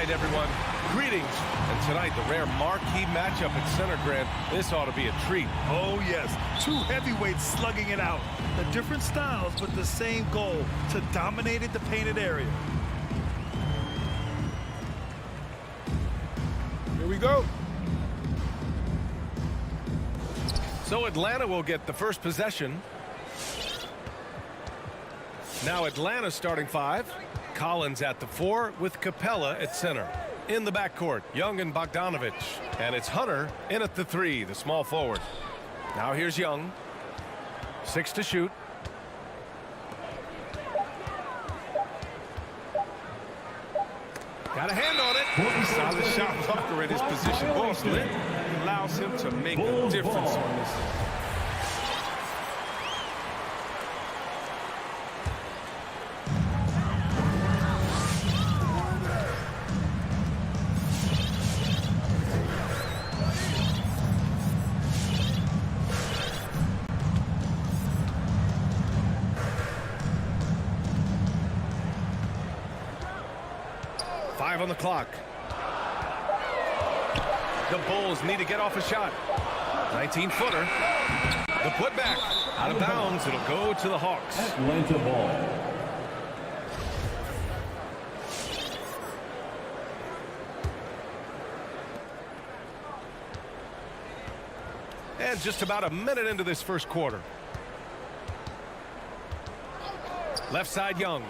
right, everyone. Greetings. And tonight, the rare marquee matchup at center, Grant. This ought to be a treat. Oh, yes. Two heavyweights slugging it out. The different styles, but the same goal, to dominate the painted area. Here we go. So Atlanta will get the first possession. Now Atlanta's starting five. Collins at the 4 with Capella at center. In the backcourt, Young and Bogdanovich. And it's Hunter in at the 3, the small forward. Now here's Young. 6 to shoot. Got a hand on it. Solid shot blocker at his position. Ball's lit. Allows him to make a difference on this. On the clock. The Bulls need to get off a shot. 19-footer. The putback. Out of bounds. It'll go to the Hawks. Atlanta ball. And just about a minute into this first quarter. Left side, Young.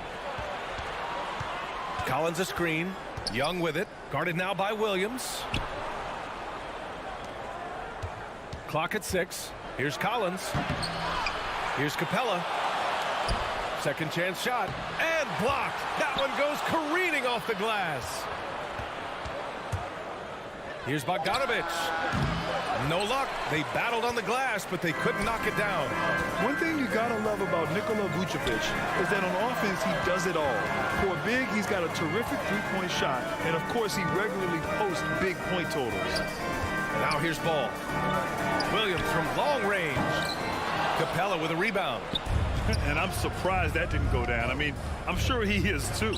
Collins a screen. Young with it. Guarded now by Williams. Clock at 6. Here's Collins. Here's Capella. Second chance shot. And blocked. That one goes careening off the glass. Here's Bogdanovich. No luck. They battled on the glass, but they couldn't knock it down. One thing you gotta love about Nikola Vucevic is that on offense, he does it all. For a big, he's got a terrific three-point shot, and of course, he regularly posts big point totals. Now here's Ball. Williams from long range. Capella with a rebound. And I'm surprised that didn't go down. I mean, I'm sure he is too.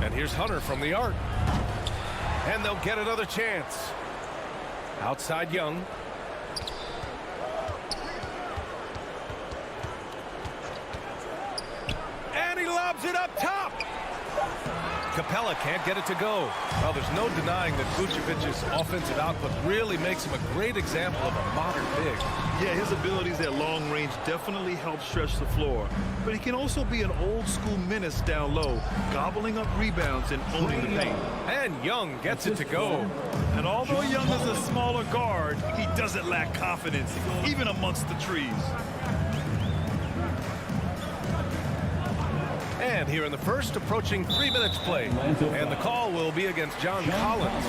And here's Hunter from the arc. And they'll get another chance. Outside Young. And he lobs it up top. Capella can't get it to go. Well, there's no denying that Vucevic's offensive output really makes him a great example of a modern big. Yeah, his abilities at long range definitely help stretch the floor. But he can also be an old-school menace down low, gobbling up rebounds and owning the paint. And Young gets it to go. And although Young is a smaller guard, he doesn't lack confidence, even amongst the trees. And here in the first, approaching 3 minutes played. And the call will be against John Collins.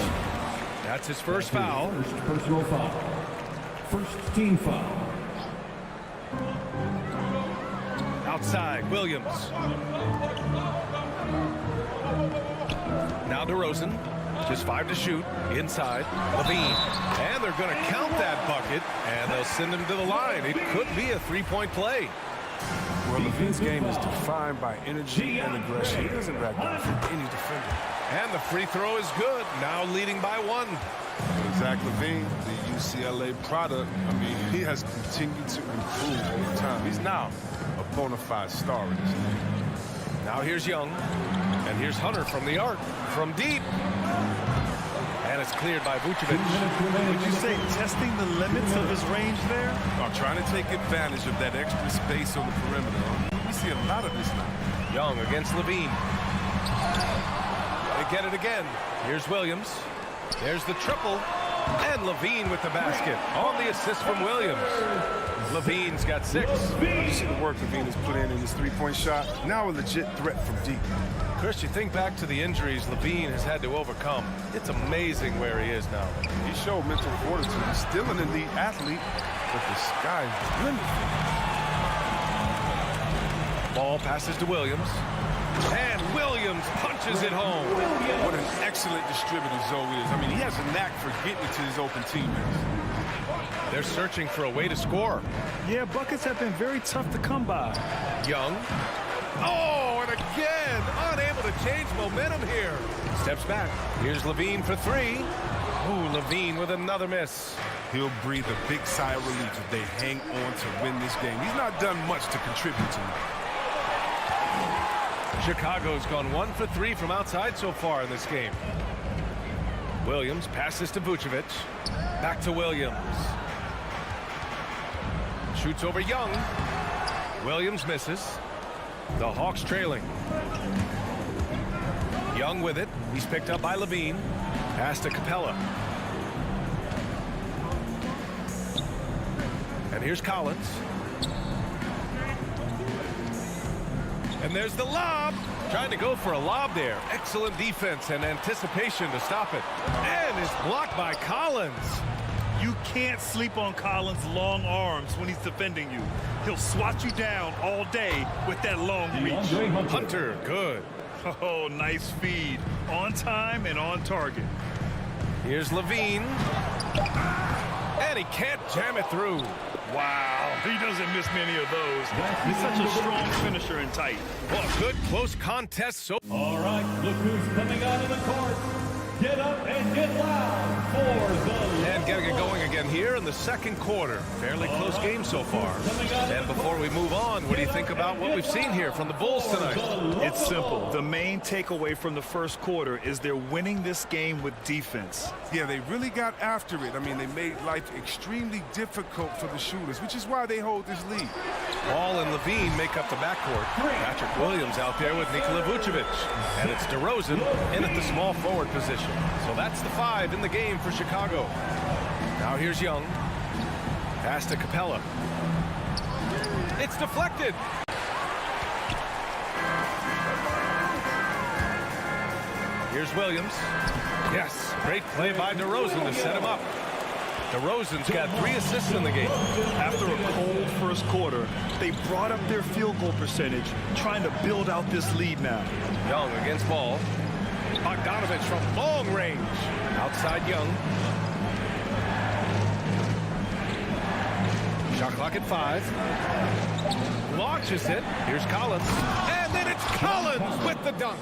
That's his first foul. First personal foul. First team foul. Outside, Williams. Now DeRozan. Just 5 to shoot. Inside, Levine. And they're going to count that bucket. And they'll send him to the line. It could be a three-point play. Well, Levine's game is defined by energy and aggression. He doesn't back down from any defender. And the free throw is good. Now leading by 1. Zach LaVine, the UCLA product, I mean, he has continued to improve over time. He's now a bona fide star in this league. Now here's Young. And here's Hunter from the arc. From deep. And it's cleared by Vucevic. Would you say testing the limits of his range there? I'm trying to take advantage of that extra space on the perimeter. We see a lot of this now. Young against Levine. They get it again. Here's Williams. There's the triple. And Levine with the basket. On the assist from Williams. Levine's got 6. You see the work Levine has put in his three-point shot. Now a legit threat from deep. Chris, you think back to the injuries Levine has had to overcome. It's amazing where he is now. He showed mental fortitude. He's still an elite athlete, but the sky's the limit. Ball passes to Williams. And Williams punches it home. What an excellent distributor Zoe is. I mean, he has a knack for getting to his open teammates. They're searching for a way to score. Yeah, buckets have been very tough to come by. Young. Oh, and again, unable to change momentum here. Steps back. Here's Levine for three. Ooh, Levine with another miss. He'll breathe a big sigh of relief if they hang on to win this game. He's not done much to contribute to it. Chicago's gone 1 for 3 from outside so far in this game. Williams passes to Vucevic. Back to Williams. Shoots over Young. Williams misses. The Hawks trailing. Young with it. He's picked up by Levine. Pass to Capella. And here's Collins. And there's the lob. Trying to go for a lob there. Excellent defense and anticipation to stop it. And it's blocked by Collins. You can't sleep on Collins' long arms when he's defending you. He'll swat you down all day with that long reach. Hunter, good. Oh, nice feed. On time and on target. Here's Levine. And he can't jam it through. Wow, he doesn't miss many of those. He's such a strong finisher and tight. Well, good close contest. So All right, look who's coming out of the court. Get up and get loud for the and getting it going again here in the second quarter. Fairly close game so far. And before we move on, what do you think about what we've seen here from the Bulls tonight? It's simple. The main takeaway from the first quarter is they're winning this game with defense. Yeah, they really got after it. I mean, they made life extremely difficult for the shooters, which is why they hold this lead. Ball and Levine make up the backcourt. Patrick Williams out there with Nikola Vucevic. And it's DeRozan in at the small forward position. So that's the 5 in the game for Chicago. Now here's Young. Pass to Capella. It's deflected. Here's Williams. Yes, great play by DeRozan to set him up. DeRozan's got 3 assists in the game. After a cold first quarter, they brought up their field goal percentage, trying to build out this lead now. Young against Ball. Bogdanovich from long range. Outside Young. Shot clock at 5. Launches it. Here's Collins. And then it's Collins with the dunk.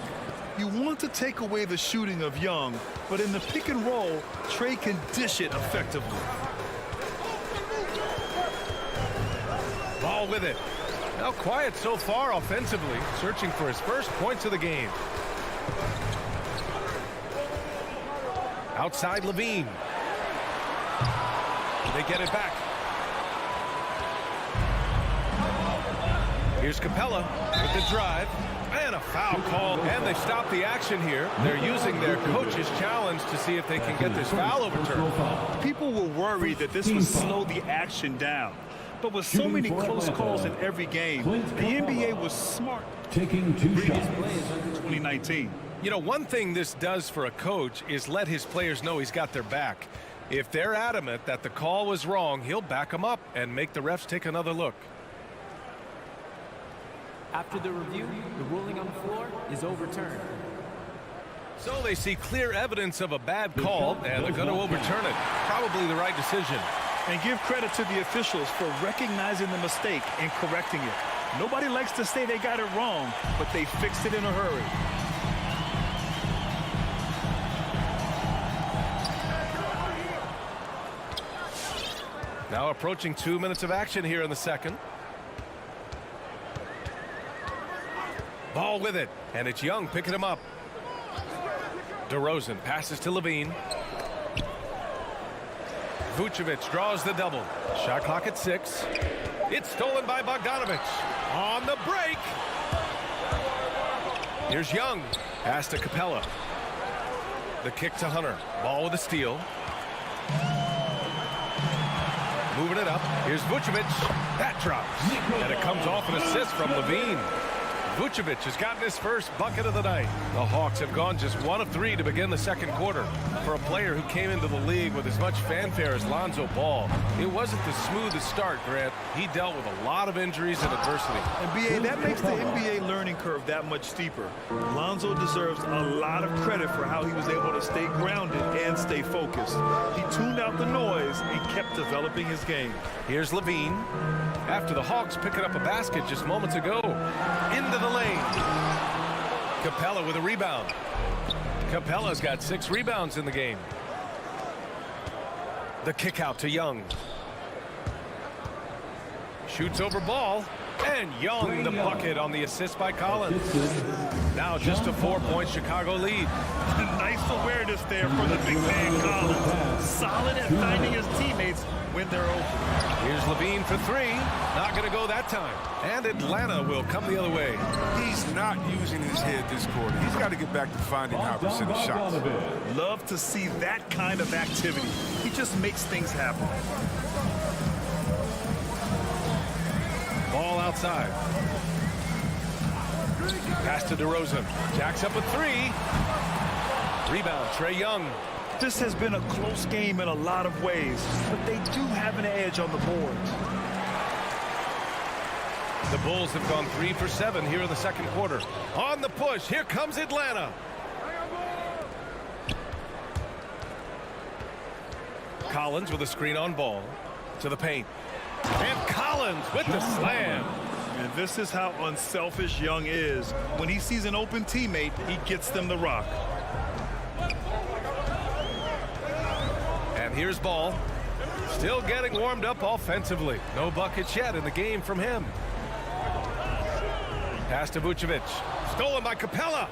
You want to take away the shooting of Young, but in the pick and roll, Trey can dish it effectively. Ball with it. Now quiet so far offensively, searching for his first points of the game. Outside Levine. They get it back. Here's Capella with the drive. And a foul call. And they stop the action here. They're using their coach's challenge to see if they can get this foul overturned. People were worried that this would slow the action down. But with so many close calls in every game, the NBA was smart. taking 2 shots. 2019. You know, one thing this does for a coach is let his players know he's got their back. If they're adamant that the call was wrong, he'll back them up and make the refs take another look. After the review, the ruling on the floor is overturned. So they see clear evidence of a bad call, and they're going to overturn it. Probably the right decision. And give credit to the officials for recognizing the mistake and correcting it. Nobody likes to say they got it wrong, but they fixed it in a hurry. Now approaching 2 minutes of action here in the second. Ball with it, and it's Young picking him up. DeRozan passes to Levine. Vucevic draws the double. Shot clock at 6. It's stolen by Bogdanovich. On the break. Here's Young. Pass to Capella. The kick to Hunter. Ball with a steal. Moving it up. Here's Vucevic. That drops. And it comes off an assist from Levine. Vucevic has gotten his first bucket of the night. The Hawks have gone just 1 of 3 to begin the second quarter. For a player who came into the league with as much fanfare as Lonzo Ball, it wasn't the smoothest start, Grant. He dealt with a lot of injuries and adversity. And BA, that makes the NBA learning curve that much steeper. Lonzo deserves a lot of credit for how he was able to stay grounded and stay focused. He tuned out the noise and kept developing his game. Here's Levine. After the Hawks picking up a basket just moments ago. Into the lane. Capella with a rebound. Capella's got 6 rebounds in the game. The kick out to Young. Shoots over ball. And Young the bucket on the assist by Collins. Now just a 4-point Chicago lead. Nice awareness there from the big man Collins. Solid at finding his teammates when they're open. Here's Levine for 3. Not going to go that time. And Atlanta will come the other way. He's not using his head this quarter. He's got to get back to finding high percentage shots. Love to see that kind of activity. He just makes things happen. Ball outside. Pass to DeRozan. Jacks up a 3. Rebound, Trae Young. This has been a close game in a lot of ways, but they do have an edge on the boards. The Bulls have gone 3 for 7 here in the second quarter. On the push, here comes Atlanta. Collins with a screen on ball. To the paint. And Collins with the slam. And this is how unselfish Young is. When he sees an open teammate, he gets them the rock. And here's Ball. Still getting warmed up offensively. No buckets yet in the game from him. Pass to Vucevic. Stolen by Capella.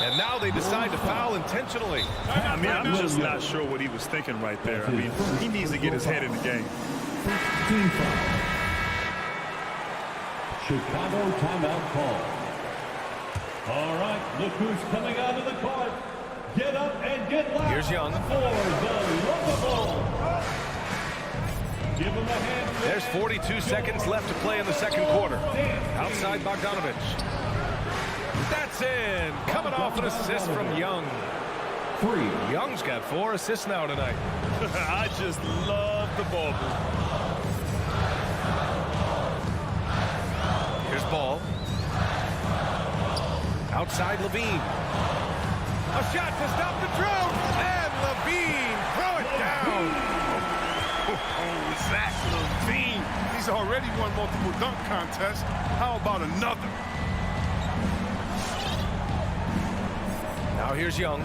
And now they decide to foul intentionally. I mean, I'm just not sure what he was thinking right there. I mean, he needs to get his head in the game. Team foul. Chicago timeout call. All right, look who's coming out of the court. Get up and get loud. Here's Young. For the lovable. Give him a hand. There's 42 seconds left to play in the second quarter. Outside Bogdanovich. That's in. Coming off an assist from Young. Young's got 4 assists now tonight. I just love the ball. Here's Ball. Outside Levine. A shot to stop the drought. And Levine throw it down. Oh, Zach Levine. He's already won multiple dunk contests. How about another? Now here's Young.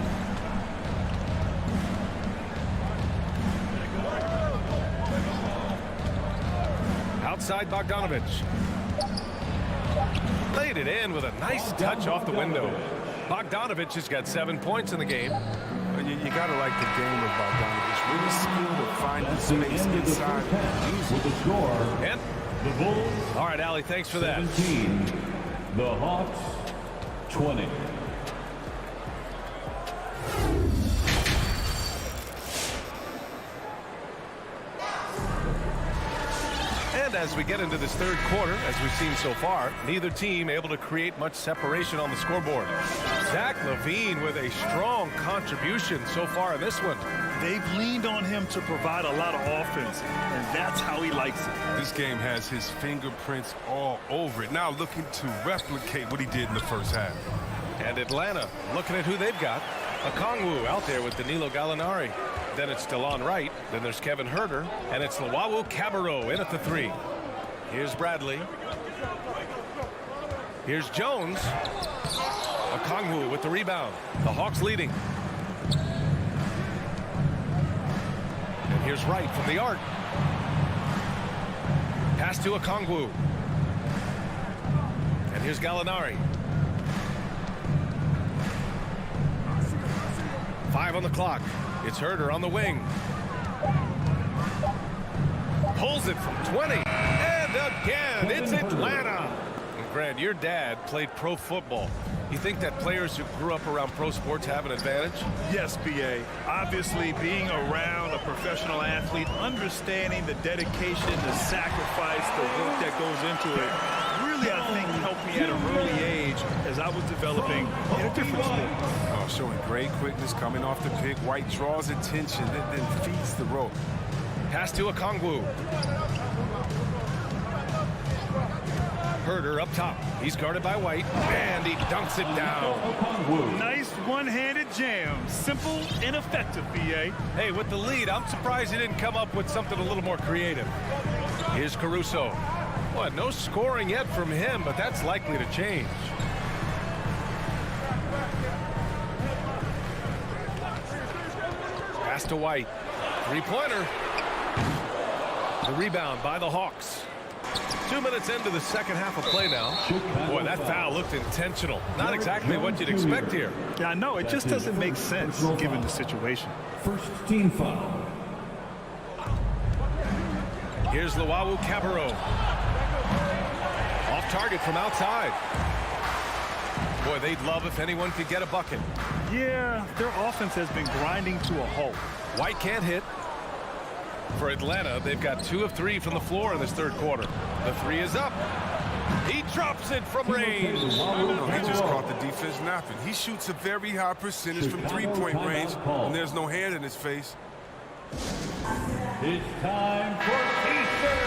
Outside Bogdanovich. Laid it in with a nice touch off the window. Bogdanovich has got 7 points in the game. You got to like the game of Bogdanovich. Really skilled at finding space inside. With the score, And the Bulls. all right, Allie, thanks for that. 17. The Hawks 20. And as we get into this third quarter, as we've seen so far, neither team able to create much separation on the scoreboard. Zach LaVine with a strong contribution so far in this one. They've leaned on him to provide a lot of offense, and that's how he likes it. This game has his fingerprints all over it. Now looking to replicate what he did in the first half. And Atlanta looking at who they've got. Okongwu out there with Danilo Gallinari. Then it's DeLon Wright. Then there's Kevin Huerter. And it's Luwawu Cabarrot in at the 3. Here's Bradley. Here's Jones. Okongwu with the rebound. The Hawks leading. And here's Wright from the arc. Pass to Okongwu. And here's Gallinari. 5 on the clock. It's Huerter on the wing. Pulls it from 20. And again, it's Atlanta. And Grant, your dad played pro football. You think that players who grew up around pro sports have an advantage? Yes, B.A. Obviously, being around a professional athlete, understanding the dedication, the sacrifice, the work that goes into it, really, I think, helped me at an early age as I was developing in a different sport. Oh, showing great quickness, coming off the pick. White draws attention, then feeds the rope. Pass to Okongwu. Huerter up top. He's guarded by White, and he dunks it down. Nice one-handed jam. Simple and effective, B.A. Hey, with the lead, I'm surprised he didn't come up with something a little more creative. Here's Caruso. Well, no scoring yet from him, but that's likely to change. Pass to White. Three-pointer. The rebound by the Hawks. 2 minutes into the second half of play now. Boy, that foul looked intentional. Not exactly what you'd expect here. Yeah, I know. It just doesn't make sense given the situation. First team foul. Here's Luau Cabarro. Off target from outside. Boy, they'd love if anyone could get a bucket. Yeah, their offense has been grinding to a halt. White can't hit. For Atlanta, they've got 2 of 3 from the floor in this third quarter. The three is up. He drops it from range. He just caught the defense napping. He shoots a very high percentage from three-point range, and there's no hand in his face. It's time for Easter.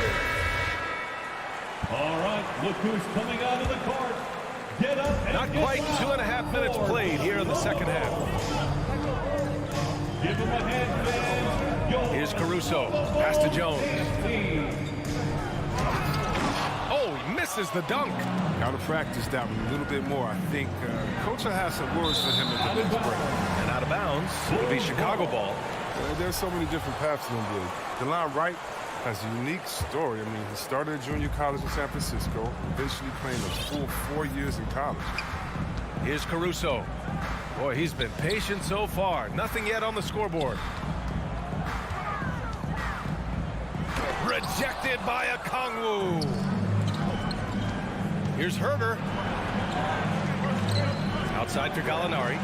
All right, look who's coming out of the court. Get up and Not get quite down. 2.5 minutes played here in the second half. Give him a hand, fans. Yo. Here's Caruso. Pass to Jones. Oh, he misses the dunk. Got to practice that one a little bit more. I think Coach will have some words for him at the next break. And out of bounds. It'll be Chicago ball. There's so many different paths in the NBA. DeLon Wright has a unique story. I mean, he started at junior college in San Francisco, eventually playing a full 4 years in college. Here's Caruso. Boy, he's been patient so far. Nothing yet on the scoreboard. Rejected by Okongwu. Here's Herder. Outside for Gallinari.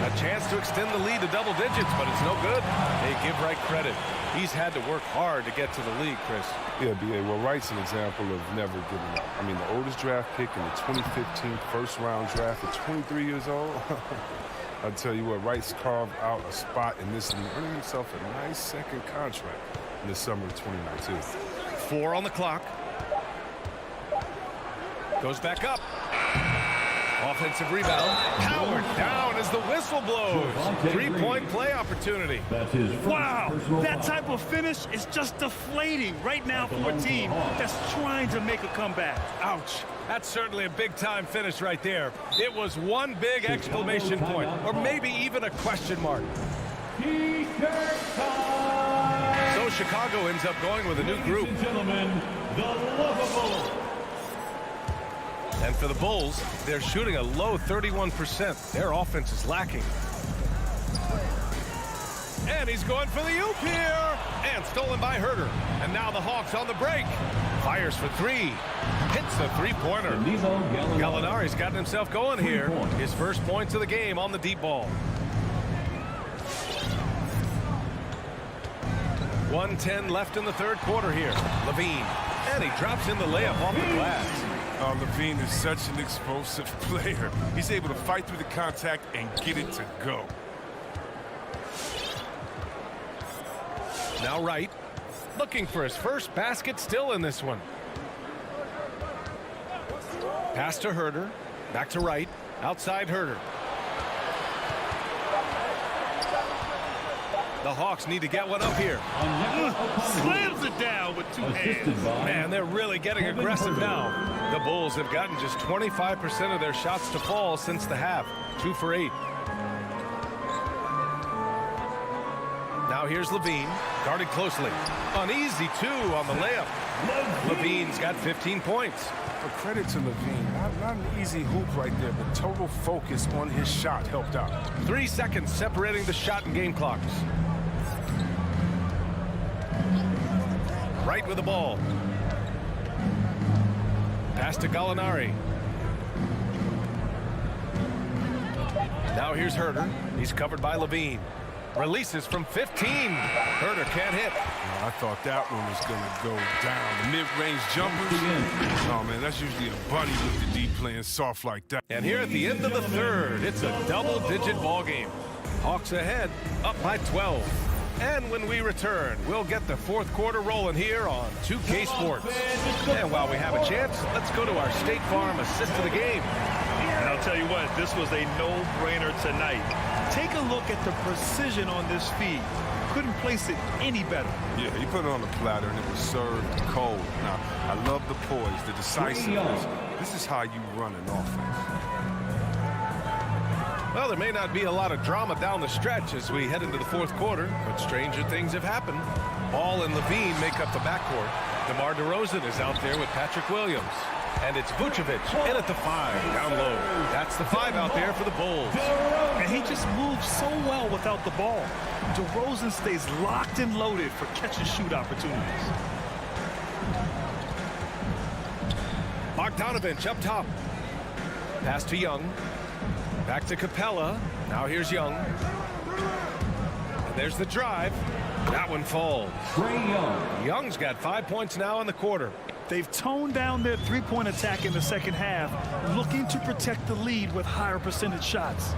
A chance to extend the lead to double digits, but it's no good. Hey, give Wright credit. He's had to work hard to get to the league, Chris. Yeah, B.A. Well, Wright's an example of never giving up. I mean, the oldest draft pick in the 2015 first-round draft at 23 years old. I'll tell you what, Wright's carved out a spot in this league, earning himself a nice second contract in the summer of 2019. 4 on the clock. Goes back up. Offensive rebound. Powered down as the whistle blows. 3-point play opportunity. That's his first Wow, personal that foul. type of finish is just deflating right now for a team that's trying to make a comeback. Ouch. That's certainly a big-time finish right there. It was one big exclamation point, or maybe even a question mark. T-shirt time. So Chicago ends up going with a new group. Ladies and gentlemen, the Lovables. And for the Bulls, they're shooting a low 31%. Their offense is lacking. And he's going for the oop here. And stolen by Herder. And now the Hawks on the break. Fires for 3. Hits a three-pointer. Gallinari's gotten himself going here. His first points of the game on the deep ball. 1:10 left in the third quarter here. Levine. And he drops in the layup off the glass. Levine is such an explosive player. He's able to fight through the contact and get it to go. Now Wright, looking for his first basket still in this one. Pass to Herder, back to Wright, outside Herder. The Hawks need to get one up here. Slams it down with 2 hands. Man, they're really getting aggressive now. The Bulls have gotten just 25% of their shots to fall since the half. 2 for 8. Now here's Levine, guarded closely. An easy 2 on the layup. Levine's got 15 points. But credit to Levine. Not an easy hoop right there, but total focus on his shot helped out. 3 seconds separating the shot and game clocks. Right with the ball. Pass to Gallinari. Now here's Herder. He's covered by Levine. Releases from 15. Herder can't hit. I thought that one was going to go down. The mid-range jumpers. Oh, man, that's usually a bunny with the D playing soft like that. And here at the end of the third, it's a double-digit ball game. Hawks ahead, up by 12. And when we return, we'll get the fourth quarter rolling here on 2K Sports. And while we have a chance, let's go to our State Farm assist of the game. And I'll tell you what, this was a no-brainer tonight. Take a look at the precision on this feed. couldn't place it any better. Yeah, he put it on the platter and it was served cold. Now, I love the poise, the decisiveness. This is how you run an offense. Well, there may not be a lot of drama down the stretch as we head into the fourth quarter, but stranger things have happened. Ball and Levine make up the backcourt. DeMar DeRozan is out there with Patrick Williams. And it's Vucevic in at the 5, down low. That's the 5 out there for the Bulls. And he just moves so well without the ball. DeRozan stays locked and loaded for catch-and-shoot opportunities. Bogdanovich up top. Pass to Young. Back to Capella. Now here's Young. And there's the drive. That one falls. Young's got 5 points now in the quarter. They've toned down their three-point attack in the second half, looking to protect the lead with higher percentage shots.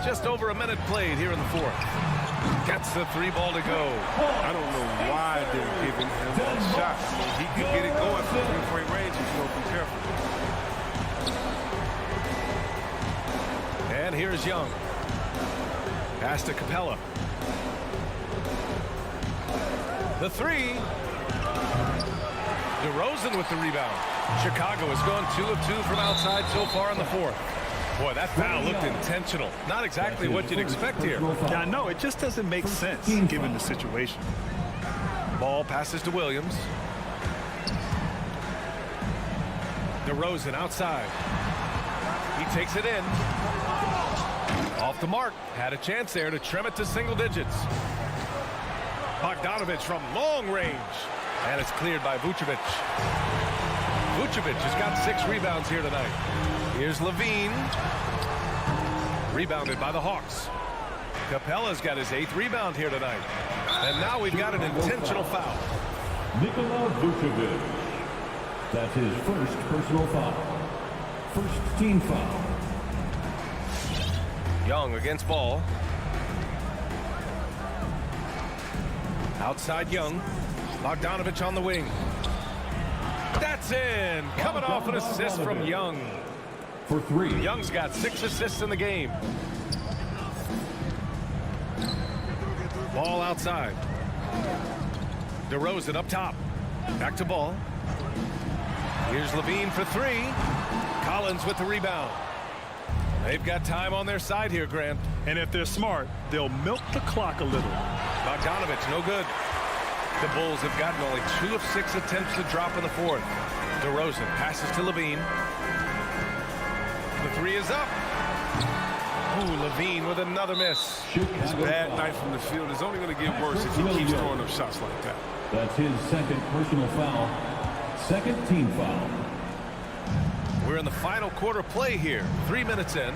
Just over a minute played here in the fourth. Gets the 3 ball to go. I don't know why they're giving him that shot. He could get it going from three-point range if you don't be careful. And here's Young. Pass to Capella. The 3. DeRozan with the rebound. Chicago has gone 2 of 2 from outside so far in the fourth. Boy, that foul looked intentional. Not exactly what you'd expect here. Yeah, I know. It just doesn't make sense given the situation. Ball passes to Williams. DeRozan outside. He takes it in. Off the mark. Had a chance there to trim it to single digits. Bogdanovich from long range. And it's cleared by Vucevic. Vucevic has got 6 rebounds here tonight. Here's Levine. Rebounded by the Hawks. Capella's got his 8th rebound here tonight. And now we've got an intentional foul. Nikola Vucevic. That's his first personal foul. First team foul. Young against Ball. Outside Young. Bogdanovich on the wing. That's in. Coming off an assist from Young. For 3. Young's got 6 assists in the game. Ball outside. DeRozan up top. Back to Ball. Here's Levine for 3. Collins with the rebound. They've got time on their side here, Grant. And if they're smart, they'll milk the clock a little. Bogdanovich, no good. The Bulls have gotten only 2 of 6 attempts to drop in the fourth. DeRozan passes to Levine. The 3 is up. Ooh, Levine with another miss. His bad night from the field is only going to get worse if he keeps throwing up shots like that. That's his second personal foul. Second team foul. We're in the final quarter play here. 3 minutes in.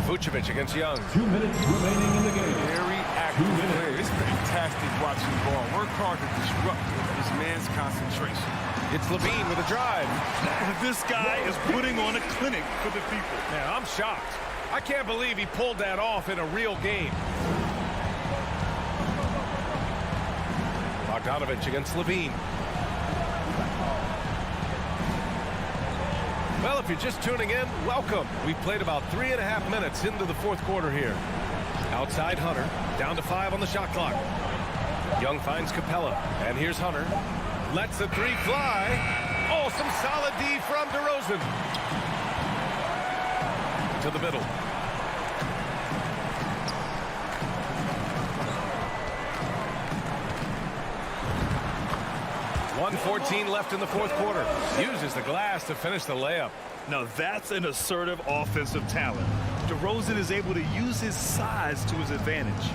Vucevic against Young. 2 minutes remaining in the game. Very active player. It's fantastic watching the ball. Work hard to disrupt this man's concentration. It's Levine with a drive. This guy is putting on a clinic for the people. Man, I'm shocked. I can't believe he pulled that off in a real game. Bogdanovich against Levine. Well, if you're just tuning in, welcome. We've played about 3.5 minutes into the fourth quarter here. Outside Hunter, down to 5 on the shot clock. Young finds Capella, and here's Hunter. Lets the 3 fly. Oh, some solid D from DeRozan. To the middle. .114 left in the fourth quarter. Uses the glass to finish the layup. Now that's an assertive offensive talent. DeRozan is able to use his size to his advantage.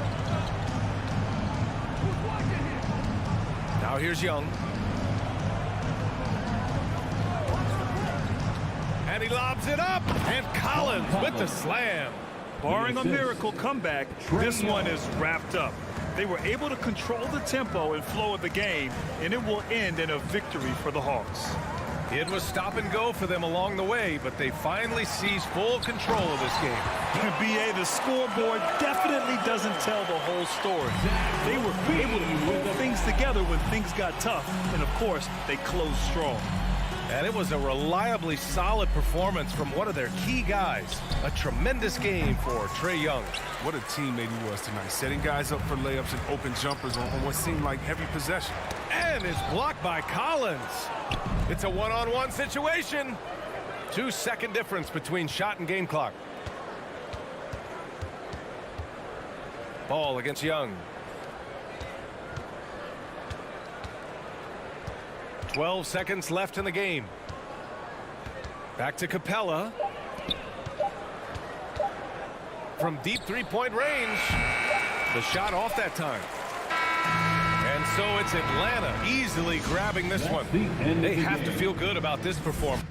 Now here's Young. And he lobs it up. And Collins with the slam. Barring a miracle comeback, this one is wrapped up. They were able to control the tempo and flow of the game, and it will end in a victory for the Hawks. It was stop and go for them along the way, but they finally seized full control of this game. BA, the scoreboard definitely doesn't tell the whole story. They were able to put things together when things got tough, and of course, they closed strong. And it was a reliably solid performance from one of their key guys. A tremendous game for Trae Young. What a teammate he was tonight, setting guys up for layups and open jumpers on what seemed like every possession. And it's blocked by Collins. It's a one-on-one situation. 2-second difference between shot and game clock. Ball against Young. 12 seconds left in the game. Back to Capella. From deep three-point range. The shot off that time. And so it's Atlanta easily grabbing this one. They have to feel good about this performance.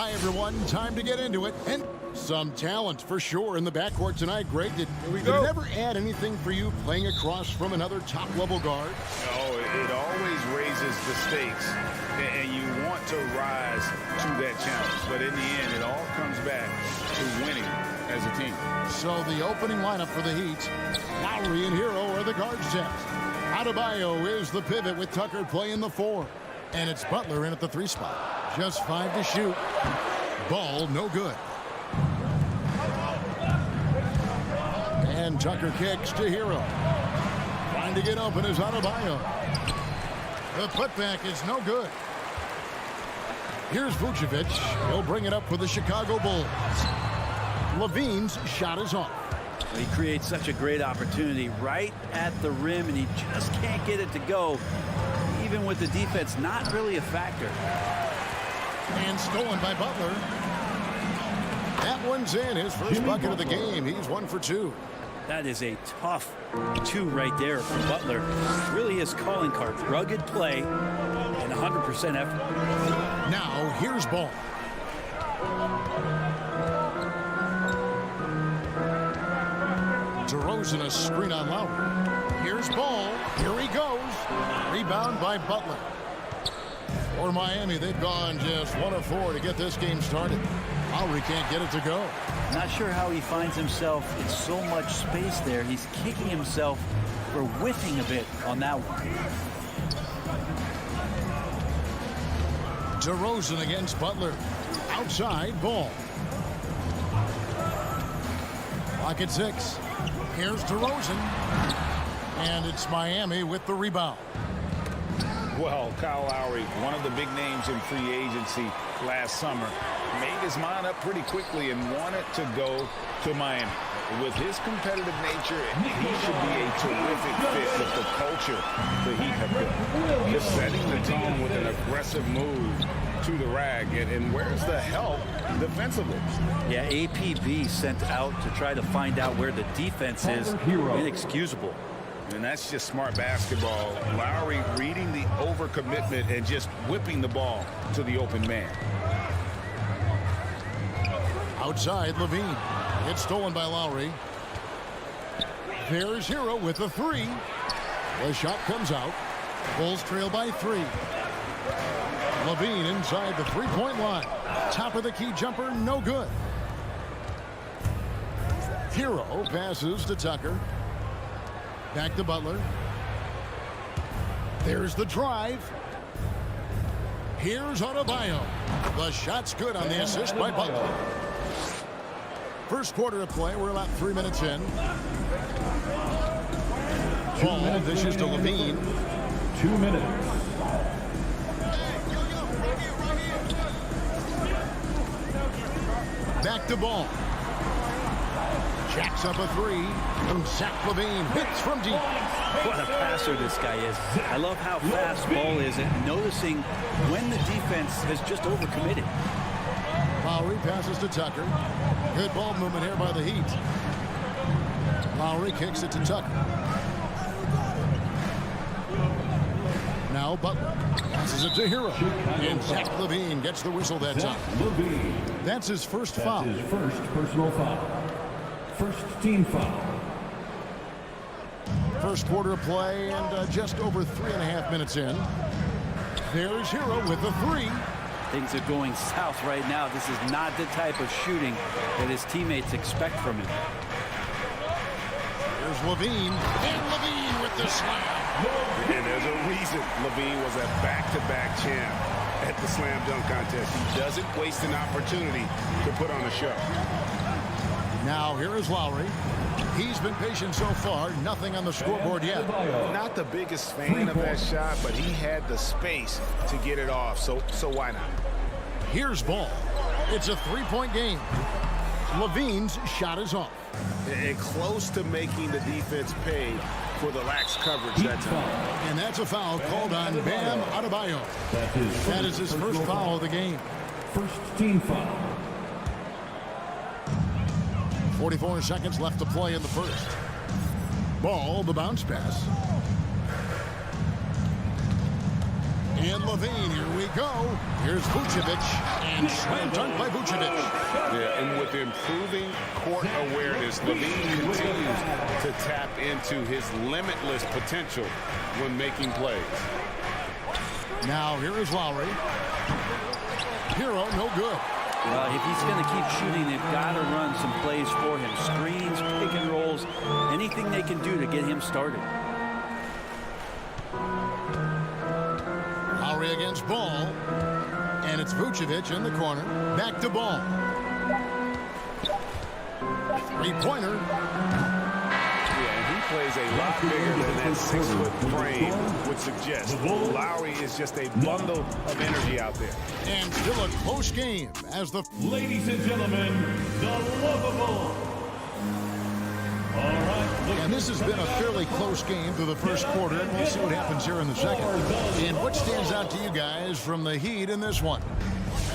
Hi, everyone. Time to get into it. And some talent for sure in the backcourt tonight. Greg, did it ever add anything for you playing across from another top-level guard? No, it always raises the stakes, and you want to rise to that challenge. But in the end, it all comes back to winning as a team. So the opening lineup for the Heat, Lowry and Hero are the guard set. Adebayo is the pivot with Tucker playing the 4. And it's Butler in at the 3 spot. Just 5 to shoot. Ball no good. And Tucker kicks to Hero. Trying to get open is Adebayo. The putback is no good. Here's Vucevic. He'll bring it up for the Chicago Bulls. Levine's shot is off. He creates such a great opportunity right at the rim, and he just can't get it to go, even with the defense not really a factor. And stolen by Butler. That one's in. His first bucket of the game. He's 1 for 2. That is a tough 2 right there for Butler. Really his calling card. Rugged play and 100% effort. Now here's Ball. DeRozan a screen on Lowry. Here's Ball. Here he goes. Rebound by Butler. For Miami, they've gone just 1 of 4 to get this game started. Lowry can't get it to go. Not sure how he finds himself in so much space there. He's kicking himself for whiffing a bit on that one. DeRozan against Butler. Outside, Ball. Clock at 6. Here's DeRozan. And it's Miami with the rebound. Well, Kyle Lowry, one of the big names in free agency last summer, made his mind up pretty quickly and wanted to go to Miami. With his competitive nature, he should be a terrific fit with the culture the Heat have built. Just setting the tone with an aggressive move to the rag. And where's the help defensively? Yeah, APB sent out to try to find out where the defense is. Inexcusable. And that's just smart basketball. Lowry reading the overcommitment and just whipping the ball to the open man. Outside, Levine. It's stolen by Lowry. There's Hero with the 3. The shot comes out. Bulls trail by 3. Levine inside the 3-point line. Top of the key jumper, no good. Hero passes to Tucker. Back to Butler. There's the drive. Here's Adebayo. The shot's good on the assist by Butler. First quarter of play. We're about 3 minutes in. Ball dishes to Levine. 2 minutes. Back to Ball. Jacks up a 3. And Zach Levine hits from deep. What a passer this guy is. I love how fast Ball is at noticing when the defense has just overcommitted. Lowry passes to Tucker. Good ball movement here by the Heat. Lowry kicks it to Tucker. Now Butler passes it to Hero. And Zach Levine gets the whistle that time. That's his first foul. That's his first personal foul. First team foul. First quarter of play and just over 3.5 minutes in. There's Hero with the 3. Things are going south right now. This is not the type of shooting that his teammates expect from him. There's Levine. And Levine with the slam. And there's a reason Levine was a back-to-back champ at the slam dunk contest. He doesn't waste an opportunity to put on a show. Now here is Lowry. He's been patient so far. Nothing on the scoreboard yet. Not the biggest fan of that shot, but he had the space to get it off, so why not? Here's Ball. It's a 3-point game. Levine's shot is off. And close to making the defense pay for the lax coverage that time. And that's a foul called on Bam Adebayo. That is his first foul of the game. First team foul. 44 seconds left to play in the first. Ball, the bounce pass. And Levine, here we go. Here's Vucevic, and slam dunk by Vucevic. Yeah, and with improving court awareness, Levine continues to tap into his limitless potential when making plays. Now here is Lowry. Hero, no good. If he's going to keep shooting, they've got to run some plays for him. Screens, pick and rolls, anything they can do to get him started. Lowry against Ball. And it's Vucevic in the corner. Back to Ball. Three-pointer. Yeah, he plays a lot bigger than that 6-foot frame would suggest. Lowry is just a bundle of energy out there. And still a close game as the... Ladies and gentlemen, the lovable. All right. And this has been a fairly close game through the first quarter, and we'll see what happens here in the second. And what stands out to you guys from the Heat in this one?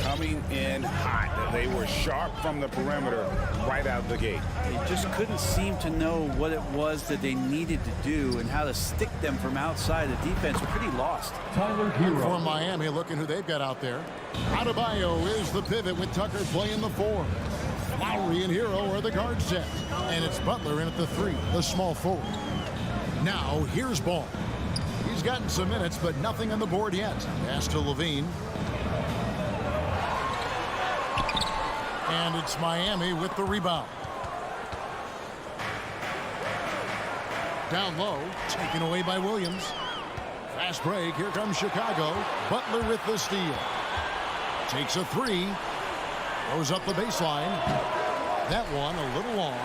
Coming in hot. They were sharp from the perimeter right out the gate. They just couldn't seem to know what it was that they needed to do and how to stick them from outside. The defense was pretty lost. Tyler And for Hero. Miami, looking who they've got out there. Adebayo is the pivot with Tucker playing the 4. Lowry and Hero are the guard set. And it's Butler in at the 3, the small forward. Now, here's Ball. He's gotten some minutes, but nothing on the board yet. Pass to Levine. And it's Miami with the rebound. Down low, taken away by Williams. Fast break, here comes Chicago. Butler with the steal. Takes a 3. Goes up the baseline. That one a little long.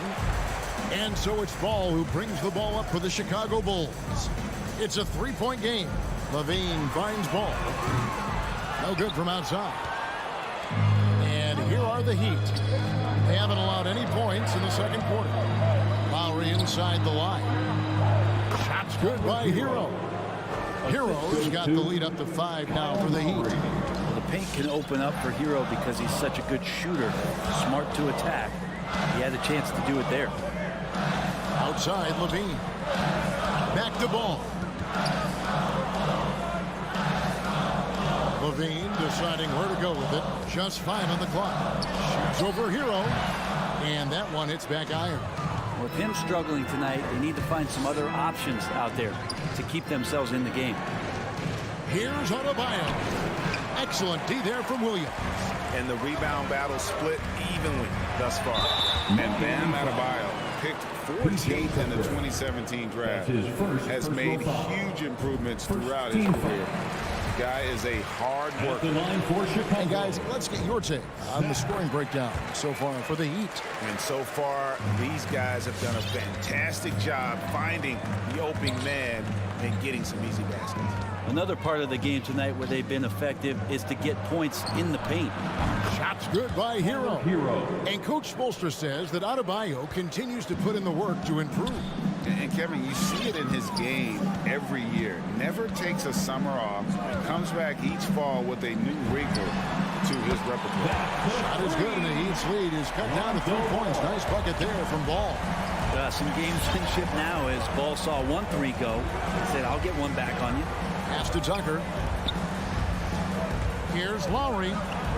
And so it's Ball who brings the ball up for the Chicago Bulls. It's a 3-point game. Levine finds Ball. No good from outside. And here are the Heat. They haven't allowed any points in the second quarter. Lowry inside the line. Shots good by Hero. Hero's got the lead up to 5 now for the Heat. The paint can open up for Hero because he's such a good shooter. Smart to attack. He had a chance to do it there. Outside, Levine. Back to Ball. Levine deciding where to go with it. Just 5 on the clock. Shoots over Hero. And that one hits back iron. With him struggling tonight, they need to find some other options out there to keep themselves in the game. Here's Adebayo. Excellent D there from Williams. And the rebound battle split evenly thus far. And Bam Adebayo, picked 14th in the 2017 draft, has made huge improvements throughout his career. The guy is a hard worker. And guys, let's get your take on the scoring breakdown so far for the Heat. And so far, these guys have done a fantastic job finding the open man and getting some easy baskets. Another part of the game tonight where they've been effective is to get points in the paint. Shots good by Hero. And Coach Spoelstra says that Adebayo continues to put in the work to improve. And Kevin, you see it in his game every year. Never takes a summer off. Comes back each fall with a new wrinkle to his repertoire. Shot is good, and the Heat's lead is cut down to 3 points. Nice bucket there from Ball. Some gamesmanship now as Ball saw 1 3 go. He said, I'll get one back on you. Pass to Tucker. Here's Lowry,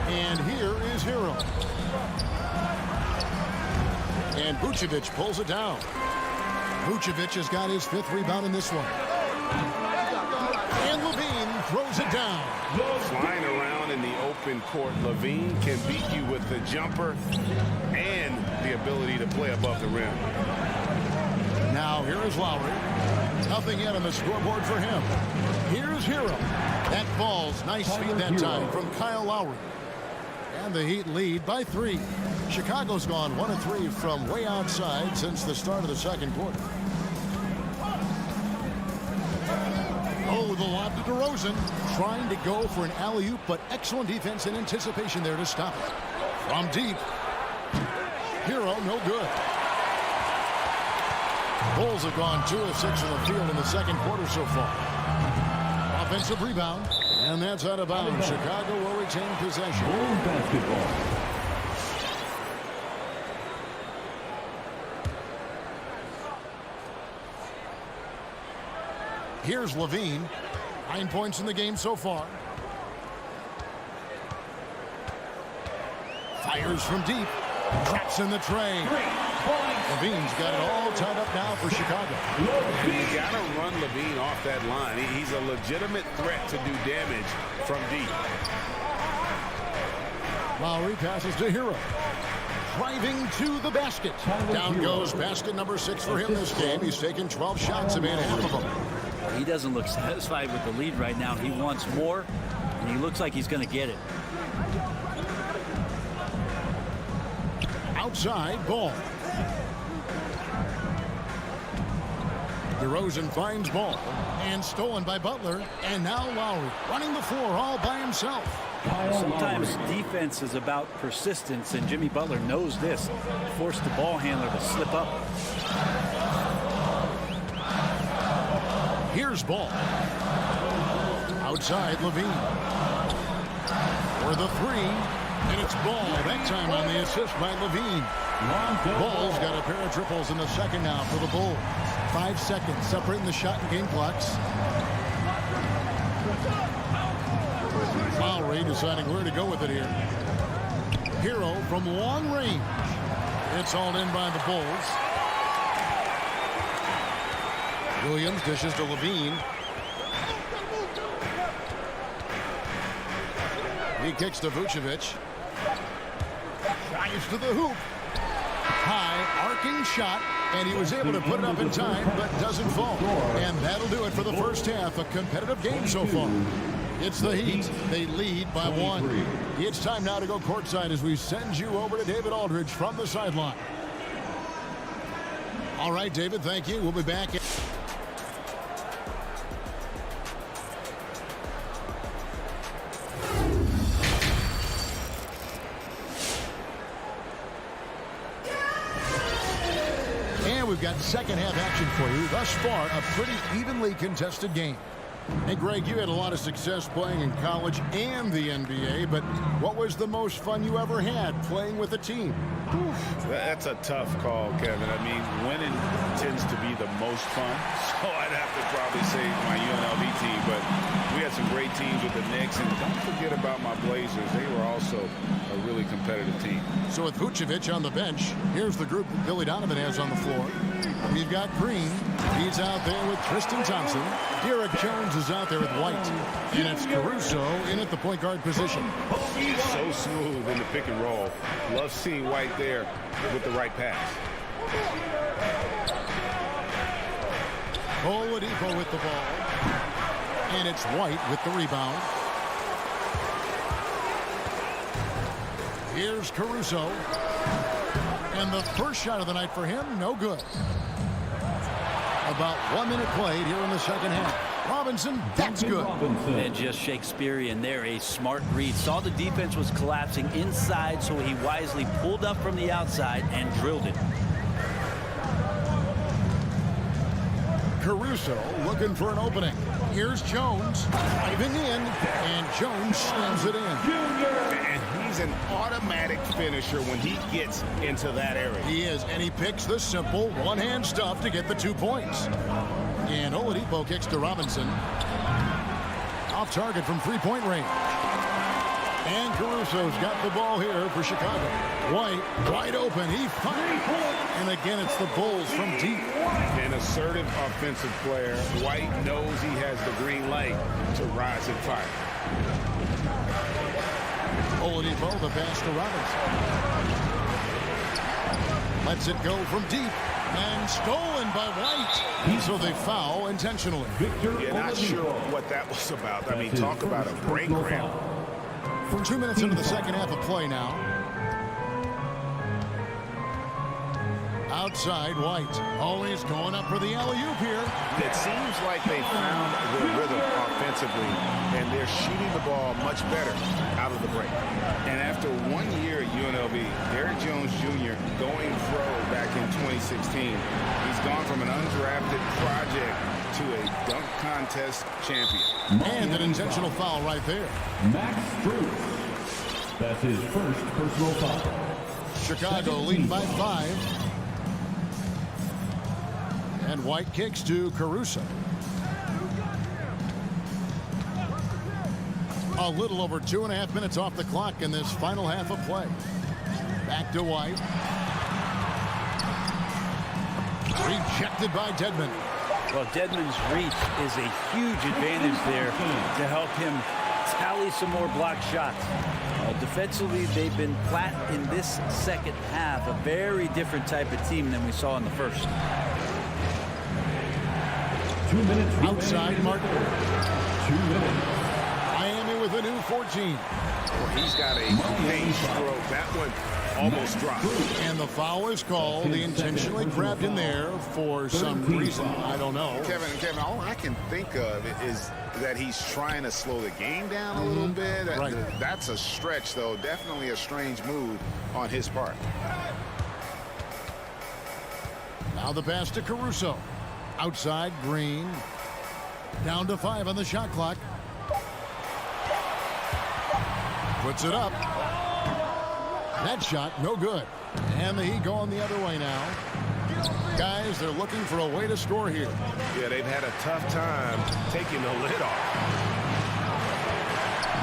and here is Hero. And Vucevic pulls it down. Vucevic has got his 5th rebound in this one. And Levine throws it down. Flying around in the open court, Levine can beat you with the jumper and the ability to play above the rim. Now here is Lowry. Nothing yet on the scoreboard for him. Here's Hero. That falls. Nice feed that time from Kyle Lowry. And the Heat lead by 3. Chicago's gone 1 of 3 from way outside since the start of the second quarter. Oh, the lob to DeRozan. Trying to go for an alley-oop, but excellent defense and anticipation there to stop it. From deep. Hero, no good. Bulls have gone 2 of 6 in the field in the second quarter so far. Offensive rebound, and that's out of bounds. Chicago will retain possession. Basketball. Here's Levine. 9 points in the game so far. Fires from deep. Drops in the tray. Levine's got it all tied up now for Chicago. And you got to run Levine off that line. He's a legitimate threat to do damage from deep. Lowry passes to Hero. Driving to the basket. Down goes basket number 6 for him this game. He's taken 12 shots and made half of them. He doesn't look satisfied with the lead right now. He wants more, and he looks like he's going to get it. Outside, Ball. DeRozan finds Ball. And stolen by Butler. And now Lowry running the floor all by himself. Sometimes defense is about persistence, and Jimmy Butler knows this. Forced the ball handler to slip up. Here's Ball. Outside, Levine. For the 3. And it's Ball. That time on the assist by Levine. Ball's got a pair of triples in the second now for the Bulls. 5 seconds separating the shot and game clocks. Lowry deciding where to go with it here. Hero from long range. It's hauled in by the Bulls. Williams dishes to Levine. He kicks to Vucevic. Drives to the hoop. High, arcing shot, and he was able to put it up in time, but doesn't fall. And that'll do it for the first half. A competitive game so far. It's the Heat. They lead by 1. It's time now to go courtside as we send you over to David Aldridge from the sideline. All right, David, thank you. We'll be back. We've got second half action for you. Thus far, a pretty evenly contested game. Hey, Greg, you had a lot of success playing in college and the NBA, but what was the most fun you ever had playing with a team? That's a tough call, Kevin. I mean, winning tends to be the most fun, so I'd have to probably say my UNLV team, but we had some great teams with the Knicks, and don't forget about my Blazers. They were also a really competitive team. So with Vucevic on the bench, here's the group that Billy Donovan has on the floor. We've got Green. He's out there with Tristan Thompson. Derek Jones is out there with White. And it's Caruso in at the point guard position. He's so smooth in the pick and roll. Love seeing White there with the right pass. Oladipo with the ball. And it's White with the rebound. Here's Caruso. And the first shot of the night for him, no good. About 1 minute played here in the second half. Robinson, that's good. And just Shakespearean there, a smart read. Saw the defense was collapsing inside, so he wisely pulled up from the outside and drilled it. Caruso looking for an opening. Here's Jones driving in, and Jones slams it in. And he's an automatic finisher when he gets into that area. He is, and he picks the simple one-hand stuff to get the 2 points. And Oladipo kicks to Robinson. Off target from three-point range. And Caruso's got the ball here for Chicago. White wide open. He fires. And again, it's the Bulls from deep. An assertive offensive player. White knows he has the green light to rise and fire. Oladipo, the pass to Robinson. Lets it go from deep. And stolen by White. So they foul intentionally. Yeah, not sure what that was about. I mean, talk about a brain cramp. 2 minutes into the second half of play now. Outside, White. Always going up for the alley-oop here. It seems like they found their rhythm offensively, and they're shooting the ball much better out of the break. And after 1 year at UNLV, Derek Jones Jr. going pro back in 2016, he's gone from an undrafted project to a dunk contest champion. And an intentional foul right there. Max Strus. That's his first personal foul. Chicago leading by 5. And White kicks to Caruso. A little over 2.5 minutes off the clock in this final half of play. Back to White. Rejected by Dedmon. Well, Dedmon's reach is a huge advantage there to help him tally some more block shots. Defensively, they've been flat in this second half. A very different type of team than we saw in the first. 2 minutes Outside Martin. 2 minutes. Miami with a new 14. Well, he's got a pace stroke. That one almost dropped. And the foul is called. He intentionally grabbed in there for some reason. I don't know. Kevin, all I can think of is that he's trying to slow the game down a little bit. Right. That's a stretch, though. Definitely a strange move on his part. Now the pass to Caruso. Outside, Green. Down to 5 on the shot clock. Puts it up. That shot, no good. And the Heat going the other way now. Guys, they're looking for a way to score here. Yeah, they've had a tough time taking the lid off.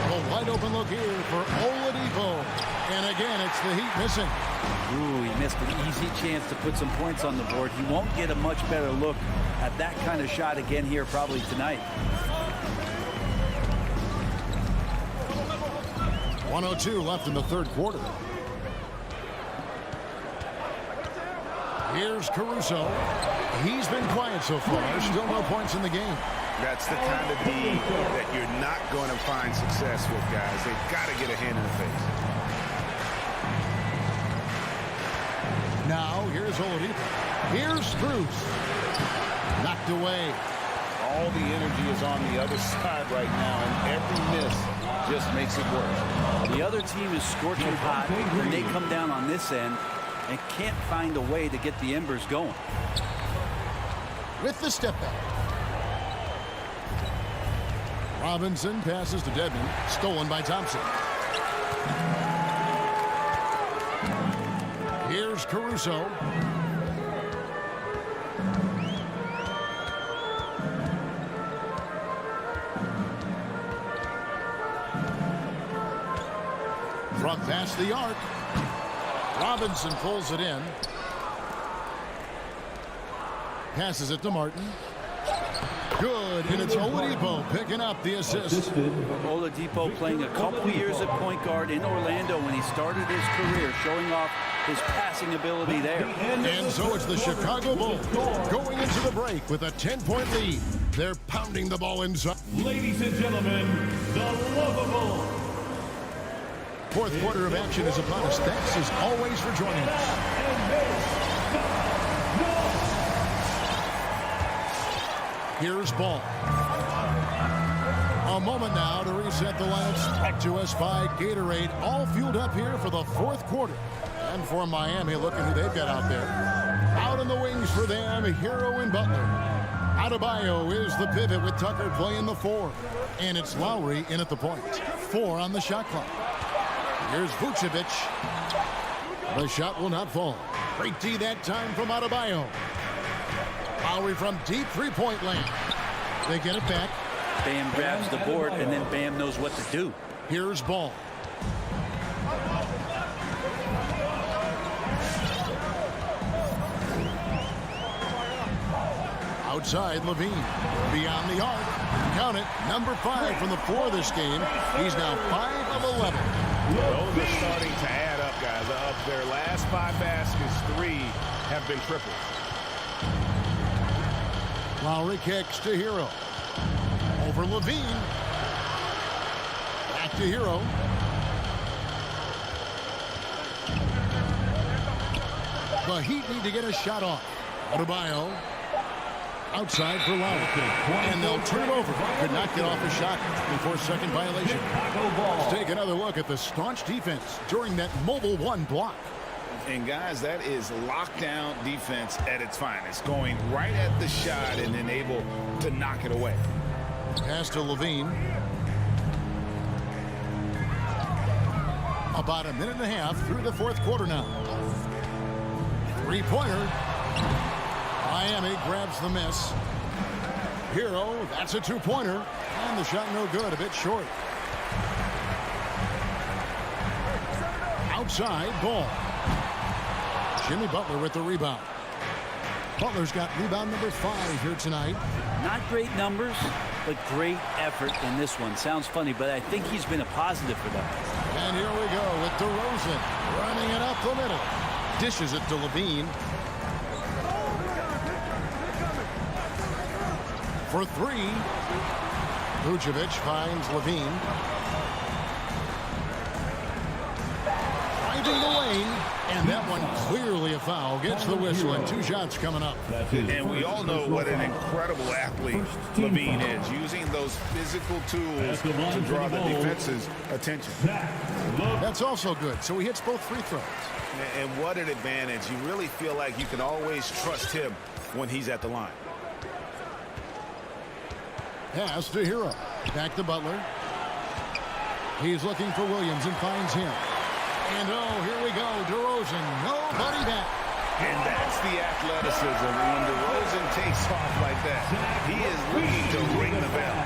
A wide open look here for Oladipo. And again, it's the Heat missing. Ooh, he missed an easy chance to put some points on the board. He won't get a much better look at that kind of shot again here probably tonight. 1:02 left in the third quarter. Here's Caruso. He's been quiet so far. Still no points in the game. That's the kind of D that you're not going to find success with, guys. They've got to get a hand in the face. Now, here's Oladipo. Here's Strus. Knocked away. All the energy is on the other side right now, and every miss just makes it worse. The other team is scorching hot, and they come down on this end and can't find a way to get the embers going. With the step back. Robinson passes to Dedmon. Stolen by Thompson. Here's Caruso. From past the arc. Robinson pulls it in. Passes it to Martin. Good, and it's Oladipo picking up the assist. Oladipo playing a couple years at point guard in Orlando when he started his career, showing off his passing ability there. And so it's the Chicago Bulls going into the break with a 10-point lead. They're pounding the ball inside. Ladies and gentlemen, the lovable. Fourth quarter of action is upon us. Thanks as always for joining us. Here's Ball. A moment now to reset the lineups. Back to us by Gatorade. All fueled up here for the fourth quarter. And for Miami, looking who they've got out there. Out in the wings for them, Hero and Butler. Adebayo is the pivot with Tucker playing the 4. And it's Lowry in at the point. 4 on the shot clock. Here's Vucevic. The shot will not fall. Great D that time from Adebayo. Lowry from deep three-point land. They get it back. Bam grabs the board, and then Bam knows what to do. Here's Ball. Outside, Levine. Beyond the arc. Count it. Number 5 from the floor this game. He's now 5 of 11. Those are starting to add up, guys. Of their last 5 baskets, 3 have been triples. Lowry kicks to Hero. Over Levine. Back to Hero. The Heat need to get a shot off. Adebayo. Outside for Lowry. And they'll turn it over. Could not get off a shot before second violation. Let's take another look at the staunch defense during that mobile 1 block. And guys, that is lockdown defense at its finest. Going right at the shot and then able to knock it away. Pass to Levine. About a minute and a half through the fourth quarter now. Three-pointer. Miami grabs the miss. Hero, that's a 2-pointer. And the shot no good, a bit short. inside. Ball. Jimmy Butler with the rebound. Butler's got rebound number 5 here tonight. Not great numbers, but great effort in this one. Sounds funny, but I think he's been a positive for them. And here we go with DeRozan running it up the middle. Dishes it to Levine. For 3. Vucevic finds Levine. Driving the lane. And that one clearly a foul. Gets the whistle and 2 shots coming up. And we all know what an incredible athlete Levine is, using those physical tools to draw the defense's attention. That's also good. So he hits both free throws. And what an advantage. You really feel like you can always trust him when he's at the line. Pass to Hero. Back to Butler. He's looking for Williams and finds him. And oh, here we go. DeRozan, nobody back. And that's the athleticism. When DeRozan takes off like that, he is looking to ring the bell.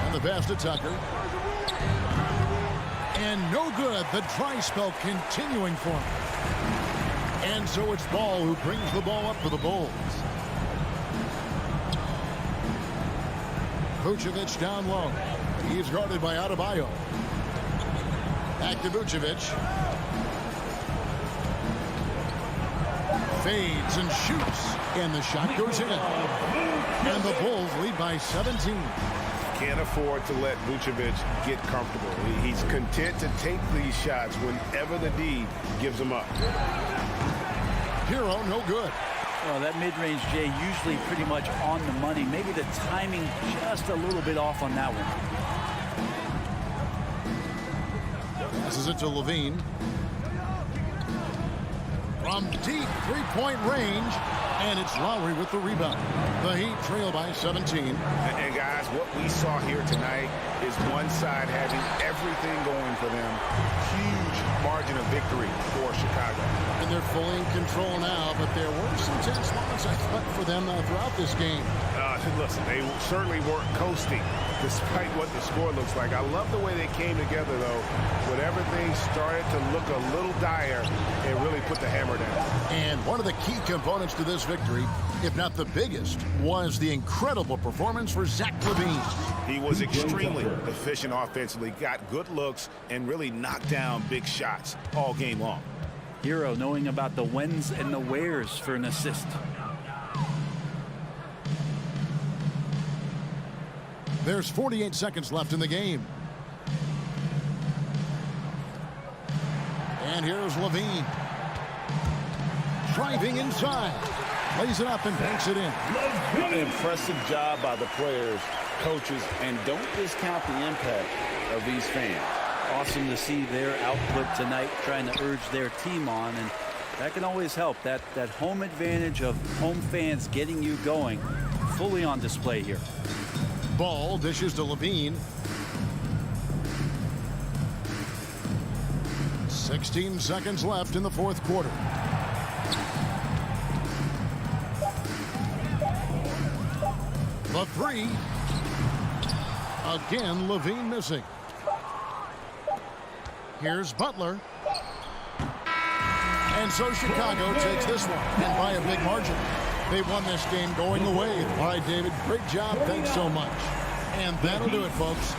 And the pass to Tucker. And no good. The dry spell continuing for him. And so it's Ball who brings the ball up for the Bulls. Vucevic down low. He's guarded by Adebayo. Back to Vucevic. Fades and shoots. And the shot goes in. And the Bulls lead by 17. Can't afford to let Vucevic get comfortable. He's content to take these shots whenever the D gives them up. Hero, no good. Well, that mid-range, Jay, usually pretty much on the money. Maybe the timing just a little bit off on that one. Passes it to Levine. From deep three-point range, and it's Lowry with the rebound. The Heat trail by 17. And guys, what we saw here tonight is one side having everything going for them. Huge margin of victory for Chicago. And they're fully in control now, but there were some tense moments, I thought, for them throughout this game. Listen, they certainly weren't coasting, despite what the score looks like. I love the way they came together, though, when everything started to look a little dire and really put the hammer down. And one of the key components to this victory, if not the biggest, was the incredible performance for Zach LaVine. He was extremely efficient offensively, got good looks, and really knocked down big shots all game long. Hero knowing about the whens and the wheres for an assist. There's 48 seconds left in the game. And here's Levine. Driving inside. Lays it up and banks it in. An impressive job by the players, coaches, and don't discount the impact of these fans. Awesome to see their output tonight, trying to urge their team on, and that can always help. That home advantage of home fans getting you going, fully on display here. Ball dishes to Levine. 16 seconds left in the fourth quarter. The three. Again, Levine missing. Here's Butler. And so Chicago takes this one, and by a big margin. They won this game going away. All right, David, great job. Thanks so much. And that'll do it, folks.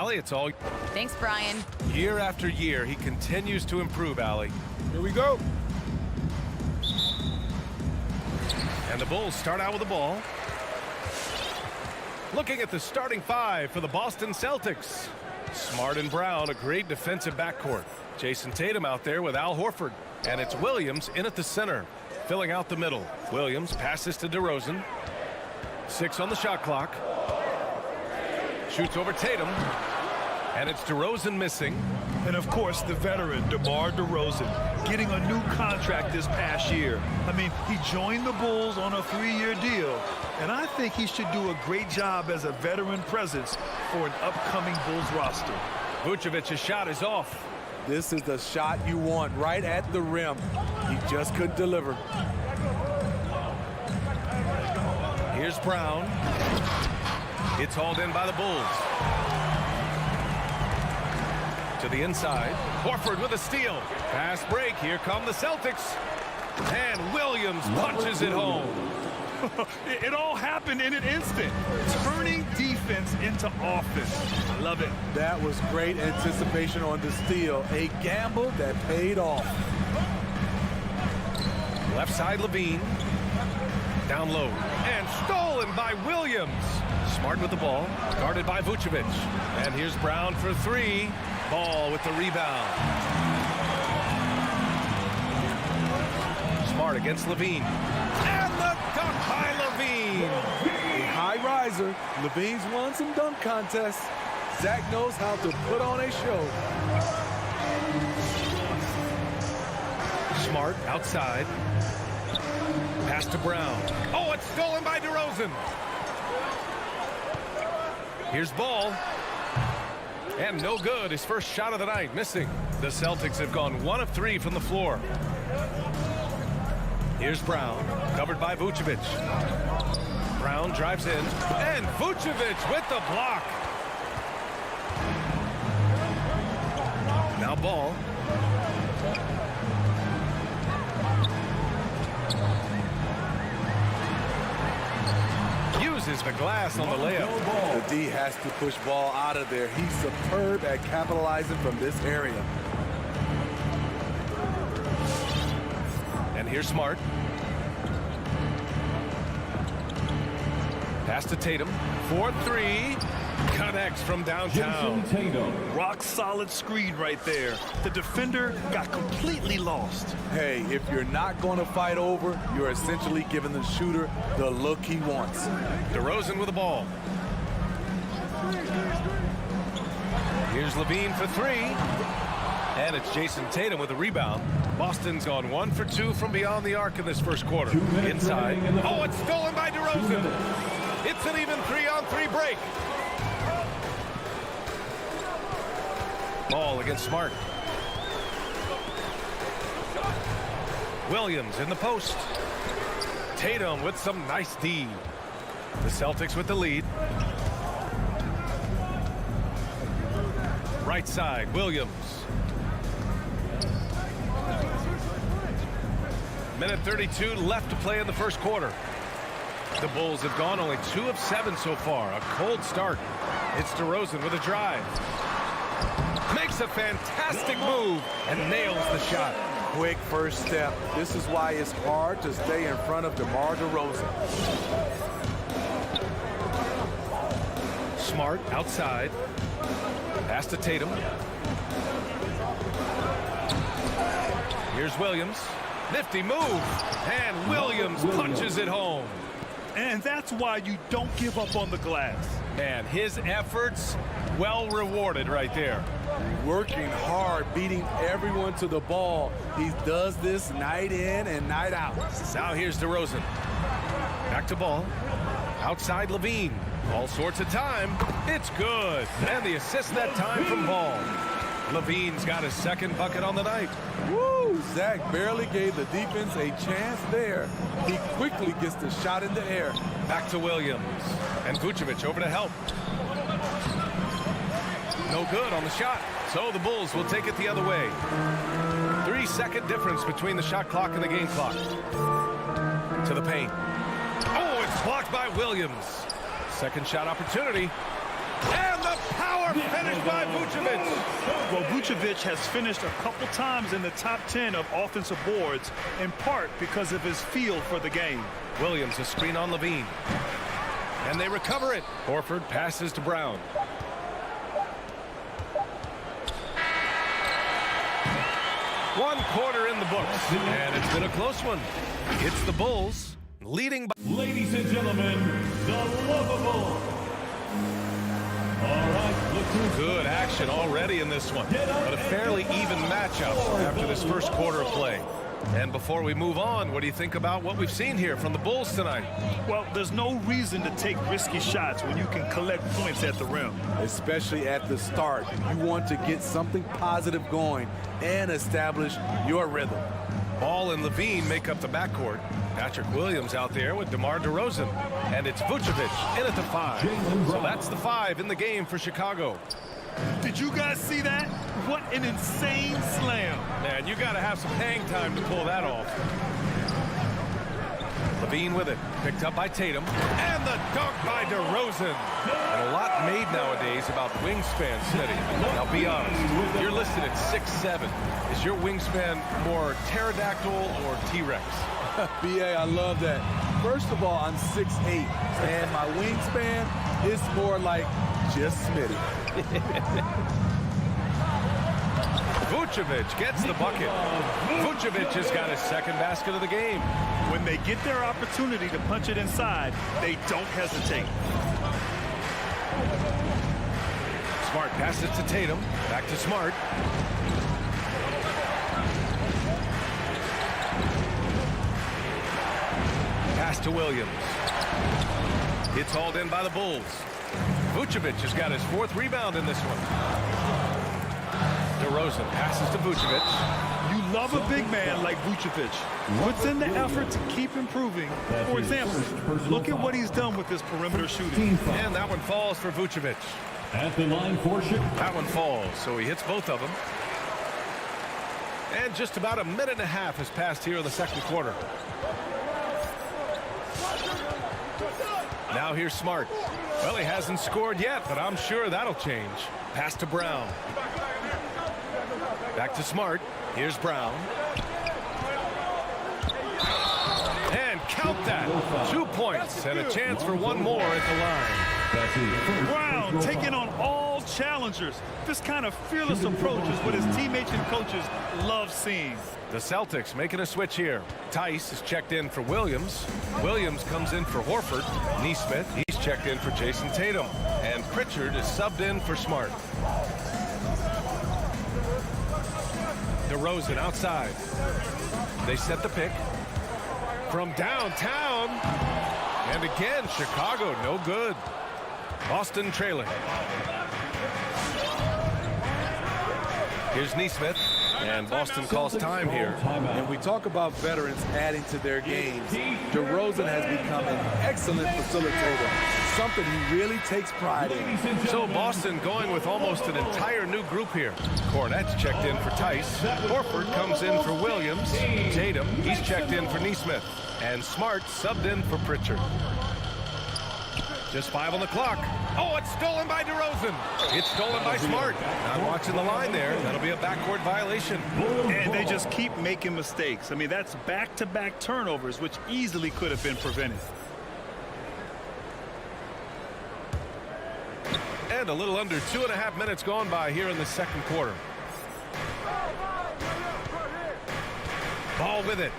Allie, it's all. Thanks, Brian. Year after year, he continues to improve, Allie. Here we go. And the Bulls start out with the ball. Looking at the starting five for the Boston Celtics. Smart and Brown, a great defensive backcourt. Jason Tatum out there with Al Horford. And it's Williams in at the center, filling out the middle. Williams passes to DeRozan. 6 on the shot clock. Shoots over Tatum. And it's DeRozan missing. And, of course, the veteran, DeMar DeRozan, getting a new contract this past year. I mean, he joined the Bulls on a 3-year deal, and I think he should do a great job as a veteran presence for an upcoming Bulls roster. Vucevic's shot is off. This is the shot you want, right at the rim. He just couldn't deliver. Here's Brown. It's hauled in by the Bulls. To the inside. Horford with a steal. Fast break. Here come the Celtics. And Williams punches it home. It all happened in an instant. Turning defense into offense. I love it. That was great anticipation on the steal. A gamble that paid off. Left side, Levine. Down low. And stolen by Williams. Smart with the ball. Guarded by Vucevic. And here's Brown for 3. Ball with the rebound. Smart against Levine. And the dunk by Levine. A high riser. Levine's won some dunk contests. Zach knows how to put on a show. Smart outside. Pass to Brown. Oh, it's stolen by DeRozan. Here's Ball. And no good. His first shot of the night, missing. The Celtics have gone 1 of 3 from the floor. Here's Brown, covered by Vucevic. Brown drives in, and Vucevic with the block. Now Ball. Uses the glass on the layup. The D has to push Ball out of there. He's superb at capitalizing from this area. And here's Smart. Pass to Tatum. 4-3. Connects from downtown. Rock solid screen right there. The defender got completely lost. Hey, if you're not going to fight over, you're essentially giving the shooter the look he wants. DeRozan with the ball. Here's Levine for 3. And it's Jason Tatum with a rebound. Boston's gone 1 for 2 from beyond the arc in this first quarter. Inside. Oh, it's stolen by DeRozan. It's an even 3-on-3 break. Ball against Smart. Williams in the post. Tatum with some nice D. The Celtics with the lead. Right side, Williams. Minute 32 left to play in the first quarter. The Bulls have gone only 2 of 7 so far. A cold start. It's DeRozan with a drive. Makes a fantastic move and nails the shot. Quick first step. This is why it's hard to stay in front of DeMar DeRozan. Smart outside. Pass to Tatum. Here's Williams. Nifty move. And Williams punches it home. And that's why you don't give up on the glass. Man, his efforts well rewarded right there. Working hard, beating everyone to the ball. He does this night in and night out. Now here's DeRozan. Back to Ball. Outside Levine. All sorts of time. It's good. And the assist that time from Ball. Levine's got his second bucket on the night. Woo! Zach barely gave the defense a chance there. He quickly gets the shot in the air. Back to Williams. And Vucevic over to help. No good on the shot. So the Bulls will take it the other way. 3-second difference between the shot clock and the game clock. To the paint. Oh, it's blocked by Williams. Second shot opportunity. And the power More finish by Vucevic. Well, Vucevic has finished a couple times in the top 10 of offensive boards, in part because of his feel for the game. Williams, a screen on Levine. And they recover it. Horford passes to Brown. One quarter in the books, and it's been a close one. It's the Bulls leading by... Ladies and gentlemen, the lovable. All right, look who's Good action already in this one, but a fairly even matchup after this first quarter of play. And before we move on, what do you think about what we've seen here from the Bulls tonight? Well, there's no reason to take risky shots when you can collect points at the rim. Especially at the start. You want to get something positive going and establish your rhythm. Ball and Levine make up the backcourt. Patrick Williams out there with DeMar DeRozan. And it's Vucevic in at the 5. So that's the 5 in the game for Chicago. Did you guys see that? What an insane slam. Man, you got to have some hang time to pull that off. Levine with it. Picked up by Tatum. And the dunk by DeRozan. And a lot made nowadays about wingspan study. Now, be honest. You're listed at 6'7". Is your wingspan more pterodactyl or T-Rex? BA, I love that. First of all, I'm 6'8", and my wingspan is more like just Smitty. Vucevic gets the bucket. Vucevic has got his second basket of the game. When they get their opportunity to punch it inside, they don't hesitate. Smart passes to Tatum. Back to Smart. Pass to Williams. It's hauled in by the Bulls. Vucevic has got his 4th rebound in this one. DeRozan passes to Vucevic. You love a big man like Vucevic. Puts in the effort to keep improving. For example, look at what he's done with his perimeter shooting. And that one falls for Vucevic. at the line for Chicago. That one falls, so he hits both of them. And just about a minute and a half has passed here in the second quarter. Now here's Smart. Well, he hasn't scored yet, but I'm sure that'll change. Pass to Brown. Back to Smart. Here's Brown. And count that. 2 points and a chance for one more at the line. Brown taking on all challengers. This kind of fearless approach is what his teammates and coaches love seeing. The Celtics making a switch here. Tice is checked in for Williams. Williams comes in for Horford. Nesmith, he's checked in for Jason Tatum. And Pritchard is subbed in for Smart. DeRozan outside. They set the pick. From downtown. And again, Chicago no good. Boston trailing. Here's Nesmith. And Boston calls time here. And we talk about veterans adding to their games. DeRozan has become an excellent facilitator, something he really takes pride in. So Boston going with almost an entire new group here. Cornette's checked in for Tice. Horford comes in for Williams. Tatum, he's checked in for Nesmith. And Smart subbed in for Pritchard. Just 5 on the clock. Oh, it's stolen by DeRozan. It's stolen by Smart. Not watching the line there. That'll be a backcourt violation. And they just keep making mistakes. I mean, that's back-to-back turnovers, which easily could have been prevented. And a little under 2.5 minutes gone by here in the second quarter. Ball with it.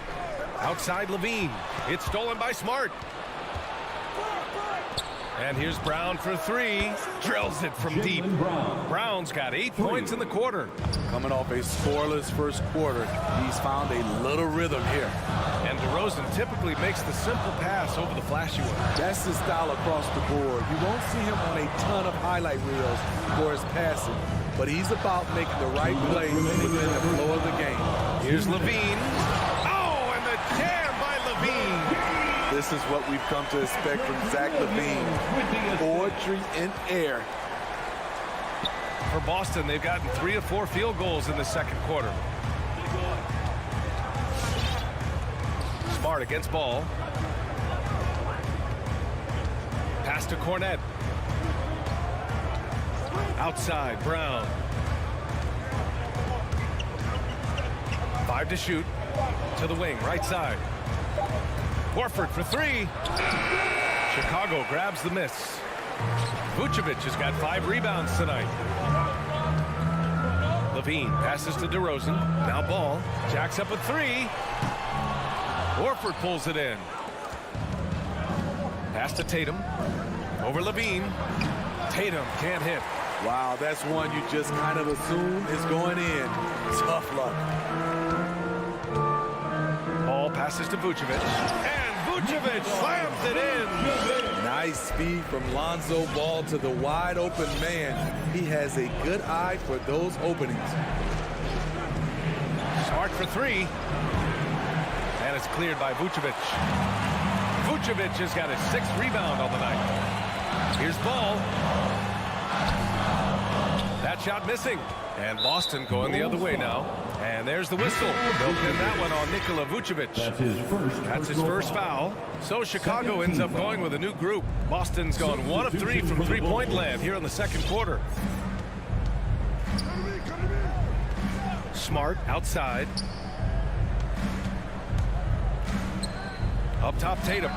Outside Levine. It's stolen by Smart. And here's Brown for three. Drills it from deep. Brown's got 8 points in the quarter. Coming off a scoreless first quarter, he's found a little rhythm here. And DeRozan typically makes the simple pass over the flashy one. That's his style across the board. You won't see him on a ton of highlight reels for his passing, but he's about making the right plays within the flow of the game. Here's Levine. Oh, and the jam by Levine. This is what we've come to expect from Zach LaVine. Poetry in air. For Boston, they've gotten 3 of 4 field goals in the second quarter. Smart against ball. Pass to Cornette. Outside, Brown. 5 to shoot. To the wing, right side. Horford for 3. Chicago grabs the miss. Vucevic has got 5 rebounds tonight. Levine passes to DeRozan. Now Ball. Jacks up a 3. Horford pulls it in. Pass to Tatum. Over Levine. Tatum can't hit. Wow, that's one you just kind of assume is going in. Tough luck. Ball passes to Vucevic. And Vucevic slams it in. Nice speed from Lonzo Ball to the wide open man. He has a good eye for those openings. Smart for 3. And it's cleared by Vucevic. Vucevic has got his 6th rebound on the night. Here's Ball. That shot missing. And Boston going the other way now. And there's the whistle. They'll pin that one on Nikola Vucevic. That's his first foul. So Chicago ends up going with a new group. Boston's gone 1 of 3 from three-point land here in the second quarter. Smart outside. Up top, Tatum.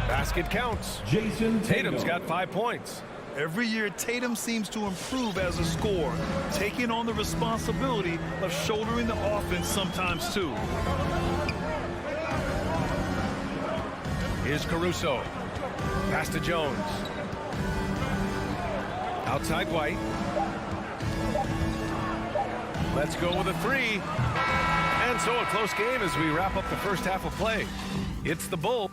Basket counts. Tatum's got 5 points. Every year, Tatum seems to improve as a scorer, taking on the responsibility of shouldering the offense sometimes, too. Here's Caruso. Pass to Jones. Outside White. Let's go with a 3. And so a close game as we wrap up the first half of play. It's the Bull.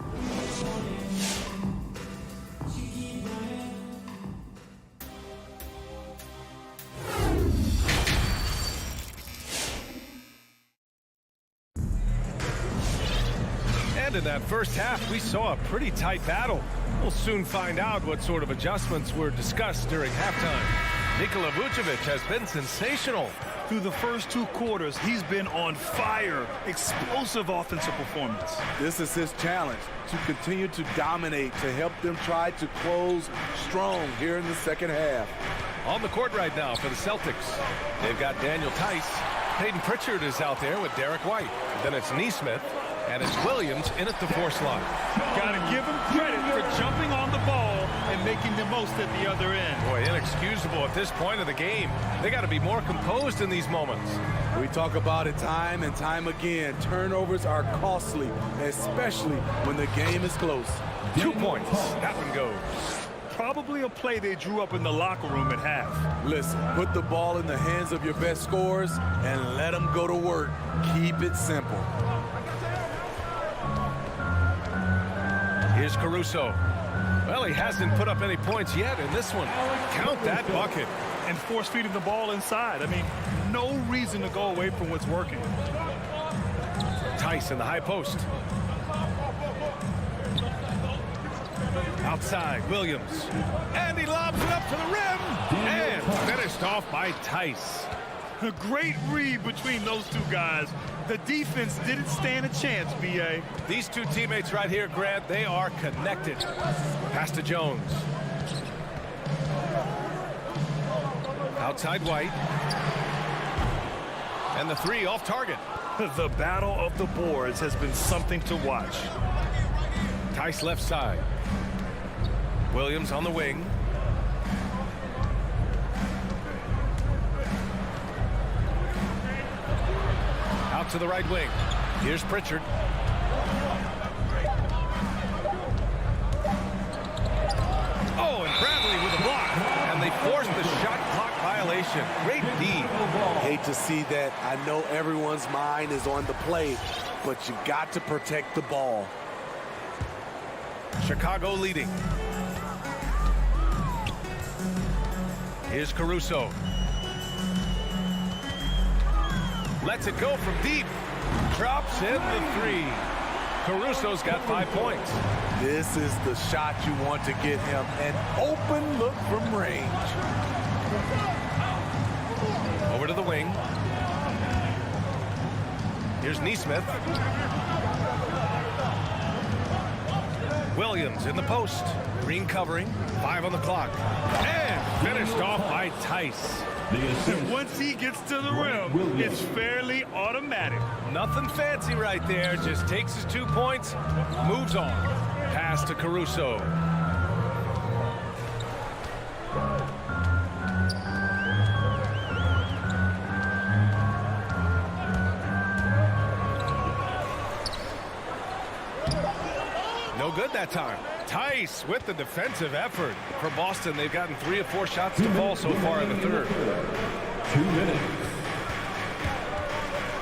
And in that first half, we saw a pretty tight battle. We'll soon find out what sort of adjustments were discussed during halftime. Nikola Vucevic has been sensational. Through the first 2 quarters, he's been on fire. Explosive offensive performance. This is his challenge, to continue to dominate, to help them try to close strong here in the second half. On the court right now for the Celtics. They've got Daniel Tice. Peyton Pritchard is out there with Derek White. Then it's Neesmith. And it's Williams in at the 4 slot. Got to give him credit for jumping on the ball and making the most at the other end. Boy, inexcusable at this point of the game. They got to be more composed in these moments. We talk about it time and time again. Turnovers are costly, especially when the game is close. 2 points. That one goes. Probably a play they drew up in the locker room at half. Listen, put the ball in the hands of your best scorers and let them go to work. Keep it simple. Here's Caruso. Well, he hasn't put up any points yet in this one. Count that bucket. And force feeding the ball inside. I mean, no reason to go away from what's working. Tice in the high post. Outside, Williams. And he lobs it up to the rim. And finished off by Tice. A great read between those 2 guys. The defense didn't stand a chance, B.A. These 2 teammates right here, Grant, they are connected. Pass to Jones. Outside White. And the 3 off target. The battle of the boards has been something to watch. Tice left side. Williams on the wing. Out to the right wing. Here's Pritchard. Oh, and Bradley with a block. And they forced the shot clock violation. Great D. Hate to see that. I know everyone's mind is on the play, but you got to protect the ball. Chicago leading. Here's Caruso. Lets it go from deep. Drops in the 3. Caruso's got 5 points. This is the shot you want to get him. An open look from range. Over to the wing. Here's Neesmith. Williams in the post. Green covering, 5 on the clock. And finished off by Tice. And once he gets to the rim, it's fairly automatic. Nothing fancy right there. Just takes his 2 points, moves on. Pass to Caruso. No good that time. Tice with the defensive effort. For Boston, they've gotten 3 of 4 shots to fall so far in the third. 2 minutes.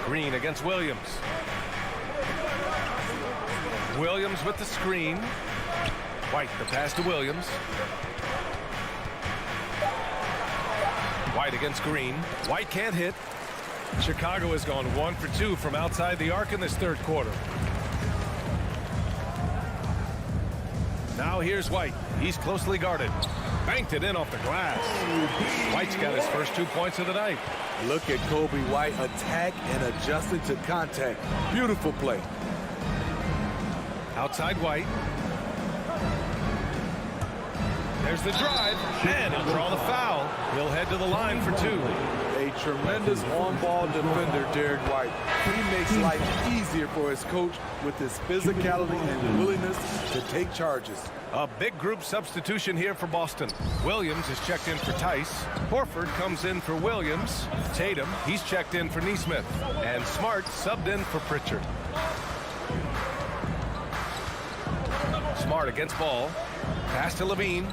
Green against Williams. Williams with the screen. White, the pass to Williams. White against Green. White can't hit. Chicago has gone 1 for 2 from outside the arc in this third quarter. Now here's White. He's closely guarded. Banked it in off the glass. White's got his first 2 points of the night. Look at Kobe White attack and adjusting to contact. Beautiful play. Outside White. There's the drive, and he'll draw the foul. He'll head to the line for 2. A tremendous on-ball defender, Derek White. He makes life easier for his coach with his physicality and willingness to take charges. A big group substitution here for Boston. Williams is checked in for Tice. Horford comes in for Williams. Tatum, he's checked in for Nesmith. And Smart subbed in for Pritchard. Smart against Ball. Pass to Levine.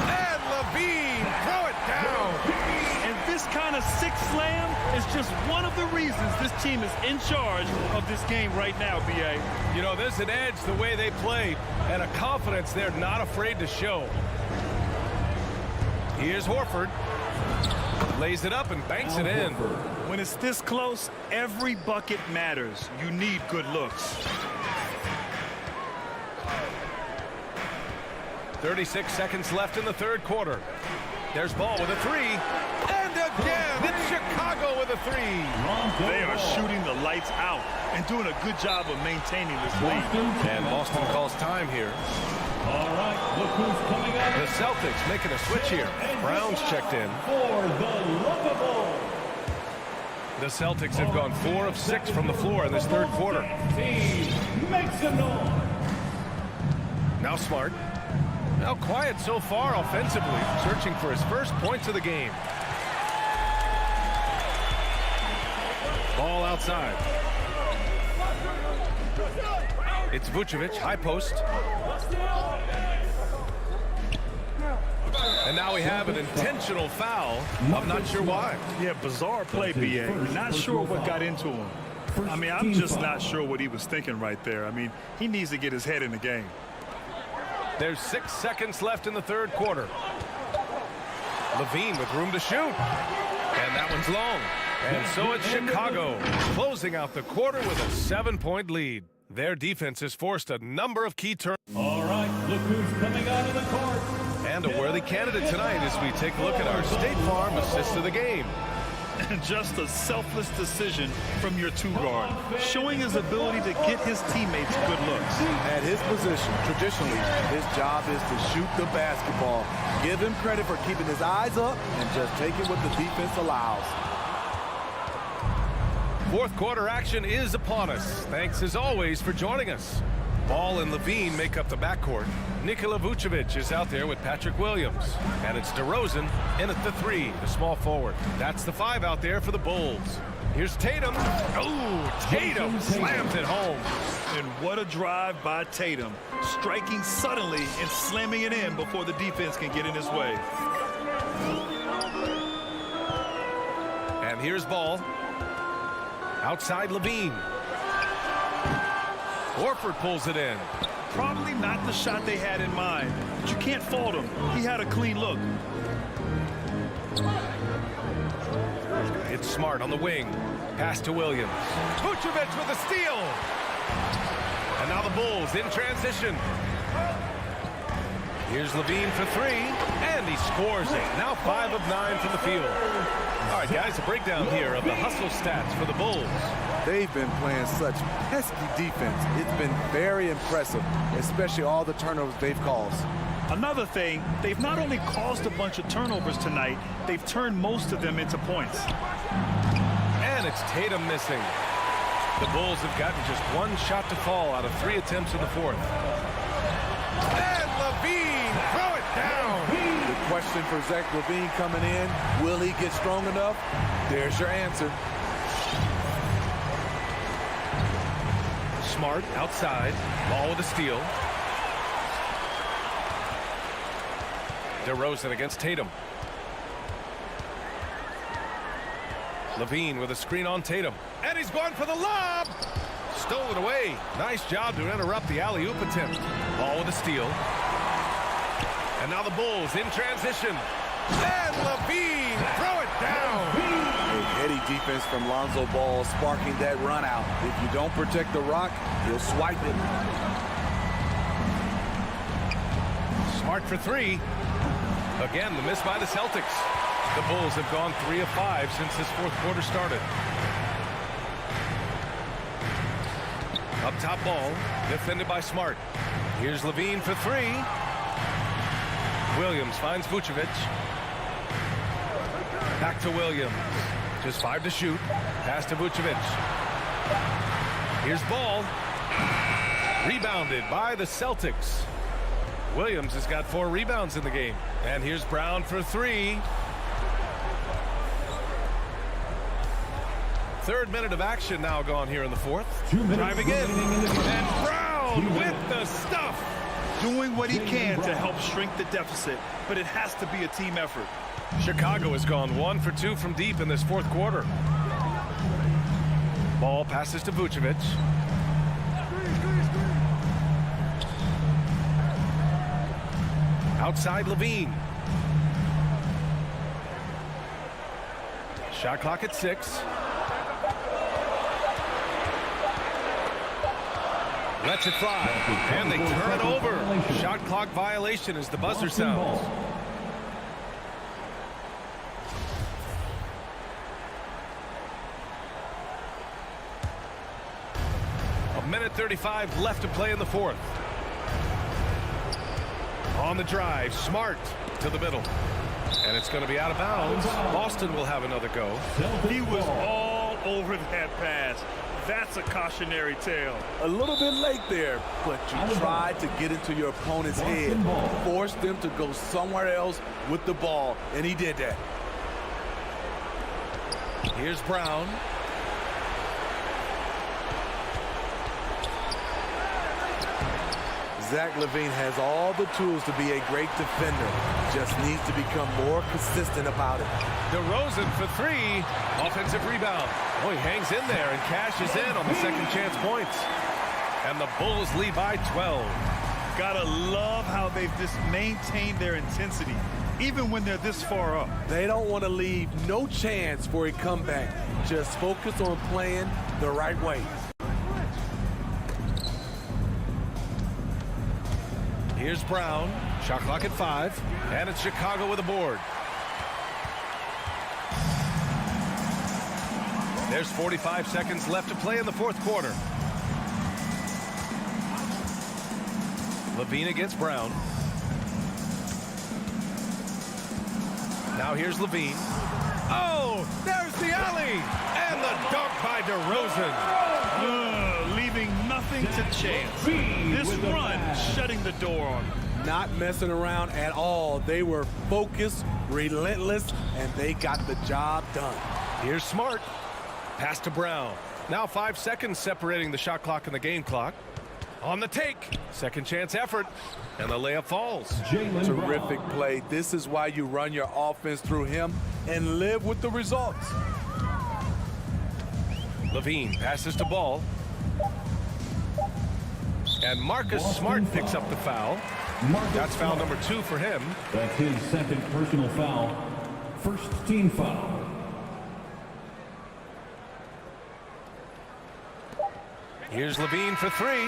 And Levine throw it down. And this kind of six slam is just one of the reasons this team is in charge of this game right now, B.A. You know, there's an edge the way they play and a confidence they're not afraid to show. Here's Horford. Lays it up and banks it in. When it's this close, every bucket matters. You need good looks. 36 seconds left in the third quarter. There's Ball with a 3. And again, it's Chicago with a 3. They are shooting the lights out and doing a good job of maintaining this lead. And Boston calls time here. All right, look who's coming out. The Celtics making a switch here. Brown's checked in. For the Lookable. The Celtics have gone 4 of 6 from the floor in this third quarter. Make some noise. Now Smart. Now quiet so far offensively, searching for his first points of the game. Ball outside. It's Vucevic, high post. And now we have an intentional foul. I'm not sure why. Yeah, bizarre play, B.A. Not sure what got into him. I mean, I'm just not sure what he was thinking right there. I mean, he needs to get his head in the game. There's 6 seconds left in the third quarter. Levine with room to shoot. And that one's long. And so it's Chicago, closing out the quarter with a 7-point lead. Their defense has forced a number of key turns. All right, look who's coming out of the court. And a worthy candidate tonight as we take a look at our State Farm assist of the game. And just a selfless decision from your two-guard, showing his ability to get his teammates good looks. At his position, traditionally, his job is to shoot the basketball. Give him credit for keeping his eyes up and just taking what the defense allows. Fourth quarter action is upon us. Thanks as always for joining us. Ball and Levine make up the backcourt. Nikola Vucevic is out there with Patrick Williams. And it's DeRozan in at the 3, the small forward. That's the 5 out there for the Bulls. Here's Tatum. Oh, Tatum slams it home. And what a drive by Tatum. Striking suddenly and slamming it in before the defense can get in his way. And here's Ball. Outside Levine. Horford pulls it in. Probably not the shot they had in mind, but you can't fault him. He had a clean look. It's Smart on the wing. Pass to Williams. Vucevic with a steal. And now the Bulls in transition. Here's Levine for three, and he scores it. Now 5 of 9 from the field. All right, guys, a breakdown here of the hustle stats for the Bulls. They've been playing such pesky defense. It's been very impressive, especially all the turnovers they've caused. Another thing, they've not only caused a bunch of turnovers tonight, they've turned most of them into points. And it's Tatum missing. The Bulls have gotten just one shot to fall out of 3 attempts in the fourth. And Levine, throw it down. The question for Zach Levine coming in, will he get strong enough? There's your answer. Smart outside, ball with a steal. DeRozan against Tatum. Levine with a screen on Tatum. And he's going for the lob. Stolen away. Nice job to interrupt the alley-oop attempt. Ball with a steal. And now the Bulls in transition. And Levine, throw it down. A heady defense from Lonzo Ball sparking that run out. If you don't protect the rock, he'll swipe it. Smart for three. Again, the miss by the Celtics. The Bulls have gone 3 of 5 since this fourth quarter started. Up top ball, defended by Smart. Here's Levine for three. Williams finds Vucevic. Back to Williams. Just 5 to shoot. Pass to Vucevic. Here's Ball. Rebounded by the Celtics. Williams has got 4 rebounds in the game. And here's Brown for three. Third minute of action now gone here in the fourth. Driving in. And Brown with the stuff. Doing what he can to help shrink the deficit, but it has to be a team effort. Chicago has gone 1 for 2 from deep in this fourth quarter. Ball passes to Vucevic. Outside Levine. Shot clock at 6. Lets it fly, and they turn it over. Shot clock violation as the buzzer sounds. A minute 35 left to play in the fourth. On the drive, Smart to the middle. And it's going to be out of bounds. Boston will have another go. He was all over that pass. That's a cautionary tale. A little bit late there, but you tried to get into your opponent's head. Force them to go somewhere else with the ball, and he did that. Here's Brown. Zach Levine has all the tools to be a great defender. Just needs to become more consistent about it. DeRozan for three. Offensive rebound. Oh, he hangs in there and cashes in on the second chance points. And the Bulls lead by 12. Gotta love how they've just maintained their intensity, even when they're this far up. They don't want to leave no chance for a comeback. Just focus on playing the right way. Here's Brown. Shot clock at 5. And it's Chicago with a board. There's 45 seconds left to play in the fourth quarter. Levine against Brown. Now here's Levine. Oh, there's the alley. And the dunk by DeRozan. Leaving nothing to chance. This run shutting the door on him. Not messing around at all. They were focused, relentless, and they got the job done. Here's Smart. Pass to Brown. Now 5 seconds separating the shot clock and the game clock. On the take. Second chance effort. And the layup falls. Terrific play. This is why you run your offense through him and live with the results. Levine passes to Ball. And Marcus Smart picks up the foul. That's foul number 2 for him. That's his second personal foul. First team foul. Here's Levine for three.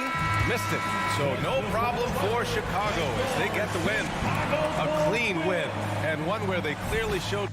Missed it. So no problem for Chicago as they get the win. A clean win, and one where they clearly showed.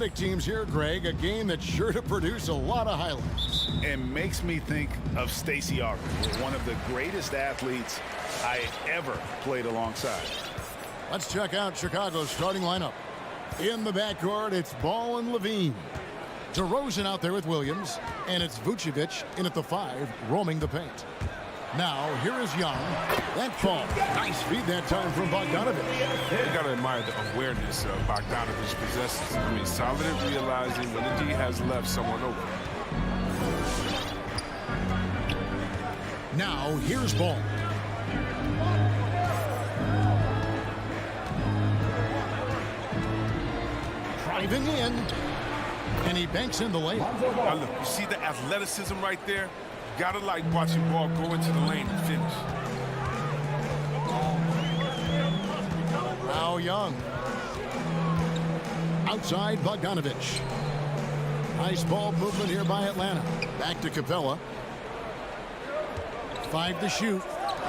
athletic teams here, Greg. A game that's sure to produce a lot of highlights. And makes me think of Stacey Augmon, one of the greatest athletes I ever played alongside. Let's check out Chicago's starting lineup. In the backcourt, it's Ball and Levine. DeRozan out there with Williams, and it's Vucevic in at the 5, roaming the paint. Now, here is Young. That ball. Nice feed that time from Bogdanovich. You got to admire the awareness Bogdanovich possesses. I mean, solid at realizing when the D has left someone open. Now, here's Ball. Driving in. And he banks in the layup. Now look, you see the athleticism right there? You gotta like watching Ball go into the lane and finish. Now Young. Outside Bogdanovich. Nice ball movement here by Atlanta. Back to Capella. 5 to shoot.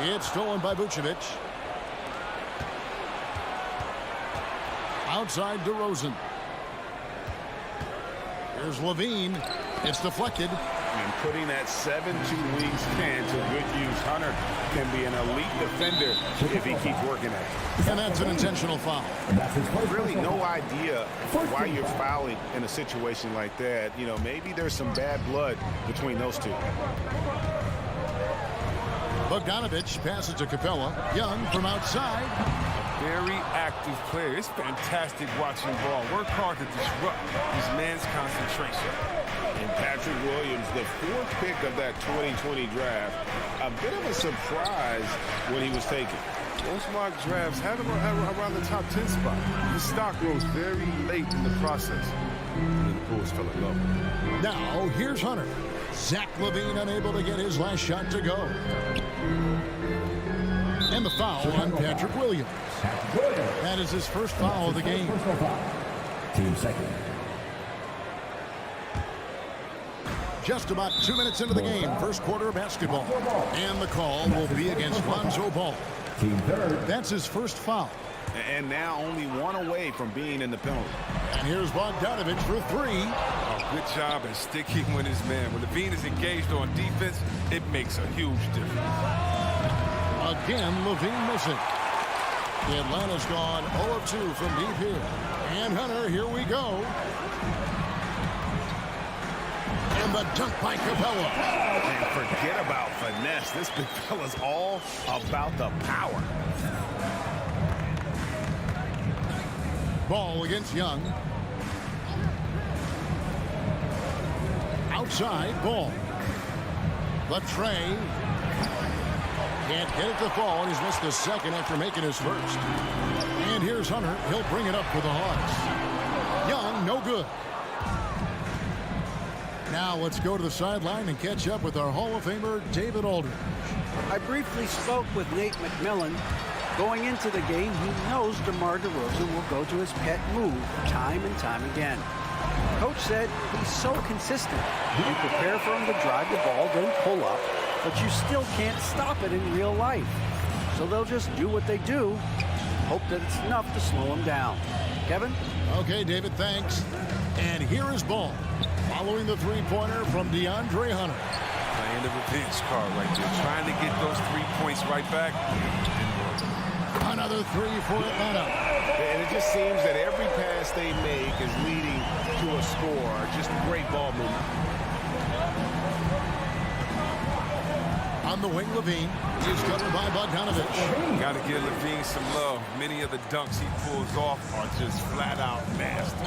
It's stolen by Vucevic. Outside DeRozan. Here's Levine. It's deflected. And putting that 7-2 wingspan to good use. Hunter can be an elite defender if he keeps working at it. And that's an intentional foul. Really no idea why you're fouling in a situation like that. You know, maybe there's some bad blood between those two. Bogdanovich passes to Capella. Young from outside. A very active player. It's fantastic watching Ball work hard to disrupt his man's concentration. And Patrick Williams, the 4th pick of that 2020 draft, a bit of a surprise when he was taken. Most mock drafts had him around the top 10 spot. His stock rose very late in the process. And the Bulls fell in love with him. Now, here's Hunter. Zach LaVine unable to get his last shot to go. And the foul on Patrick Williams. That is his first foul of the game. Team second. Just about 2 minutes into the game, first quarter of basketball. And the call will be against Lonzo Ball. Team third. That's his first foul. And now only one away from being in the penalty. And here's Bogdanovich for 3. Oh, good job at sticking with his man. When Levine is engaged on defense, it makes a huge difference. Again, Levine missing. Atlanta's gone 0 of 2 from deep here. And Hunter, here we go. And the dunk by Capella. And forget about finesse. This big fella's all about the power. Ball against Young. Outside, Ball. Latrey. Can't get it to fall, and he's missed the second after making his first. And here's Hunter. He'll bring it up for the Hawks. Young, no good. Now let's go to the sideline and catch up with our Hall of Famer, David Aldridge. I briefly spoke with Nate McMillan. Going into the game, he knows DeMar DeRozan will go to his pet move time and time again. Coach said he's so consistent. You prepare for him to drive the ball, then pull up, but you still can't stop it in real life. So they'll just do what they do, hope that it's enough to slow him down. Kevin? Okay, David, thanks. And here is Ball, following the three-pointer from DeAndre Hunter. Playing the revenge card right there, trying to get those 3 points right back. Another 3 for Atlanta. And it just seems that every pass they make is leading to a score. Just great ball movement. On the wing, Levine. He's covered by Bogdanovich. Got to give Levine some love. Many of the dunks he pulls off are just flat out nasty.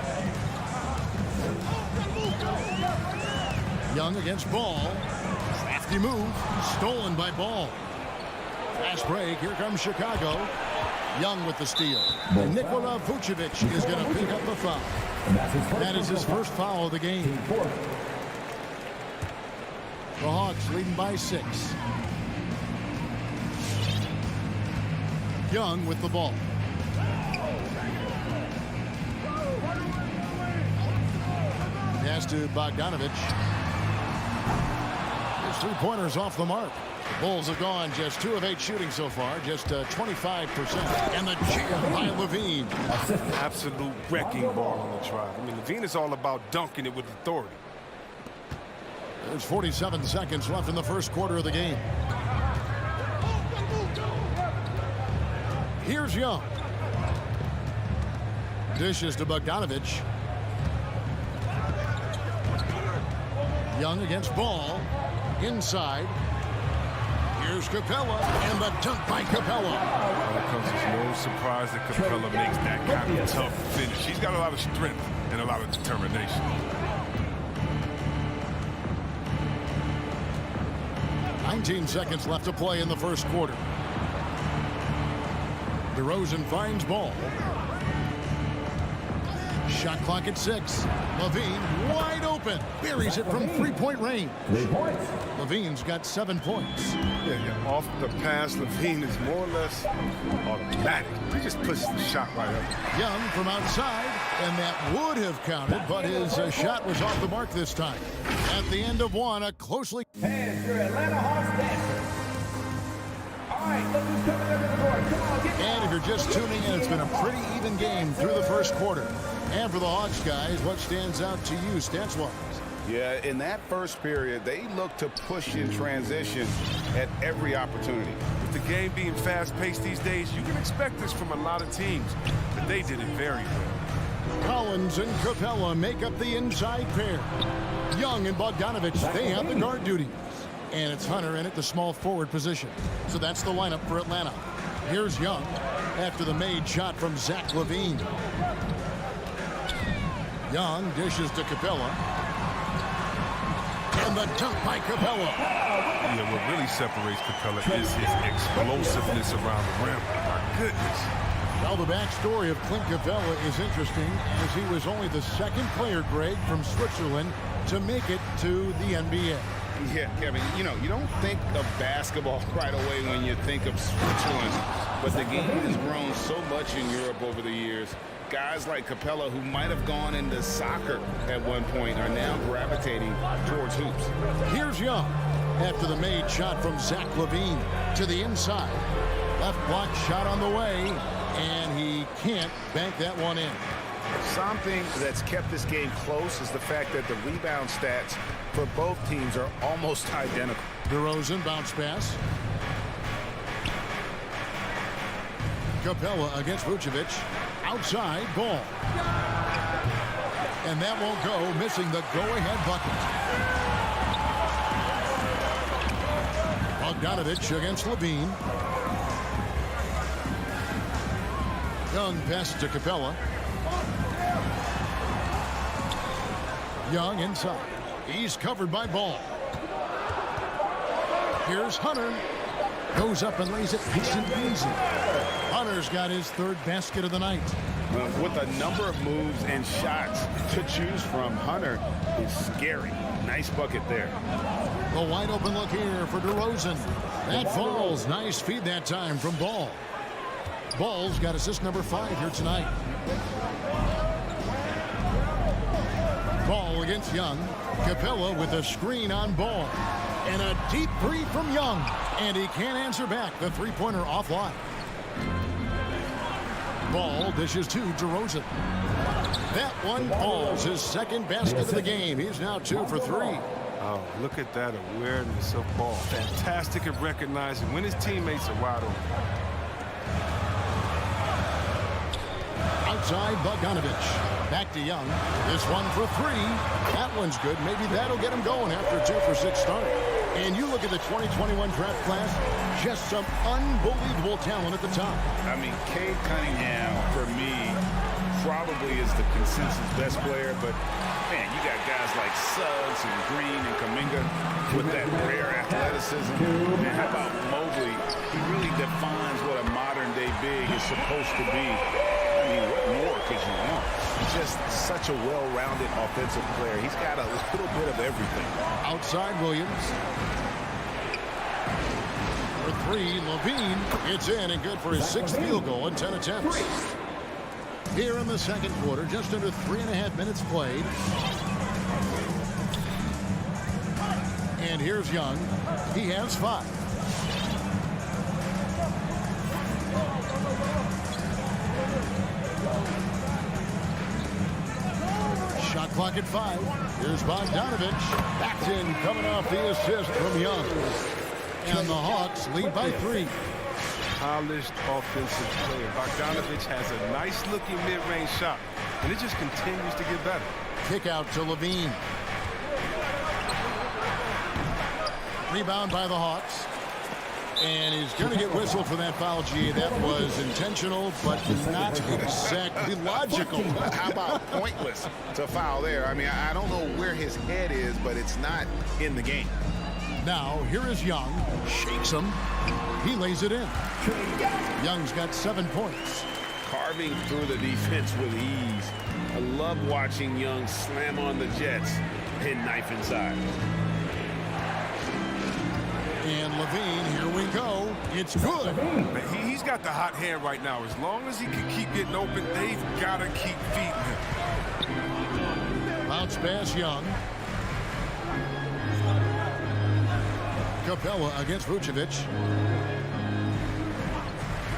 Young against Ball. Crafty move. Stolen by Ball. Fast break. Here comes Chicago. Young with the steal. Nikola Vucevic is going to pick up the foul. That is his first foul of the game. The Hawks leading by 6. Young with the ball. Pass to Bogdanovich. His 3-pointers off the mark. The Bulls have gone just 2 of 8 shooting so far, just 25%. And the jam by by Levine. Absolute wrecking ball on the drive. I mean, Levine is all about dunking it with authority. There's 47 seconds left in the first quarter of the game. Here's Young. Dishes to Bogdanovich. Young against Ball. Inside. Here's Capella, and the dunk by Capella. Well, it comes as no surprise that Capella makes that kind of tough finish. He's got a lot of strength and a lot of determination. $19 seconds left to play in the first quarter. DeRozan finds Ball. Shot clock at 6. Levine wide open. Buries it from three-point range. Levine's got 7 points. Yeah. Off the pass, Levine is more or less automatic. He just pushes the shot right up. Young from outside, and that would have counted, but his shot was off the mark this time. At the end of one, a closely... And your Atlanta Hawks dancer. All right, look who's coming under the board. Come on, get And if you're just tuning in, it's been a pretty even game through the first quarter. And for the Hawks guys, what stands out to you stats-wise? Yeah, in that first period, they looked to push in transition at every opportunity. With the game being fast-paced these days, you can expect this from a lot of teams, but they did it very well. Collins and Capella make up the inside pair. Young and Bogdanovich, they have the guard duties. And it's Hunter in at the small forward position. So that's the lineup for Atlanta. Here's Young after the made shot from Zach LaVine. Young dishes to Capella. And the dunk by Capella. Yeah, what really separates Capella is his explosiveness around the rim. My goodness. Well, the backstory of Clint Capella is interesting, as he was only the second player, Greg, from Switzerland to make it to the NBA. Yeah, Kevin, you know, you don't think of basketball right away when you think of Switzerland, but the game has grown so much in Europe over the years. Guys like Capella, who might have gone into soccer at one point, are now gravitating towards hoops. Here's Young after the made shot from Zach LaVine to the inside. Left block shot on the way, and he can't bank that one in. Something that's kept this game close is the fact that the rebound stats for both teams are almost identical. DeRozan bounce pass. Capella against Vucevic. Outside, Ball. And that won't go, missing the go-ahead bucket. Bogdanovich against Levine. Young pass to Capella. Young inside. He's covered by Ball. Here's Hunter. Goes up and lays it nice and easy. Hunter's got his third basket of the night. With a number of moves and shots to choose from, Hunter is scary. Nice bucket there. The wide open look here for DeRozan. That falls. Nice feed that time from Ball. Ball's got assist number 5 here tonight. Ball against Young. Capella with a screen on Ball. And a deep three from Young. And he can't answer back. The three-pointer offline. Ball dishes to DeRozan. That one falls. His second basket of the game. He's now 2 for 3. Oh, look at that awareness of Ball. Fantastic at recognizing when his teammates are wide open. Outside, Bogdanovich. Back to Young. This one for 3. That one's good. Maybe that'll get him going after a 2 for 6 start. And you look at the 2021 draft class, just some unbelievable talent at the top. I mean, Cade Cunningham, for me, probably is the consensus best player, but man, you got guys like Suggs and Green and Kuminga with that rare athleticism. And how about Mobley? He really defines what a modern-day big is supposed to be. I mean, what more could you want? He's just such a well-rounded offensive player. He's got a little bit of everything. Outside Williams. For 3, Levine. It's in and good for his 6th field goal in 10 attempts. Here in the second quarter, just under 3.5 minutes played. And here's Young. He has 5. Clock at 5. Here's Bogdanovich. Backed in, coming off the assist from Young. And the Hawks lead by 3. Polished offensive player. Bogdanovich has a nice-looking mid-range shot, and it just continues to get better. Kick out to Levine. Rebound by the Hawks. And he's going to get whistled for that foul, G. That was intentional, but not exactly logical. How about pointless to foul there? I mean, I don't know where his head is, but it's not in the game. Now, here is Young. Shakes him. He lays it in. Young's got 7 points. Carving through the defense with ease. I love watching Young slam on the Jets. Pin knife inside. And Levine, here we go. It's good. He's got the hot hand right now. As long as he can keep getting open, they've got to keep feeding him. Bounce pass, Young. Capella against Vucevic.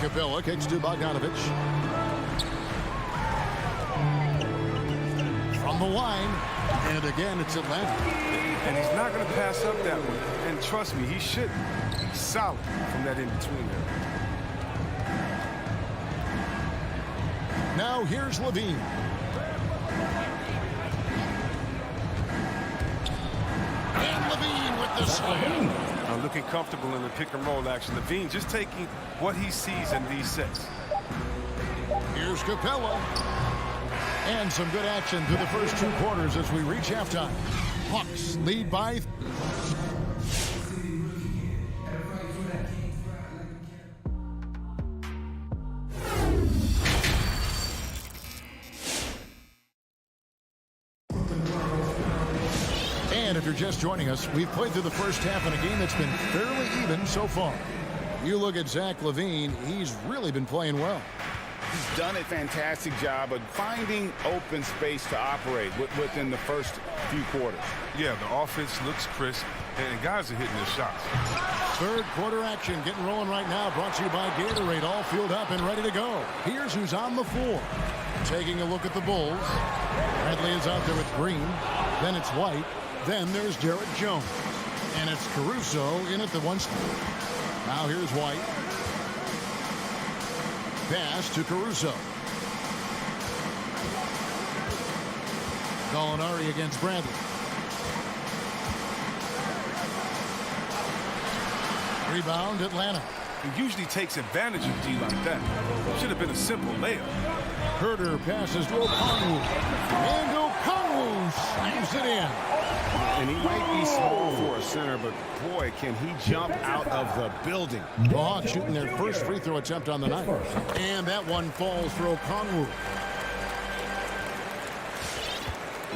Capella kicks to Bogdanovich. From the line. And again, it's Atlanta. And he's not going to pass up that one. And trust me, he shouldn't. He's solid from that in-between there. Now here's Levine. And Levine with the slam. Looking comfortable in the pick-and-roll action. Levine just taking what he sees in these sets. Here's Capella. And some good action through the first 2 quarters as we reach halftime. Hawks lead by. And if you're just joining us, we've played through the first half in a game that's been fairly even so far. You look at Zach LaVine, he's really been playing well. He's done a fantastic job of finding open space to operate within the first few quarters. Yeah, the offense looks crisp, and guys are hitting their shots. Third quarter action getting rolling right now, brought to you by Gatorade, all filled up and ready to go. Here's who's on the floor. Taking a look at the Bulls. Bradley is out there with Green. Then it's White. Then there's Jarrett Jones. And it's Caruso in at the 1 spot. Now here's White. Pass to Caruso. Gallinari against Bradley. Rebound, Atlanta. He usually takes advantage of D like that. Should have been a simple layup. Herder passes to Okongwu. And Okongwu slams it in. And he might be small for a center, but boy, can he jump out of the building. The Hawks shooting their first free throw attempt on the night. And that one falls for Okongwu.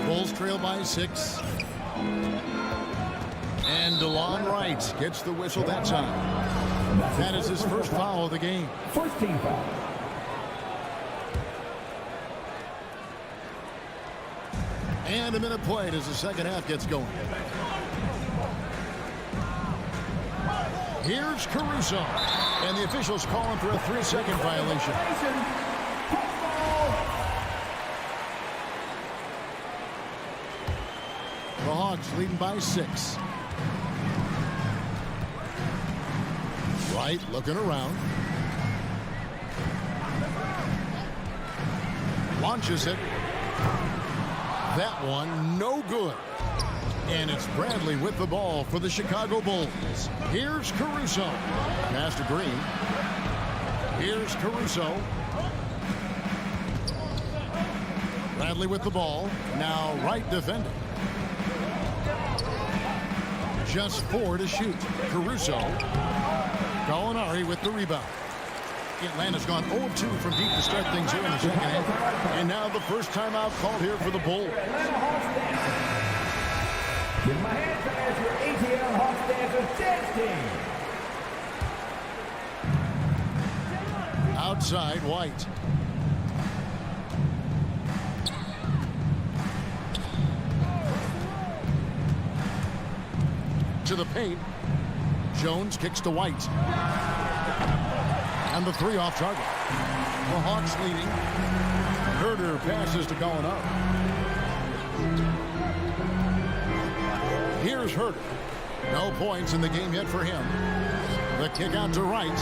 Bulls trail by 6. And DeLon Wright gets the whistle that time. That is his first foul of the game. First team foul. And a minute played as the second half gets going. Here's Caruso. And the officials calling for a 3-second violation. The Hawks leading by 6. Wright looking around. Launches it. That one, no good. And it's Bradley with the ball for the Chicago Bulls. Here's Caruso. Pass to Green. Here's Caruso. Bradley with the ball. Now Wright defending. Just 4 to shoot. Caruso. Gallinari with the rebound. Atlanta's gone 0-2 from deep to start things here in the second half. And now the first timeout called here for the Bulls. Give my hand fans your ATL Hawks Dancers dance team. Outside, White. To the paint. Jones kicks to White. And the 3 off target. The Hawks leading. Herder passes to Gallinari. Here's Herter. No points in the game yet for him. The kick out to right.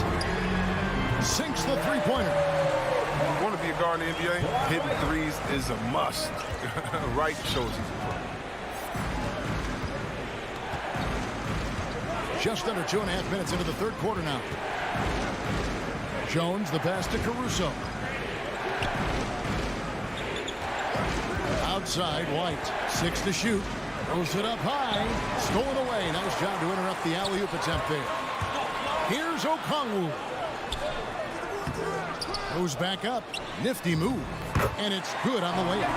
Sinks the three-pointer. You want to be a guard in the NBA? Hitting threes is a must. Wright shows he's a pro. Just under 2.5 minutes into the third quarter now. Jones, the pass to Caruso. Outside, White. 6 to shoot. Throws it up high. Stolen away. Nice job to interrupt the alley-oop attempt there. Here's Okongwu. Goes back up. Nifty move. And it's good on the way up.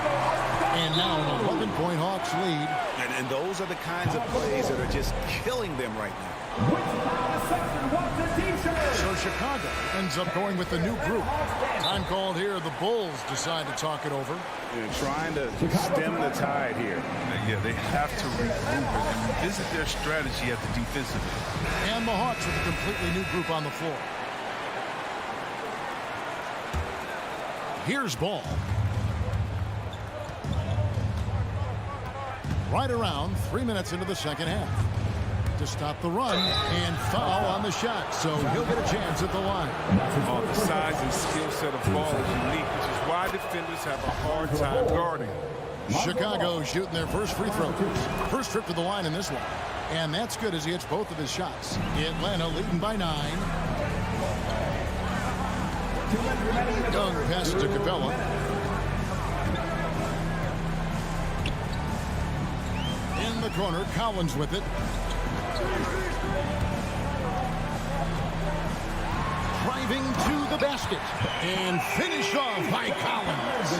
And now an 11-point Hawks lead. And those are the kinds of plays that are just killing them right now. So Chicago ends up going with the new group. Time called here. The Bulls decide to talk it over. Trying to stem the tide here. Yeah, they have to regroup and revisit their strategy at the defensive end. And the Hawks with a completely new group on the floor. Here's Ball. Right around 3 minutes into the second half. To stop the run and foul on the shot, so he'll get a chance at the line. The size and skill set of Ball is unique, which is why defenders have a hard time guarding. Chicago shooting their first free throw. First trip to the line in this one. And that's good as he hits both of his shots. Atlanta leading by 9. Young passes to Capella. In the corner, Collins with it. Driving to the basket. And finish off by Collins.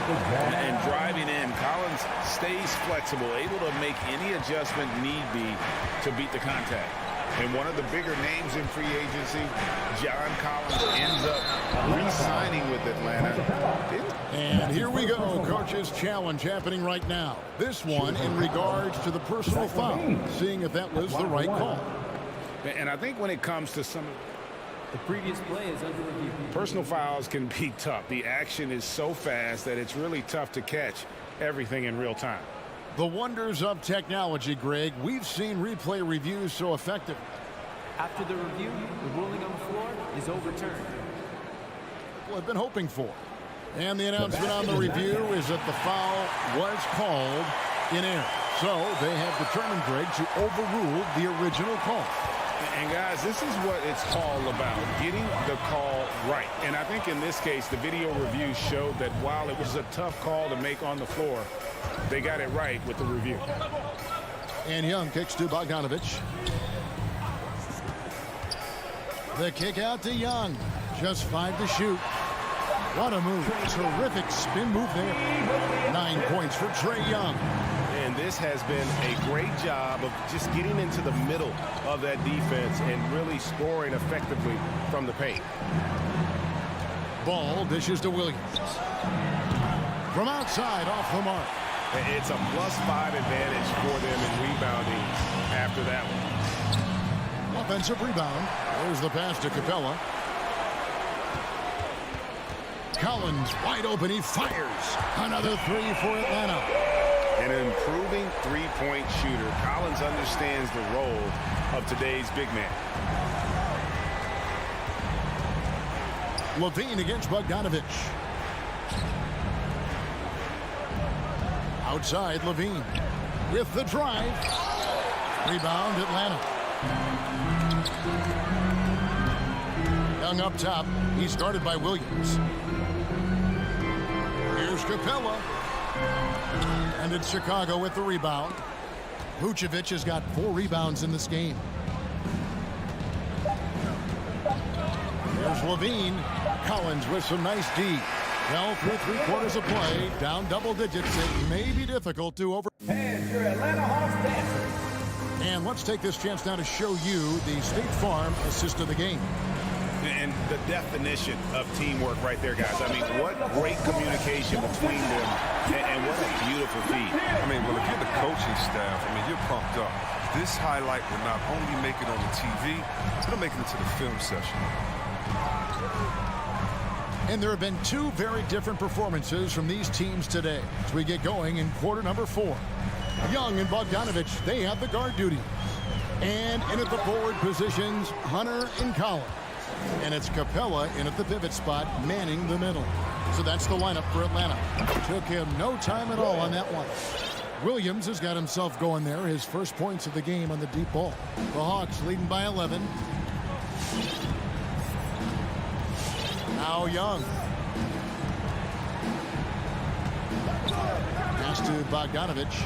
And driving in, Collins stays flexible, able to make any adjustment need be to beat the contact. And one of the bigger names in free agency, John Collins, ends up re-signing with Atlanta. And here we go. Coach's challenge happening right now. This one in regards to the personal foul. Seeing if that was the right call. And I think when it comes to some The previous play is under review. personal fouls can be tough. The action is so fast that it's really tough to catch everything in real time. The wonders of technology, Greg. We've seen replay reviews so effective. After the review, the ruling on the floor is overturned. Well, I've been hoping for. And the announcement on the review is that the foul was called in error. So they have determined, Greg, to overrule the original call. And guys, this is what it's all about, getting the call right. And I think in this case, the video review showed that while it was a tough call to make on the floor, they got it right with the review. And Young kicks to Bogdanovich. The kick out to Young. Just 5 to shoot. What a move. Terrific spin move there. 9 points for Trae Young. And this has been a great job of just getting into the middle of that defense and really scoring effectively from the paint. Ball dishes to Williams. From outside, off the mark. It's a +5 advantage for them in rebounding after that one. Offensive rebound. There's the pass to Capella. Collins wide open. He fires. Another 3 for Atlanta. An improving three-point shooter. Collins understands the role of today's big man. Levine against Bogdanovich. Outside, Levine with the drive. Rebound, Atlanta. Young up top. He's guarded by Williams. Here's Capella. And it's Chicago with the rebound. Vucevic has got 4 rebounds in this game. There's Levine. Collins with some nice D. Well, through 3/4 of play, down double digits. It may be difficult to over. And your Atlanta Hawks dancers. And let's take this chance now to show you the State Farm assist of the game. And the definition of teamwork right there, guys. I mean, what great communication between them, and what a beautiful feed. I mean, well, if you're the coaching staff, I mean, you're pumped up. This highlight will not only make it on the TV, it'll make it into the film session. And there have been two very different performances from these teams today as we get going in quarter number 4. Young and Bogdanovich, they have the guard duty. And in at the forward positions, Hunter and Collins. And it's Capella in at the pivot spot, manning the middle. So that's the lineup for Atlanta. Took him no time at all on that one. Williams has got himself going there, his first points of the game on the deep ball. The Hawks leading by 11. Now Young. Pass to Bogdanovich.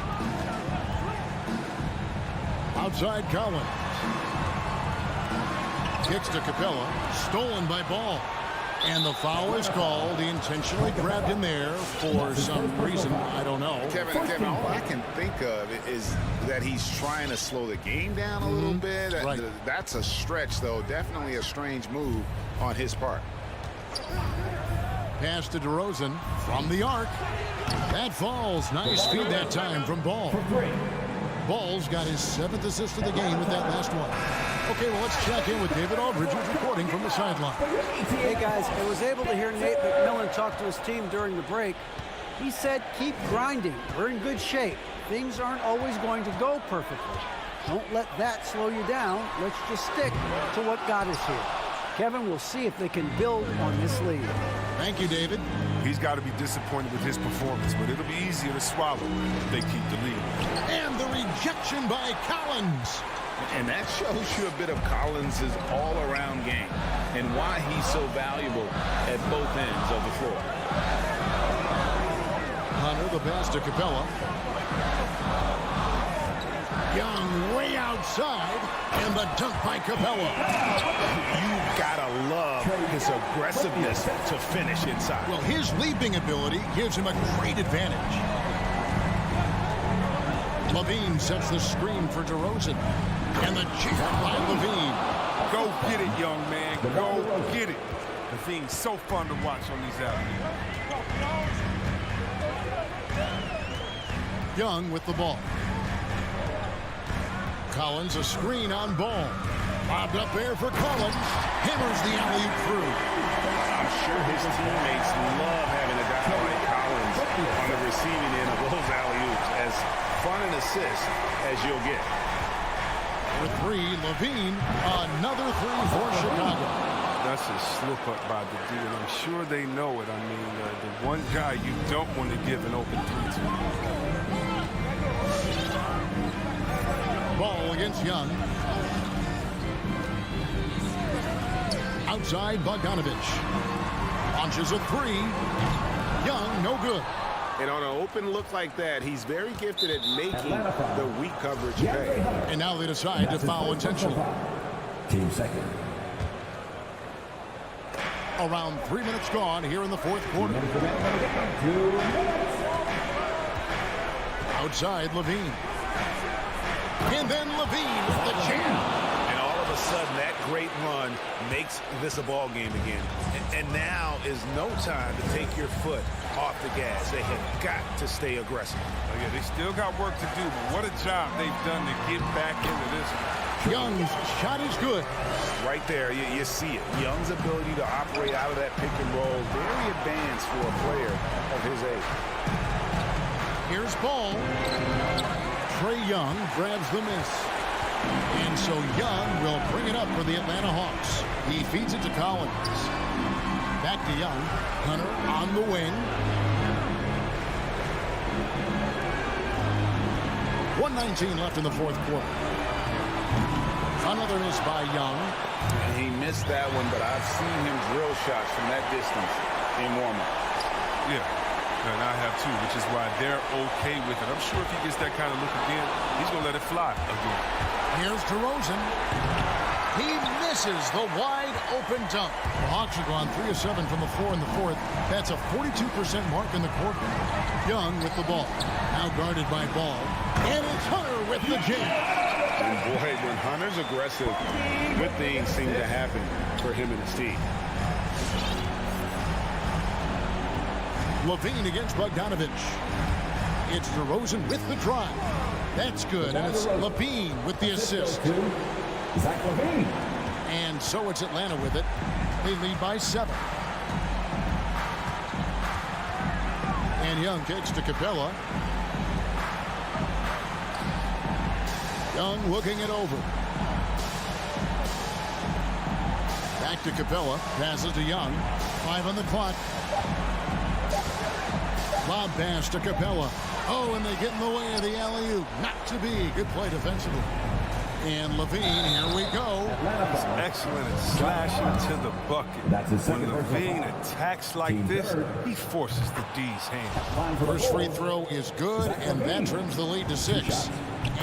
Outside Collins. Kicks to Capella. Stolen by Ball. And the foul is called. He intentionally grabbed him there for some reason. I don't know. Kevin, all I can think of is that he's trying to slow the game down a little bit. Right. That's a stretch, though. Definitely a strange move on his part. Pass to DeRozan from the arc. That falls. Nice feed that time from Ball. Ball's got his 7th assist of the game with that last one. Okay, well, let's check in with David Aldridge, who's reporting from the sideline. Hey, guys, I was able to hear Nate McMillan talk to his team during the break. He said, keep grinding. We're in good shape. Things aren't always going to go perfectly. Don't let that slow you down. Let's just stick to what got us here. Kevin, we'll see if they can build on this lead. Thank you, David. He's got to be disappointed with his performance, but it'll be easier to swallow if they keep the lead. And the rejection by Collins. And that shows you a bit of Collins' all-around game and why he's so valuable at both ends of the floor. Hunter, the pass to Capella. Young way outside, and the dunk by Capella. You gotta love his aggressiveness to finish inside. Well, his leaping ability gives him a great advantage. Levine sets the screen for DeRozan. And the chip by Levine. Go get it, young man. Go get it. Levine's so fun to watch on these alleys. Young with the ball. Collins a screen on Ball. Bobbed up there for Collins. Hammers the alley-oop through. I'm sure his teammates love having a guy like Collins on the receiving end of those alley-oops. As fun an assist as you'll get. For 3, Levine, another 3 for Chicago. That's a slip-up by the D, and I'm sure they know it. I mean, the one guy you don't want to give an open 3 to. Ball against Young. Outside Bogdanovich. Launches a 3. Young, no good. And on an open look like that, he's very gifted at making the weak coverage pay. And now they decide to foul intentionally. Team second. Around 3 minutes gone here in the 4th quarter. Outside Levine. And then Levine with the jam. And all of a sudden, that great run makes this a ball game again. And now is no time to take your foot off the gas. They have got to stay aggressive. Oh, yeah, they still got work to do, but what a job they've done to get back into this. Young's shot is good. Right there, you see it. Young's ability to operate out of that pick and roll, very advanced for a player of his age. Here's Ball. Trae Young grabs the miss. And so Young will bring it up for the Atlanta Hawks. He feeds it to Collins. Back to Young. Hunter on the wing. 1:19 left in the 4th quarter. Another miss by Young. He missed that one, but I've seen him drill shots from that distance in warm-up. Yeah, and I have too, which is why they're okay with it. I'm sure if he gets that kind of look again, he's going to let it fly again. Here's DeRozan. He misses the wide open dunk. The Hawks have gone 3 of 7 from the floor in the 4th. That's a 42% mark in the quarter. Young with the ball. Now guarded by Ball. And it's Hunter with the jam. And boy, when Hunter's aggressive, good things seem to happen for him and his team. Levine against Bogdanovich. It's DeRozan with the drive. That's good, and it's Levine with the assist. And so it's Atlanta with it. They lead by 7. And Young kicks to Capella. Young looking it over. Back to Capella. Passes to Young. 5 on the clock. Lob pass to Capella. Oh, and they get in the way of the alley-oop. Not to be. Good play defensively. And Levine, here we go. He's excellent at slashing to the bucket. When Levine attacks like this, he forces the D's hand. First free throw is good, and that trims the lead to 6.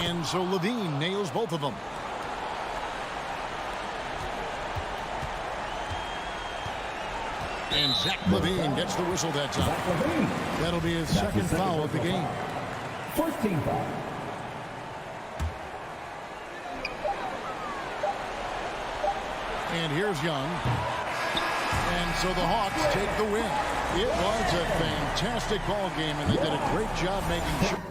And so Levine nails both of them. And Zach Levine gets the whistle that time. That'll be his second foul of the game. First team foul. And here's Young. And so the Hawks take the win. It was a fantastic ball game, and they did a great job making sure.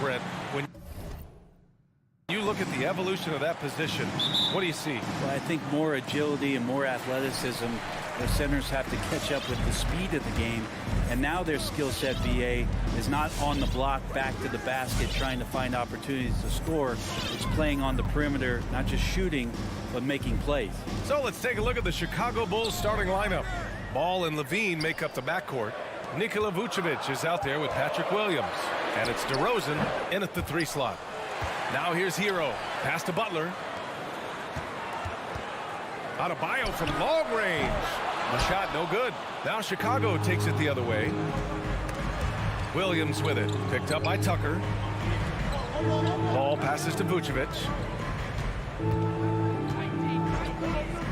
Brent, when you look at the evolution of that position, what do you see? Well, I think more agility and more athleticism. The centers have to catch up with the speed of the game. And now their skill set, VA, is not on the block, back to the basket, trying to find opportunities to score. It's playing on the perimeter, not just shooting, but making plays. So let's take a look at the Chicago Bulls starting lineup. Ball and Levine make up the backcourt. Nikola Vucevic is out there with Patrick Williams. And it's DeRozan in at the 3 slot. Now here's Hero. Pass to Butler. Adebayo from long range. The shot no good. Now Chicago takes it the other way. Williams with it. Picked up by Tucker. Ball passes to Vucevic.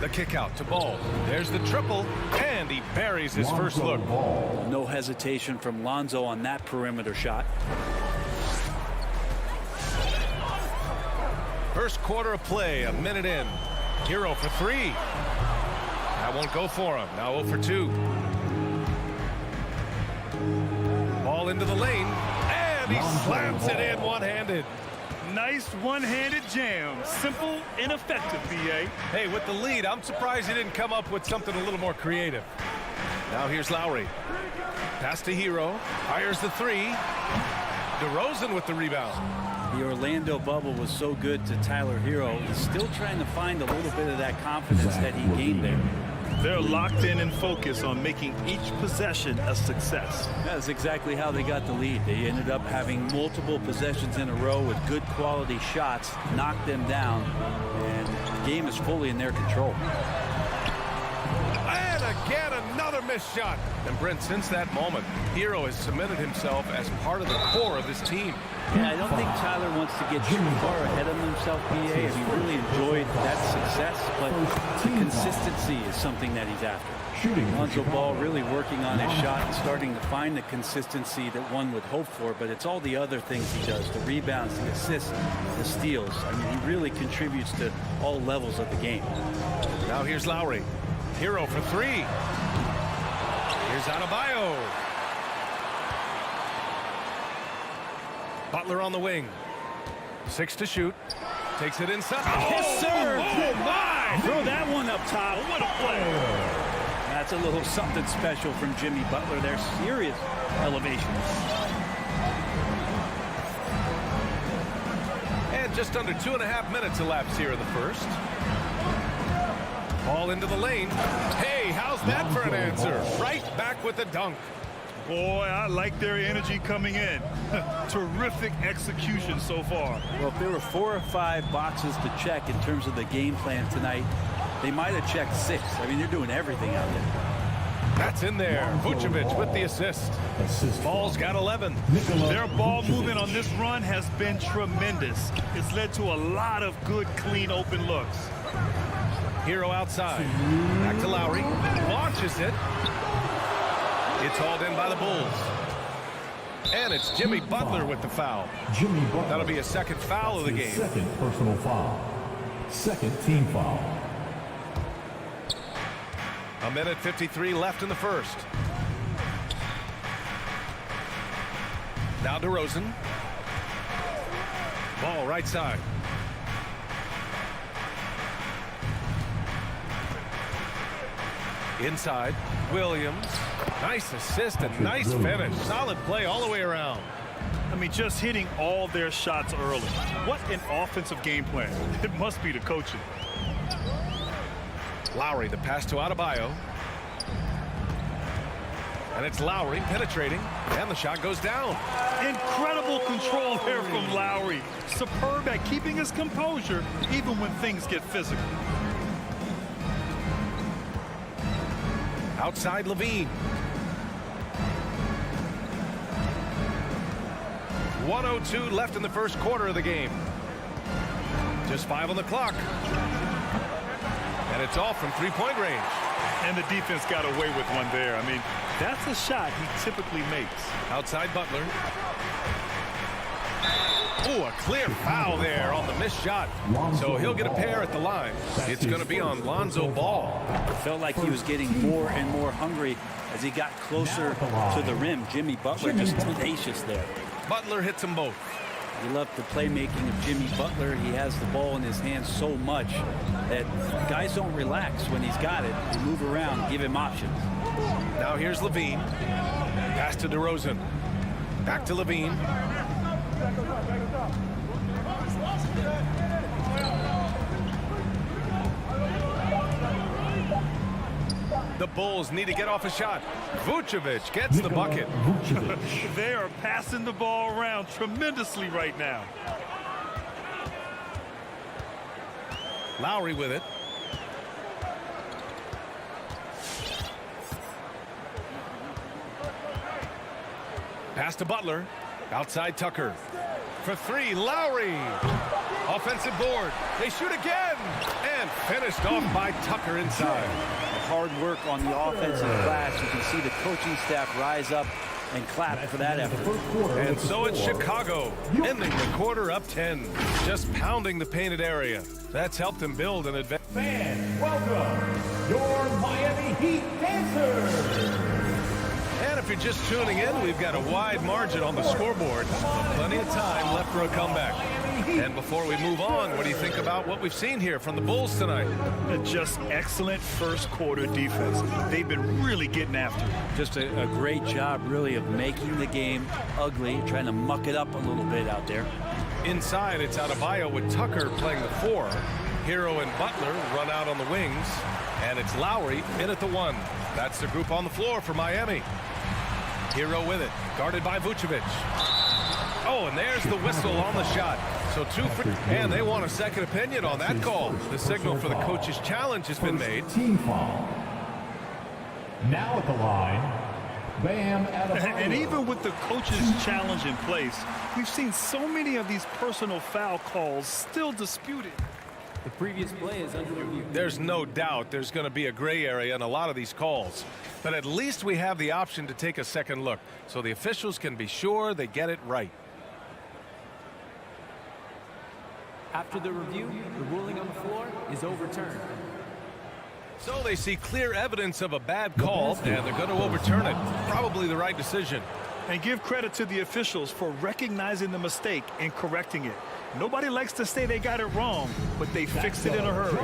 The kick out to Ball. There's the triple, and he buries his first look. No hesitation from Lonzo on that perimeter shot. First quarter of play, a minute in. Hero for 3. That won't go for him. Now 0 for 2. Ball into the lane, and he slams it in one-handed. Nice one-handed jam. Simple and effective, BA. Hey, with the lead, I'm surprised he didn't come up with something a little more creative. Now here's Lowry. Pass to Hero. Fires the 3. DeRozan with the rebound. The Orlando bubble was so good to Tyler Hero. He's still trying to find a little bit of that confidence that he gained there. They're locked in and focused on making each possession a success. That's exactly how they got the lead. They ended up having multiple possessions in a row with good quality shots, knocked them down, and the game is fully in their control. And again, another missed shot. And Brent, since that moment, Hero has cemented himself as part of the core of this team. Yeah, I don't think Tyler wants to get too far ahead of himself, BA. He really enjoyed that success, but the consistency is something that he's after. Lonzo Ball really working on his shot and starting to find the consistency that one would hope for, but it's all the other things he does, the rebounds, the assists, the steals. I mean, he really contributes to all levels of the game. Now here's Lowry. Hero for 3. Here's Adebayo. Butler on the wing. 6 to shoot. Takes it inside. Yes, sir. Oh, my! Throw that one up top. What a play. That's a little something special from Jimmy Butler there. Serious elevation. And just under 2.5 minutes elapsed here in the first. Ball into the lane. Hey, how's that for an answer? Right back with the dunk. Boy, I like their energy coming in. Terrific execution so far. Well, if there were 4 or 5 boxes to check in terms of the game plan tonight, they might have checked 6. I mean, they're doing everything out there. That's in there. Vucevic with the assist. Ball's got 11. Their ball movement on this run has been tremendous. It's led to a lot of good, clean, open looks. Hero outside. Back to Lowry. Launches it. It's hauled in by the Bulls. And it's Jimmy Butler with the foul. That'll be a second foul of the game. Second personal foul. Second team foul. A minute 53 left in the first. Now DeRozan. Ball right side. Inside, Williams. Nice assist and nice finish. Solid play all the way around. I mean, just hitting all their shots early. What an offensive game plan. It must be the coaching. Lowry, the pass to Adebayo. And it's Lowry penetrating, and the shot goes down. Incredible control there from Lowry. Superb at keeping his composure, even when things get physical. Outside Levine. 1:02 left in the first quarter of the game. Just 5 on the clock. And it's off from three-point range. And the defense got away with one there. I mean, that's a shot he typically makes. Outside Butler. Oh, a clear foul there on the missed shot. So he'll get a pair at the line. It's going to be on Lonzo Ball. It felt like he was getting more and more hungry as he got closer to the rim. Jimmy Butler just tenacious there. Butler hits them both. You love the playmaking of Jimmy Butler. He has the ball in his hands so much that guys don't relax when he's got it. They move around, give him options. Now here's Levine. Pass to DeRozan. Back to Levine. The Bulls need to get off a shot. Vucevic gets the bucket. They are passing the ball around tremendously right now. Lowry with it. Pass to Butler. Outside Tucker. For three, Lowry. Offensive board. They shoot again. And finished off by Tucker inside. Hard work on the offensive glass. You can see the coaching staff rise up and clap for that effort. And so it's Chicago, ending the quarter up 10. Just pounding the painted area. That's helped them build an advantage. Fans, welcome your Miami Heat dancers. And if you're just tuning in, we've got a wide margin on the scoreboard. Plenty of time left for a comeback. And before we move on, what do you think about what we've seen here from the Bulls tonight? Just excellent first quarter defense. They've been really getting after it. Just a great job, really, of making the game ugly, trying to muck it up a little bit out there. Inside, it's Adebayo with Tucker playing the 4. Hero and Butler run out on the wings. And it's Lowry in at the 1. That's the group on the floor for Miami. Hero with it, guarded by Vucevic. Oh, and there's the whistle on the shot. So 2 free, and they want a second opinion on that call. The signal for the coach's challenge has been made. Team foul. Now at the line, Bam Adebayo. And even with the coach's challenge in place, we've seen so many of these personal foul calls still disputed. The previous play is under review. There's no doubt there's going to be a gray area in a lot of these calls. But at least we have the option to take a second look, so the officials can be sure they get it right. After the review, the ruling on the floor is overturned. So they see clear evidence of a bad call, and they're going to overturn it. Probably the right decision. And give credit to the officials for recognizing the mistake and correcting it. Nobody likes to say they got it wrong, but they fixed it in a hurry.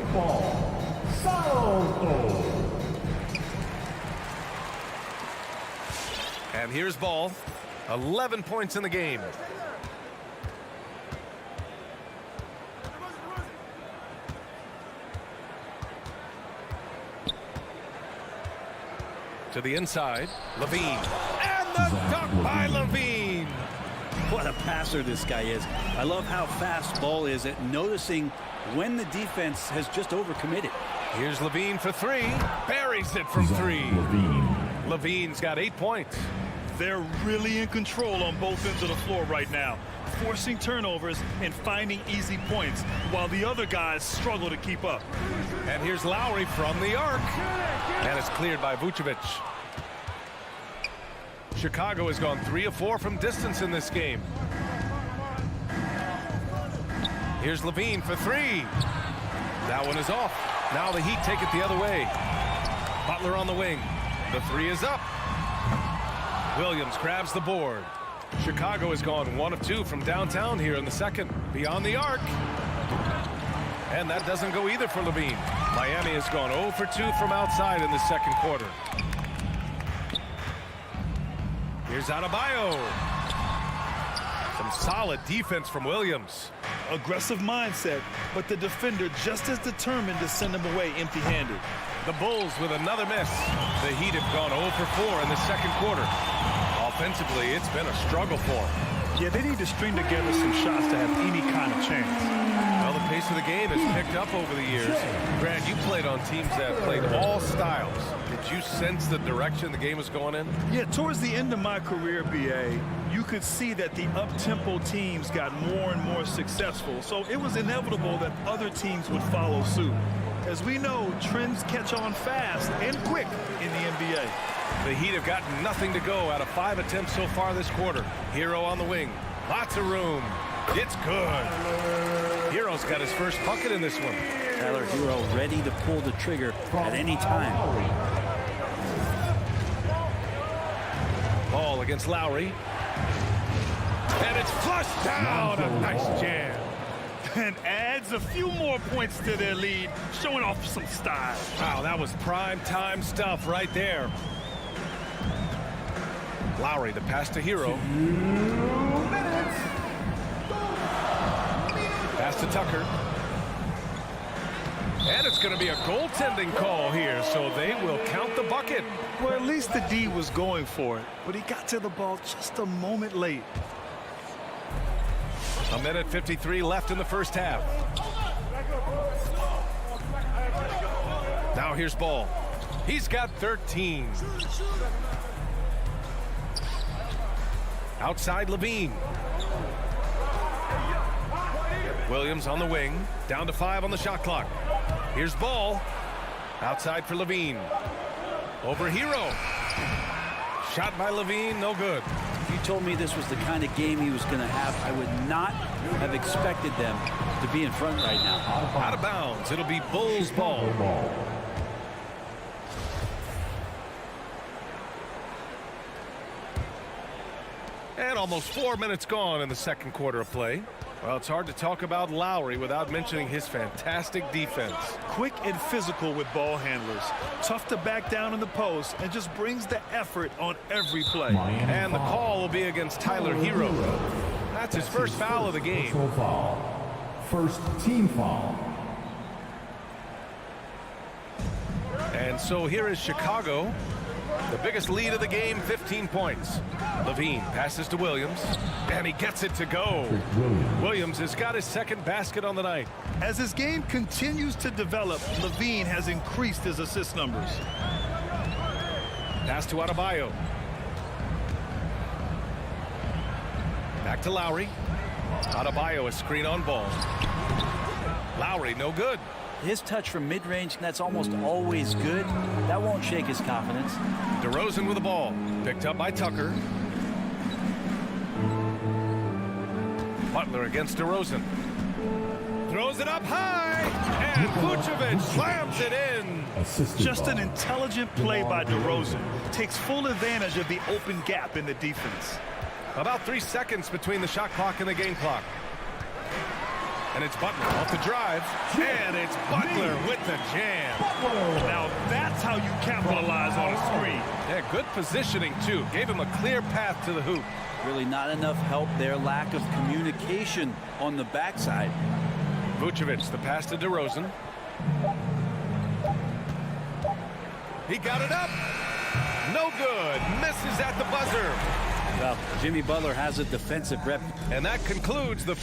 And here's Ball. 11 points in the game. To the inside, Levine. And the dunk by Levine. What a passer this guy is. I love how fast Ball is at noticing when the defense has just overcommitted. Here's Levine for 3. Buries it from 3. Levine's got 8 points. They're really in control on both ends of the floor right now, forcing turnovers and finding easy points while the other guys struggle to keep up. And here's Lowry from the arc. And it's cleared by Vucevic. Chicago has gone 3 of 4 from distance in this game. Here's Levine for 3. That one is off. Now the Heat take it the other way. Butler on the wing. The 3 is up. Williams grabs the board. Chicago has gone 1 of 2 from downtown here in the second. Beyond the arc. And that doesn't go either for Levine. Miami has gone 0 for 2 from outside in the second quarter. Here's Adebayo. Some solid defense from Williams. Aggressive mindset, but the defender just as determined to send him away empty-handed. The Bulls with another miss. The Heat have gone 0 for 4 in the second quarter. Offensively, it's been a struggle for them. Yeah, they need to string together some shots to have any kind of chance. Well, the pace of the game has picked up over the years. Grant, you played on teams that played all styles. Did you sense the direction the game was going in? Yeah, towards the end of my career, BA, you could see that the up-tempo teams got more and more successful. So it was inevitable that other teams would follow suit. As we know, trends catch on fast and quick in the NBA. The Heat have gotten nothing to go out of 5 attempts so far this quarter. Hero on the wing. Lots of room. It's good. Hero's got his first bucket in this one. Tyler Hero ready to pull the trigger at any time. Ball against Lowry. And it's flushed down. A nice jam. And adds a few more points to their lead, showing off some style. Wow, that was prime time stuff right there. Lowry, the pass to Hero. Pass to Tucker. And it's going to be a goaltending call here, so they will count the bucket. Well, at least the D was going for it, but he got to the ball just a moment late. A minute 53 left in the first half. Now here's Ball. He's got 13. Outside Levine. Williams on the wing. Down to 5 on the shot clock. Here's Ball. Outside for Levine. Over Hero. Shot by Levine, no good. If you told me this was the kind of game he was going to have, I would not have expected them to be in front right now. Out of bounds. It'll be Bulls ball. And almost 4 minutes gone in the second quarter of play. Well, it's hard to talk about Lowry without mentioning his fantastic defense. Quick and physical with ball handlers. Tough to back down in the post and just brings the effort on every play. And the call will be against Tyler Hero. That's his first foul of the game. First team foul. And so here is Chicago. The biggest lead of the game, 15 points. Levine passes to Williams, and he gets it to go. Williams has got his second basket on the night. As his game continues to develop, Levine has increased his assist numbers. Pass to Adebayo. Back to Lowry. Adebayo, a screen on Ball. Lowry, no good. His touch from mid-range, that's almost always good. That won't shake his confidence. DeRozan with the ball. Picked up by Tucker. Butler against DeRozan. Throws it up high. And Vucevic slams it in. Just an intelligent play by DeRozan. Takes full advantage of the open gap in the defense. About 3 seconds between the shot clock and the game clock. And it's Butler off the drive. And it's Butler with the jam. Now that's how you capitalize on a screen. Yeah, good positioning, too. Gave him a clear path to the hoop. Really not enough help there. Lack of communication on the backside. Vucevic, the pass to DeRozan. He got it up. No good. Misses at the buzzer. Well, Jimmy Butler has a defensive rep. And that concludes the...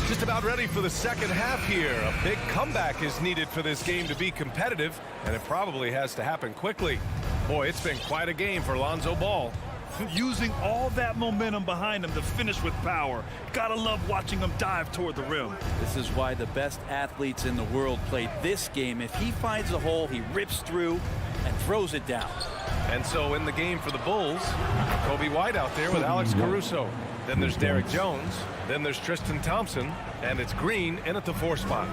Just about ready for the second half here. A big comeback is needed for this game to be competitive, and it probably has to happen quickly. Boy, it's been quite a game for Lonzo Ball. Using all that momentum behind him to finish with power. Gotta love watching him dive toward the rim. This is why the best athletes in the world play this game. If he finds a hole, he rips through and throws it down. And so in the game for the Bulls, Kobe White out there with Alex Caruso. Then there's Derek Jones. Then there's Tristan Thompson. And it's Green in at the 4 spot.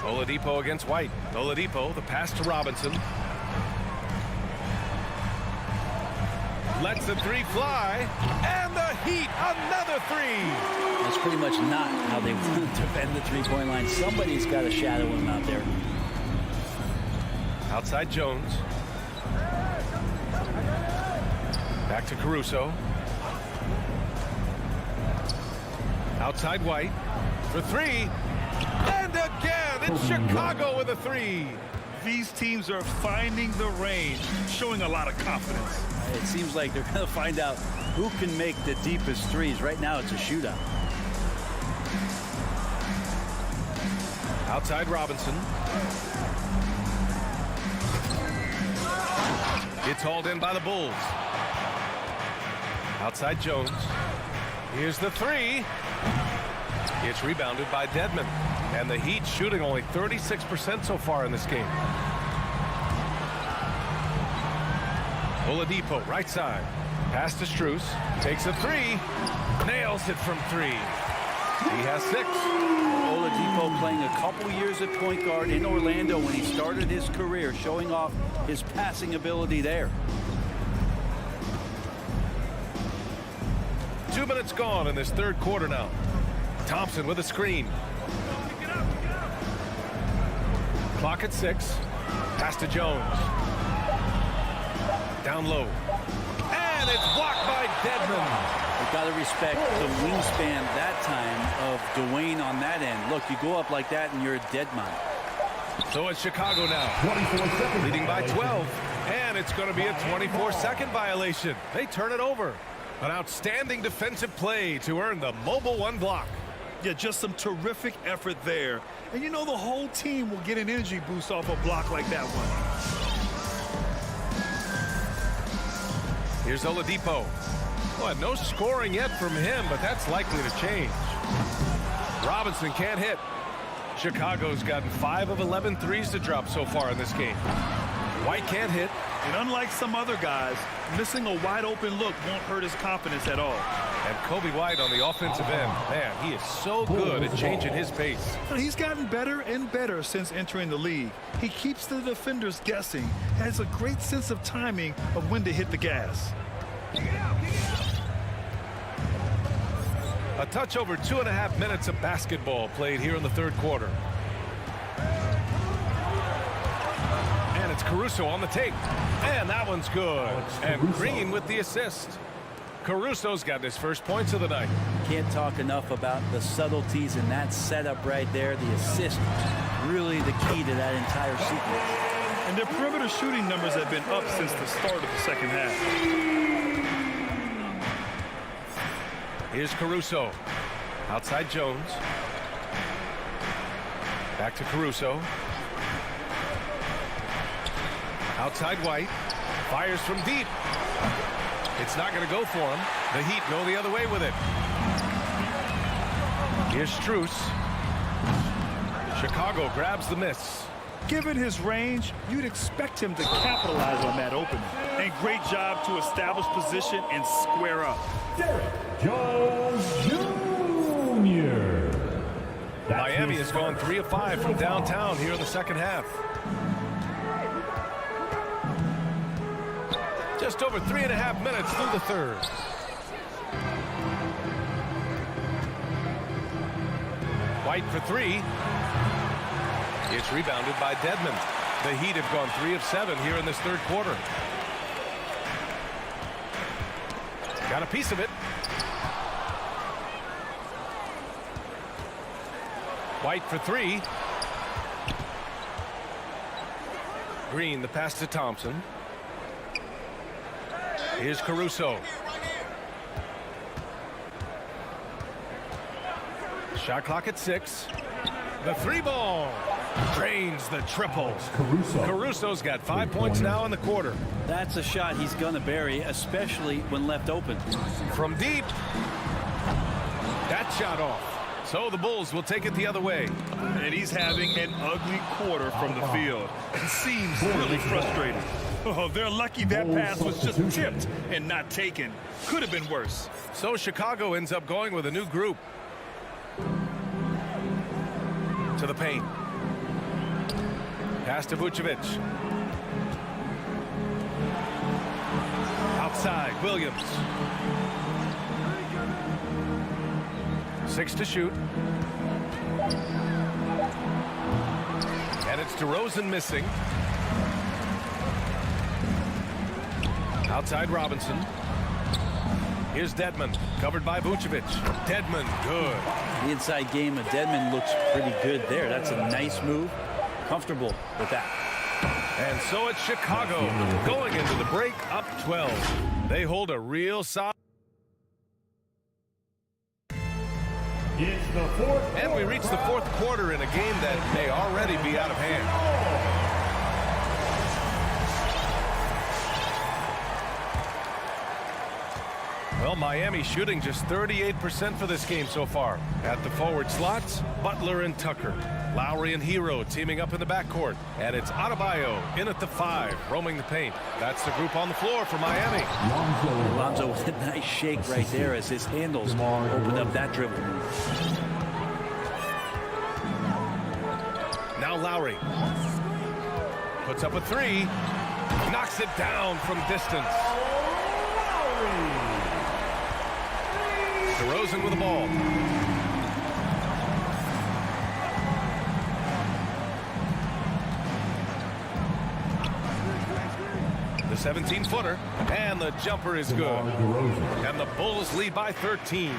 Oladipo against White. Oladipo, the pass to Robinson. Lets the 3 fly. And the Heat, another 3. That's pretty much not how they want to defend the three-point line. Somebody's got to shadow him out there. Outside Jones. Back to Caruso. Outside White for 3. And again, it's Chicago with a 3. These teams are finding the range, showing a lot of confidence. It seems like they're going to find out who can make the deepest threes. Right now, it's a shootout. Outside Robinson. It's hauled in by the Bulls. Outside Jones. Here's the 3. It's rebounded by Dedmon. And the Heat shooting only 36% so far in this game. Oladipo, right side. Pass to Strus. Takes a three. Nails it from three. He has 6. Oladipo playing a couple years at point guard in Orlando when he started his career, showing off his passing ability there. 2 minutes gone in this third quarter now. Thompson with a screen. Clock at 6. Pass to Jones. Down low. And it's blocked by Dedmon. You've got to respect the wingspan that time of Dwayne on that end. Look, you go up like that and you're a dead man. So it's Chicago now, leading by 12. And it's going to be a 24-second violation. They turn it over. An outstanding defensive play to earn the mobile 1 block. Yeah, just some terrific effort there. And you know the whole team will get an energy boost off a block like that one. Here's Oladipo. Well, no scoring yet from him, but that's likely to change. Robinson can't hit. Chicago's gotten 5 of 11 threes to drop so far in this game. White can't hit. And unlike some other guys, missing a wide open look won't hurt his confidence at all. And Kobe White on the offensive end. Man, he is so good at changing his pace. He's gotten better and better since entering the league. He keeps the defenders guessing, has a great sense of timing of when to hit the gas. A touch over 2.5 minutes of basketball played here in the third quarter. And it's Caruso on the take. And that one's good. And Green with the assist. Caruso's got his first points of the night. Can't talk enough about the subtleties in that setup right there. The assist, really the key to that entire sequence. And their perimeter shooting numbers have been up since the start of the second half. Here's Caruso. Outside Jones. Back to Caruso. Outside White. Fires from deep. It's not going to go for him. The Heat go the other way with it. Here's Strus. Chicago grabs the miss. Given his range, you'd expect him to capitalize on that opening. And great job to establish position and square up. Jones Jr. Miami has gone 3 of 5 from downtown here in the second half. Just over 3.5 minutes through the third. White for 3. It's rebounded by Dedmon. The Heat have gone 3 of 7 here in this third quarter. Got a piece of it. White for 3. Green, the pass to Thompson. Here's Caruso. Shot clock at 6. The 3-ball. Drains the triple. Caruso's got 5 points now in the quarter. That's a shot he's going to bury, especially when left open. From deep. That shot off. So the Bulls will take it the other way. And he's having an ugly quarter from the field. It seems really frustrated. Oh, they're lucky that pass was just tipped and not taken. Could have been worse. So Chicago ends up going with a new group. To the paint. Pass to Vucevic. Outside, Williams. 6 to shoot. And it's DeRozan missing. Outside Robinson. Here's Dedmon, covered by Vucevic. Dedmon, good. The inside game of Dedmon looks pretty good there. That's a nice move. Comfortable with that. And so it's Chicago going into the break up 12. They hold a real solid. It's the fourth. And we reach the fourth quarter in a game that may already be out of hand. Well, Miami shooting just 38% for this game so far. At the forward slots, Butler and Tucker. Lowry and Hero teaming up in the backcourt. And it's Adebayo in at the 5, roaming the paint. That's the group on the floor for Miami. Lonzo with a nice shake right there as his handles opened up that dribble move. Now Lowry puts up a 3, knocks it down from distance. DeRozan with the ball. The 17-footer, and the jumper is good. And the Bulls lead by 13.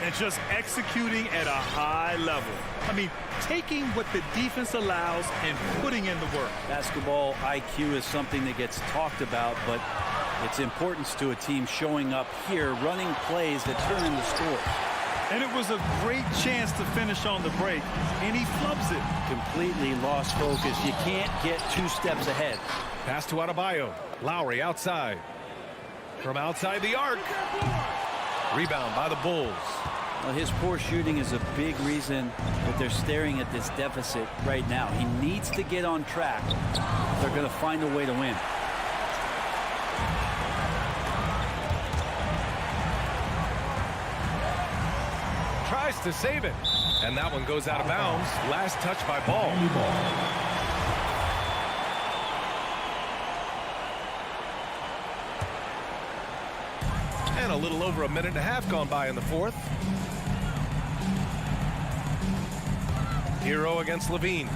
And just executing at a high level. I mean, taking what the defense allows and putting in the work. Basketball IQ is something that gets talked about, but its importance to a team showing up here, running plays that turn into scores. And it was a great chance to finish on the break, and he flubs it. Completely lost focus. You can't get 2 steps ahead. Pass to Adebayo. Lowry outside. From outside the arc. Rebound by the Bulls. Well, his poor shooting is a big reason that they're staring at this deficit right now. He needs to get on track. They're going to find a way to win. Tries to save it. And that one goes out of bounds. Last touch by Ball. And a little over a minute and a half gone by in the fourth. Hero against Levine.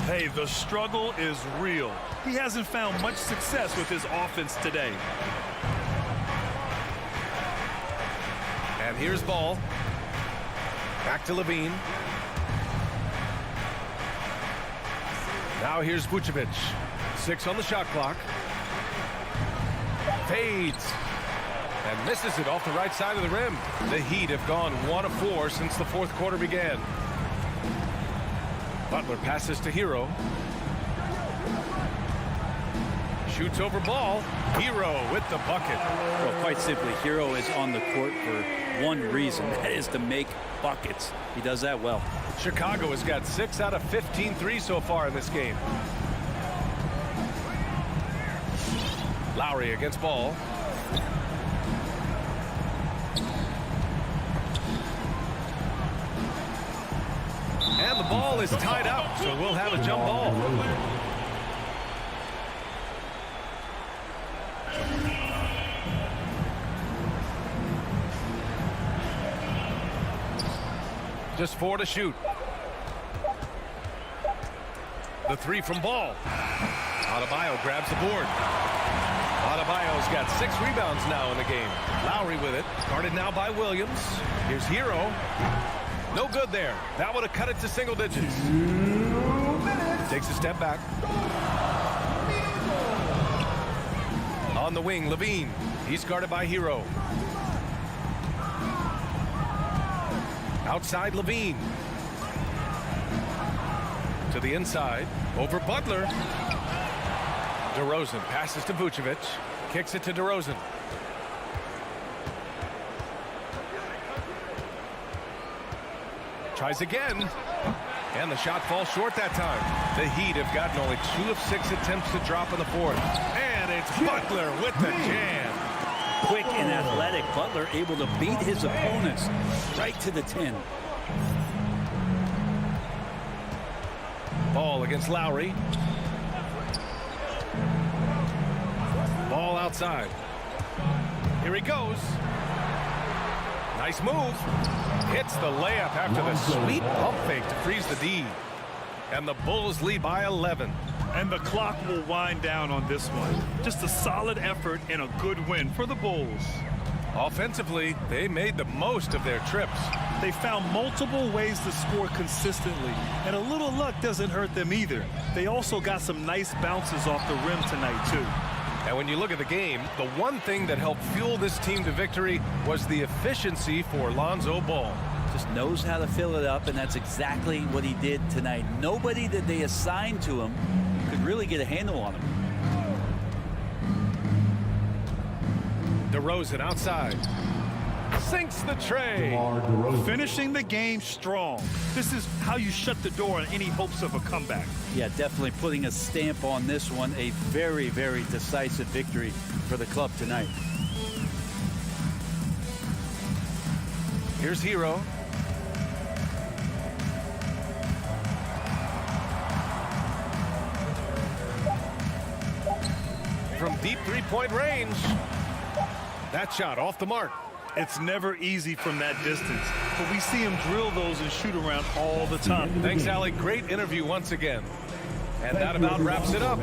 Hey, the struggle is real. He hasn't found much success with his offense today. And here's Ball. Back to Levine. Now here's Vucevic. 6 on the shot clock. Fades. And misses it off the right side of the rim. The Heat have gone 1 of 4 since the fourth quarter began. Butler passes to Hero. Shoots over Ball. Hero with the bucket. Well, quite simply, Hero is on the court for one reason. That is to make buckets. He does that well. Chicago has got 6 out of 15 threes so far in this game. Lowry against Ball. And the ball is tied up, so we'll have a jump ball. Just 4 to shoot. The 3 from Ball. Adebayo grabs the board. Adebayo's got 6 rebounds now in the game. Lowry with it. Guarded now by Williams. Here's Hero. No good there. That would have cut it to single digits. Takes a step back. On the wing, Levine. He's guarded by Hero. Outside Levine. To the inside. Over Butler. DeRozan passes to Vucevic. Kicks it to DeRozan. Tries again. And the shot falls short that time. The Heat have gotten only 2 of 6 attempts to drop in the fourth. And it's Butler with the jam. Quick and athletic. Butler able to beat his opponents right to the 10. Ball against Lowry. Ball outside. Here he goes. Nice move. Hits the layup after the sweet pump fake to freeze the D. And the Bulls lead by 11. And the clock will wind down on this one. Just a solid effort and a good win for the Bulls. Offensively, they made the most of their trips. They found multiple ways to score consistently, and a little luck doesn't hurt them either. They also got some nice bounces off the rim tonight, too. And when you look at the game, the one thing that helped fuel this team to victory was the efficiency for Lonzo Ball. Just knows how to fill it up, and that's exactly what he did tonight. Nobody that they assigned to him could really get a handle on him. DeRozan outside. Sinks the tray. Finishing the game strong. This is how you shut the door on any hopes of a comeback. Yeah, definitely putting a stamp on this one. A very, very decisive victory for the club tonight. Here's Hero. From deep three-point range. That shot off the mark. It's never easy from that distance, but we see him drill those and shoot around all the time. Thanks, Allie. Great interview once again. And that about wraps it up.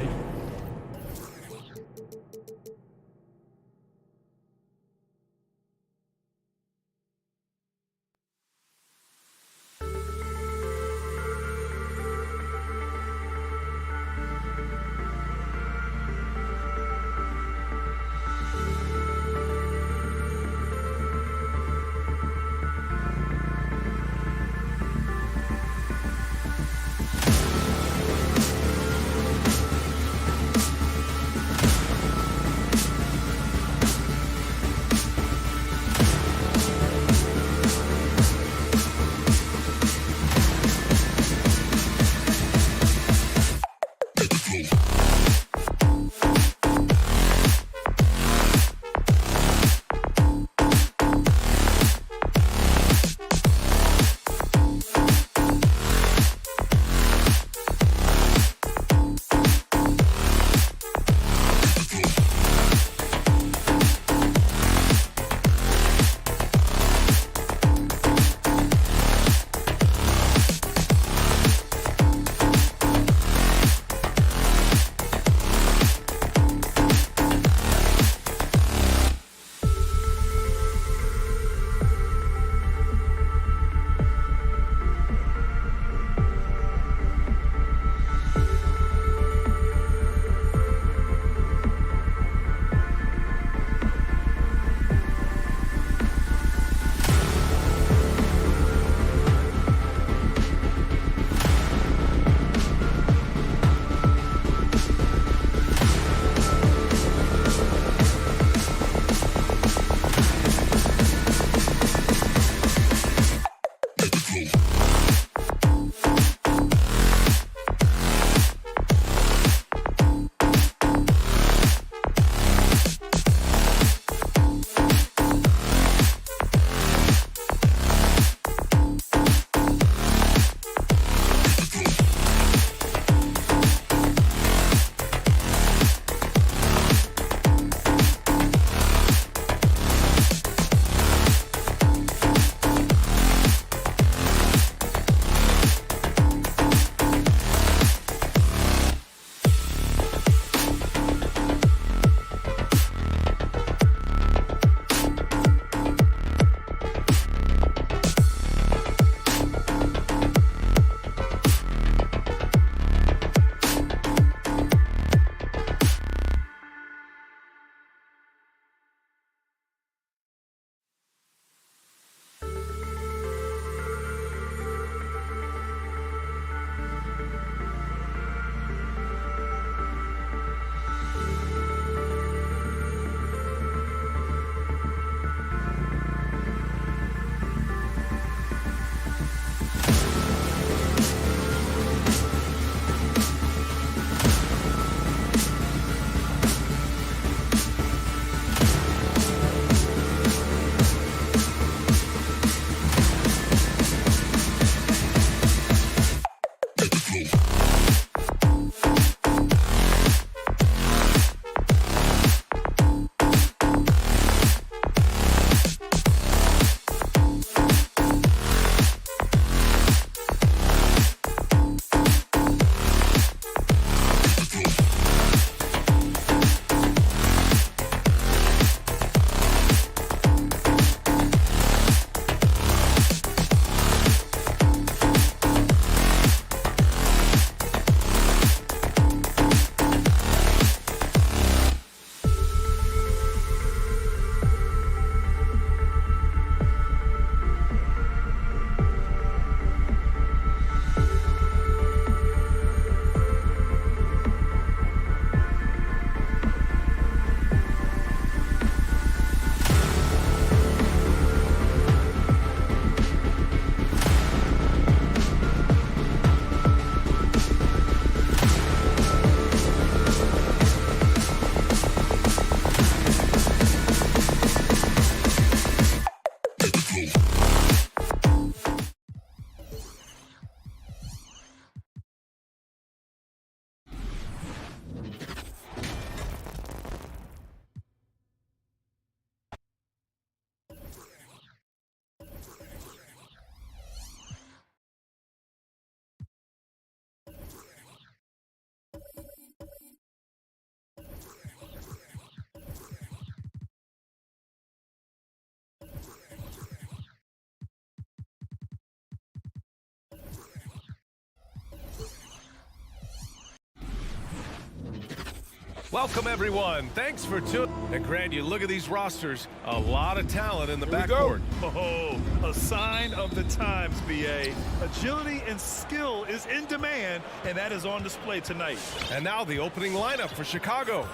Welcome, everyone. Thanks for tuning. And Grant, you look at these rosters, a lot of talent in the Here we backcourt. Oh, a sign of the times, BA. Agility and skill is in demand, and that is on display tonight. And now the opening lineup for Chicago.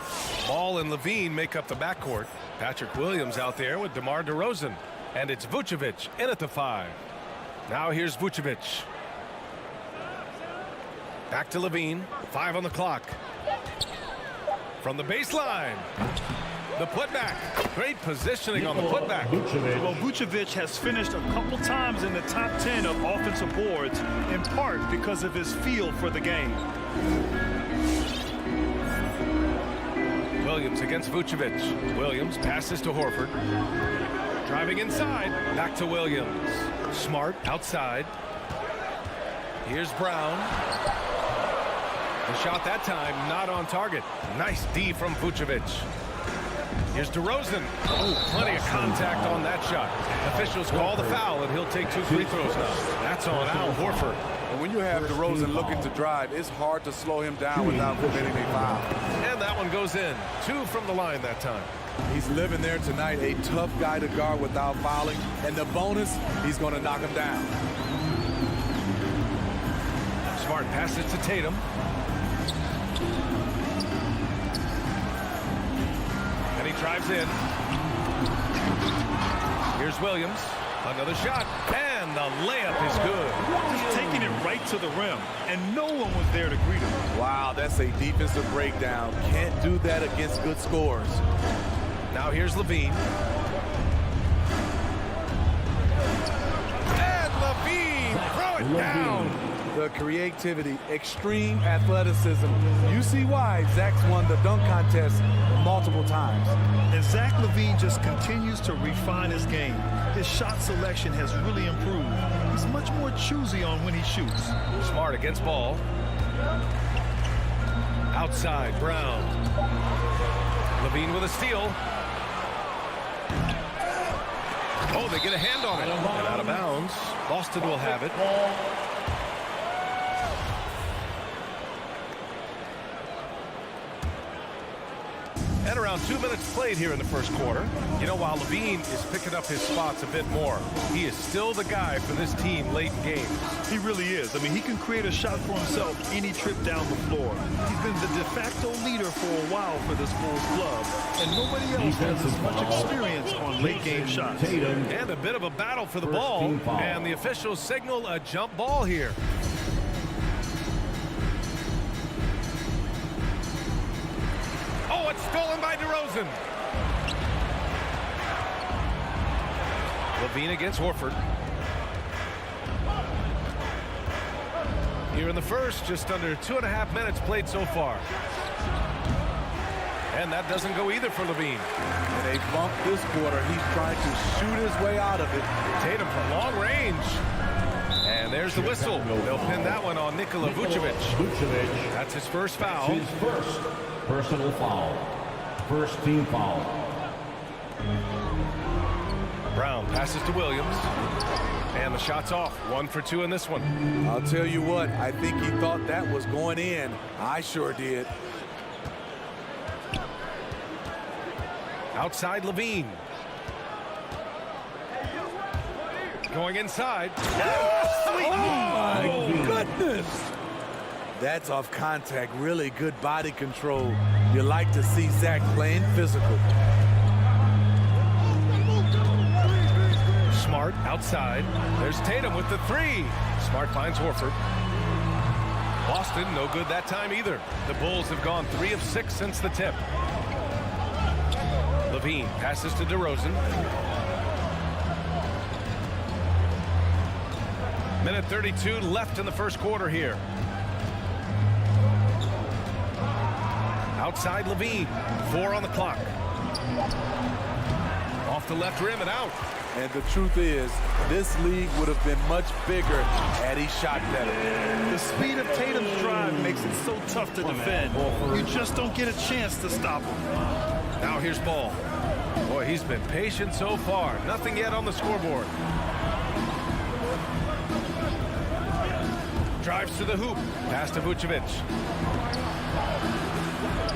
Ball and Levine make up the backcourt. Patrick Williams out there with DeMar DeRozan. And it's Vucevic in at the 5. Now here's Vucevic. Back to Levine. 5 on the clock. From the baseline. The putback. Great positioning on the putback. Well, Vucevic has finished a couple times in the top 10 of offensive boards, in part because of his feel for the game. Williams against Vucevic. Williams passes to Horford. Driving inside. Back to Williams. Smart outside. Here's Brown. The shot that time not on target. Nice D from Vucevic. Here's DeRozan. Oh, plenty of contact on that shot. Officials call the foul, and he'll take 2 free throws now. That's on Al Horford. And when you have DeRozan looking to drive, it's hard to slow him down without committing a foul. And that one goes in. 2 from the line that time. He's living there tonight, a tough guy to guard without fouling. And the bonus, he's going to knock him down. Smart passes to Tatum. And he drives in. Here's Williams. Another shot. And the layup is good. Just taking it right to the rim, and no one was there to greet him. Wow, that's a defensive breakdown. Can't do that against good scores. Now here's Levine. And Levine, throw it down. The creativity, extreme athleticism. You see why Zach's won the dunk contest multiple times. And Zach LaVine just continues to refine his game. His shot selection has really improved. He's much more choosy on when he shoots. Smart against Ball. Outside, Brown. Levine with a steal. Oh, they get a hand on it. And out of bounds. Boston will have it. And around 2 minutes played here in the first quarter. You know, while Levine is picking up his spots a bit more, he is still the guy for this team late in games. He really is. I mean, he can create a shot for himself any trip down the floor. He's been the de facto leader for a while for this Bulls club, and nobody else has as much experience on late game shots. And a bit of a battle for the ball, and the officials signal a jump ball here. Oh, it's stolen by DeRozan. Levine against Horford. Here in the first, just under 2.5 minutes played so far. And that doesn't go either for Levine. And they bump this quarter. He's trying to shoot his way out of it. Tatum from long range. And there's the whistle. They'll pin that one on Nikola Vucevic. That's his first foul. His first personal foul. First team foul. Brown passes to Williams. And the shot's off. 1 for 2 in this one. I'll tell you what, I think he thought that was going in. I sure did. Outside Levine. Going inside. Oh, my goodness. That's off contact. Really good body control. You like to see Zach playing physical. Smart outside. There's Tatum with the 3. Smart finds Horford. Boston, no good that time either. The Bulls have gone 3 of 6 since the tip. Levine passes to DeRozan. Minute 32 left in the first quarter here. Outside Levine. 4 on the clock. Off the left rim and out. And the truth is, this league would have been much bigger had he shot better. The speed of Tatum's drive makes it so tough to defend. You just don't get a chance to stop him. Now here's Ball. Boy, he's been patient so far. Nothing yet on the scoreboard. Drives to the hoop. Pass to Vucevic.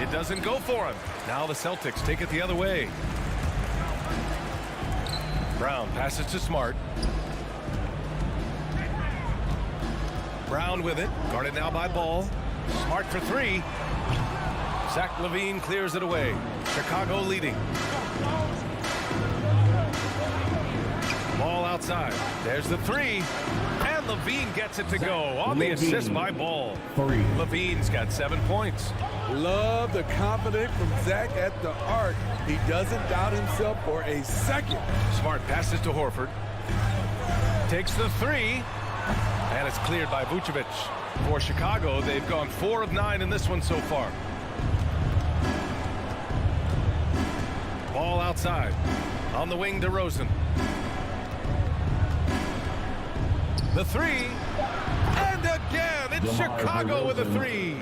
It doesn't go for him. Now the Celtics take it the other way. Brown passes to Smart. Brown with it. Guarded now by Ball. Smart for three. Zach LaVine clears it away. Chicago leading. Ball outside. There's the three. And LaVine gets it to go on the assist by Ball. LaVine's got 7 points. Love the confidence from Zach at the arc. He doesn't doubt himself for a second. Smart passes to Horford. Takes the three. And it's cleared by Vucevic. For Chicago, they've gone 4 of 9 in this one so far. Ball outside. On the wing, DeRozan. The three. And again, it's Chicago with a three.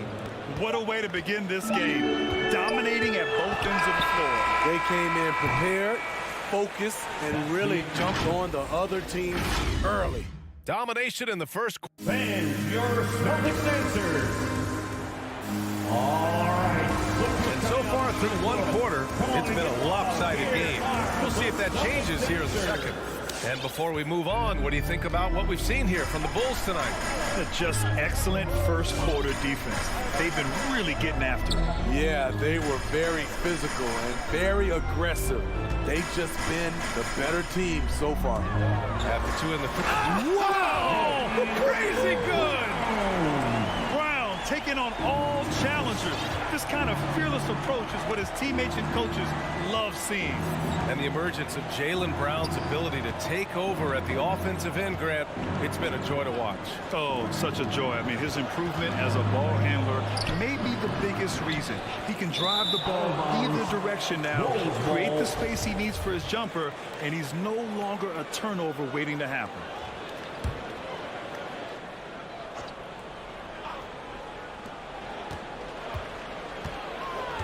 What a way to begin this game. Dominating at both ends of the floor. They came in prepared, focused, and really jumped on the other team early. Domination in the first quarter. Fans, your Celtics answer. All right. And so far through one quarter, it's been a lopsided game. We'll see if that changes here in the second. And before we move on, what do you think about what we've seen here from the Bulls tonight? Just excellent first quarter defense. They've been really getting after it. Yeah, they were very physical and very aggressive. They've just been the better team so far. At the two in the wow! Crazy good! Brown taking on all challengers. This kind of fearless approach is what his teammates and coaches love seeing. And the emergence of Jaylen Brown's ability to take over at the offensive end, Grant, it's been a joy to watch. Oh, such a joy. I mean, his improvement as a ball handler may be the biggest reason. He can drive the ball either direction now, create the space he needs for his jumper, and he's no longer a turnover waiting to happen.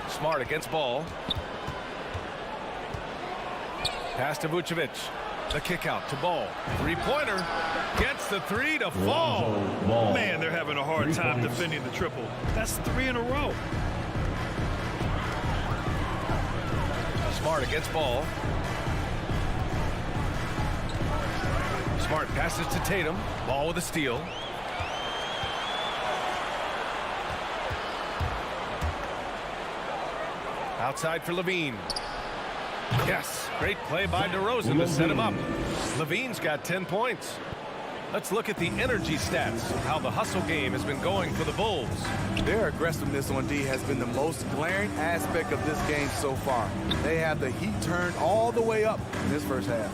Smart against Ball. Pass to Vucevic. The kick out to Ball. Three-pointer. Gets the three to fall. Man, they're having a hard time defending the triple. That's 3 in a row. Smart against Ball. Smart passes to Tatum. Ball with a steal. Outside for LaVine. Yes, great play by DeRozan to set him up. LaVine's got 10 points. Let's look at the energy stats of how the hustle game has been going for the Bulls. Their aggressiveness on D has been the most glaring aspect of this game so far. They have the heat turned all the way up in this first half.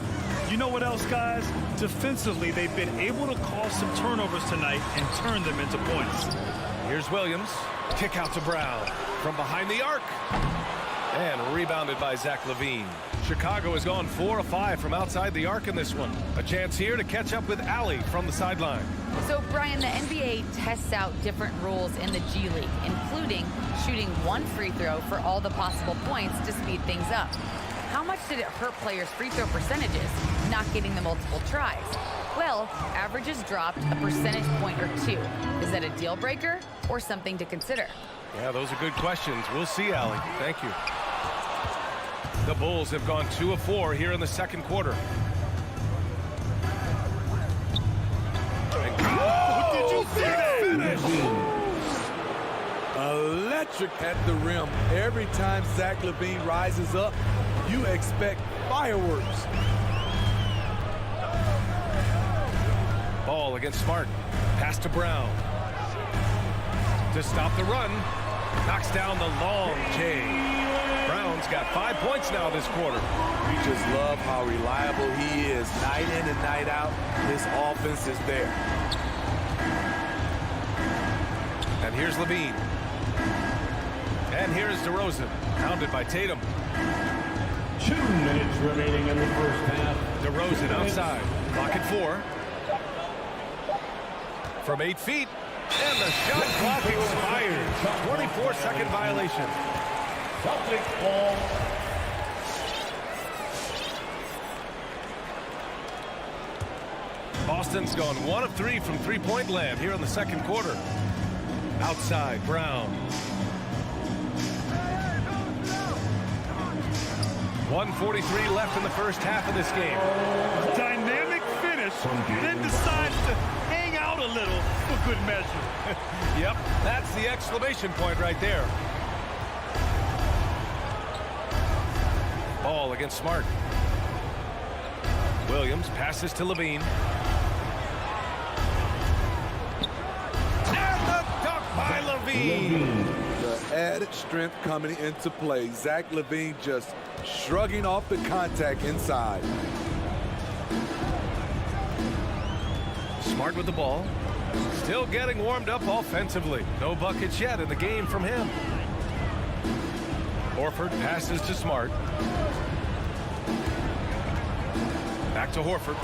You know what else, guys? Defensively, they've been able to cause some turnovers tonight and turn them into points. Here's Williams. Kick out to Brown from behind the arc. And rebounded by Zach LaVine. Chicago has gone 4 of 5 from outside the arc in this one. A chance here to catch up with Allie from the sideline. So, Brian, the NBA tests out different rules in the G League, including shooting 1 free throw for all the possible points to speed things up. How much did it hurt players' free throw percentages, not getting the multiple tries? Well, averages dropped a percentage point or 2. Is that a deal breaker or something to consider? Yeah, those are good questions. We'll see, Allie. Thank you. The Bulls have gone 2 of 4 here in the second quarter. Oh, did you see that finish? Electric at the rim. Every time Zach LaVine rises up, you expect fireworks. Ball against Smart. Pass to Brown. To stop the run. Knocks down the long J. Brown's got 5 points now this quarter. We just love how reliable he is. Night in and night out, his offense is there. And here's LaVine. And here's DeRozan, pounded by Tatum. 2 minutes remaining in the first half. DeRozan outside. Clock at 4. From 8 feet. And the shot clock expires. 24-second violation. Celtics ball. Boston's gone 1 of 3 from three-point land here in the second quarter. Outside, Brown. 1:43 left in the first half of this game. Dynamic finish, then decides to hang out a little for good measure. Yep, that's the exclamation point right there. Ball against Smart. Williams passes to Levine. And the dunk by Levine. The added strength coming into play. Zach Levine just shrugging off the contact inside. Smart with the ball. Still getting warmed up offensively. No buckets yet in the game from him. Horford passes to Smart. Back to Horford.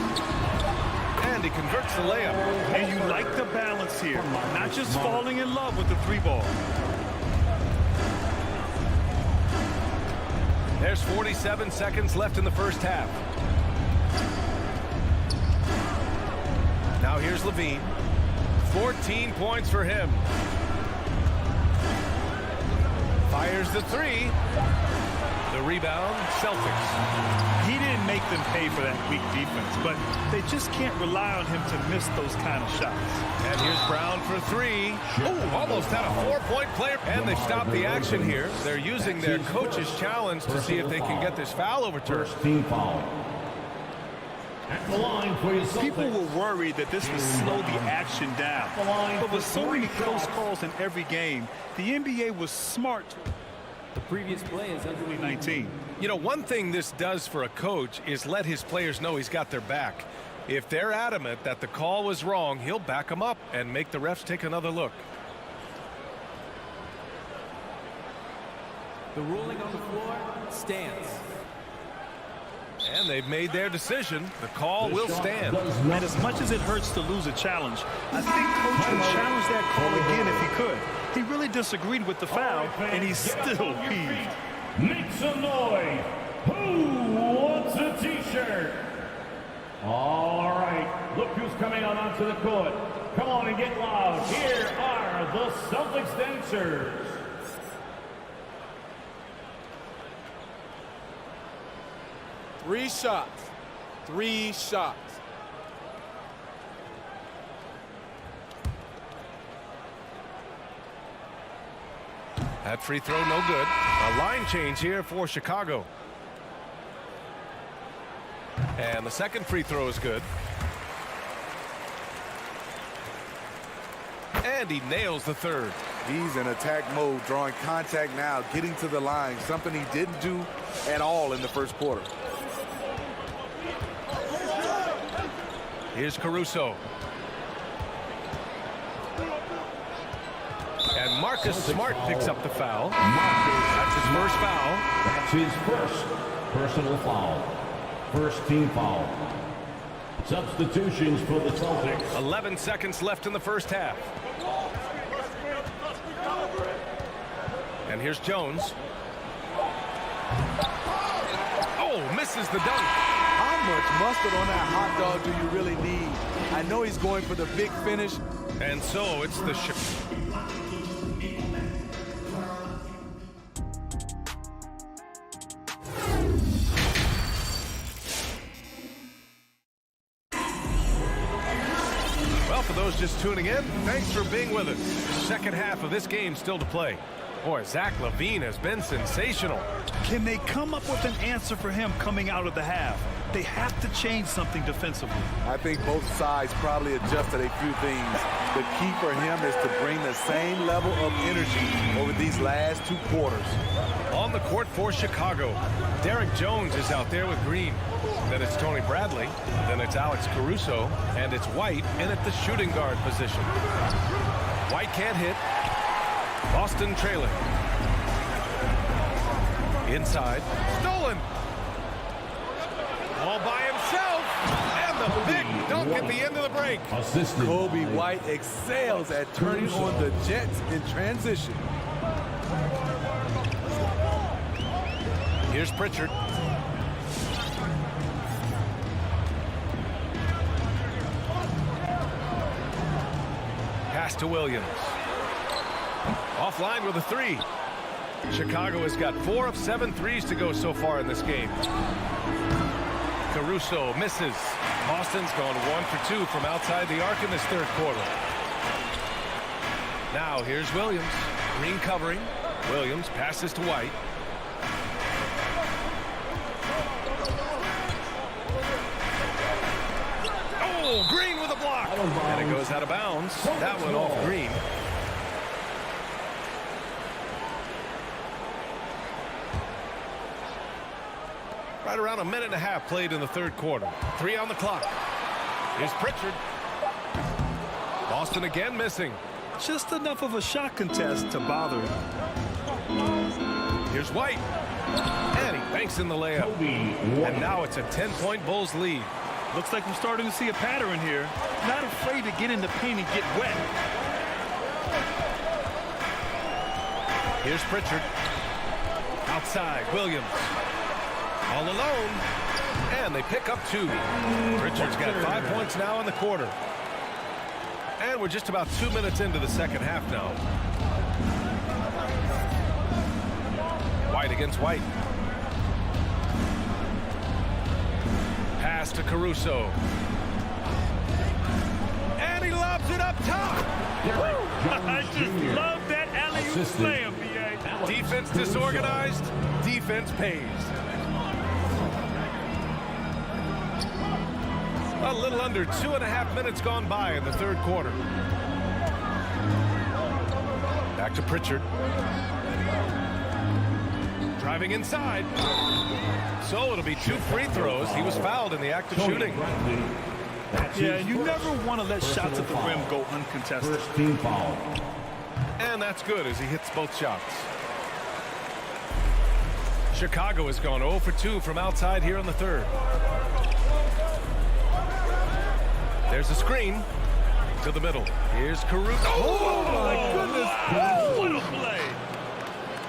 And he converts the layup. And you like the balance here. Not just falling in love with the three ball. There's 47 seconds left in the first half. Now here's Levine. 14 points for him. Fires the three. The rebound, Celtics. He didn't make them pay for that weak defense, but they just can't rely on him to miss those kind of shots. And here's Brown for three. Oh, almost had a 4-point play. And they stopped the action here. They're using their coach's challenge to see if they can get this foul overturned. First team foul. At the line for your Celtics. People were worried that this would slow the action down. But with so many close calls in every game, the NBA was smart. The previous play is under 19. You know, one thing this does for a coach is let his players know he's got their back. If they're adamant that the call was wrong, he'll back them up and make the refs take another look. The ruling on the floor stands. And they've made their decision. The call will stand. And as much as it hurts to lose a challenge, I think Coach would challenge that call again if he could. He really disagreed with the foul, and he's still peeved. Make some noise. Who wants a t-shirt? All right, look who's coming on onto the court. Come on and get loud. Here are the Celtics dancers. Three shots. That free throw no good. A line change here for Chicago. And the second free throw is good. And he nails the third. He's in attack mode, drawing contact now, getting to the line, something he didn't do at all in the first quarter. Here's Caruso. And Marcus Smart picks up the foul. That's his first foul. That's his first personal foul. First team foul. Substitutions for the Celtics. 11 seconds left in the first half. And here's Jones. Oh, misses the dunk. How much mustard on that hot dog do you really need? I know he's going for the big finish. And so it's the Well, for those just tuning in, thanks for being with us. Second half of this game still to play. Boy, Zach LaVine has been sensational. Can they come up with an answer for him coming out of the half? They have to change something defensively. I think both sides probably adjusted a few things. The key for him is to bring the same level of energy over these last two quarters. On the court for Chicago, Derek Jones is out there with Green. Then it's Tony Bradley. Then it's Alex Caruso. And it's White in at the shooting guard position. White can't hit. Boston trailing. Inside. Stolen. All by himself. And the big dunk at the end of the break. Kobe White excels at turning on the Jets in transition. Here's Pritchard. Pass to Williams. Offline with a three. Chicago has got 4 of 7 threes to go so far in this game. Caruso misses. Boston's gone 1 for 2 from outside the arc in this third quarter. Now here's Williams. Green covering. Williams passes to White. Oh, Green with a block. And it goes out of bounds. That went off Green. Right around a minute and a half played in the third quarter. 3 on the clock. Here's Pritchard. Boston again missing. Just enough of a shot contest to bother him. Here's White. And he banks in the layup. And now it's a 10-point Bulls lead. Looks like we're starting to see a pattern here. Not afraid to get in the paint and get wet. Here's Pritchard. Outside, Williams. All alone. And they pick up 2. Pritchard's got 5 points now in the quarter. And we're just about 2 minutes into the second half now. White against White. Pass to Caruso. And he lobs it up top. I just love that alley-oop slam, B.A. Defense disorganized. Defense pays. A little under 2.5 minutes gone by in the third quarter. Back to Pritchard. Driving inside. So it'll be 2 free throws. He was fouled in the act of shooting. Yeah, you never want to let shots at the rim go uncontested. And that's good as he hits both shots. Chicago has gone 0 for 2 from outside here in the third. There's a screen to the middle. Here's Caruso. Oh my goodness. What a play.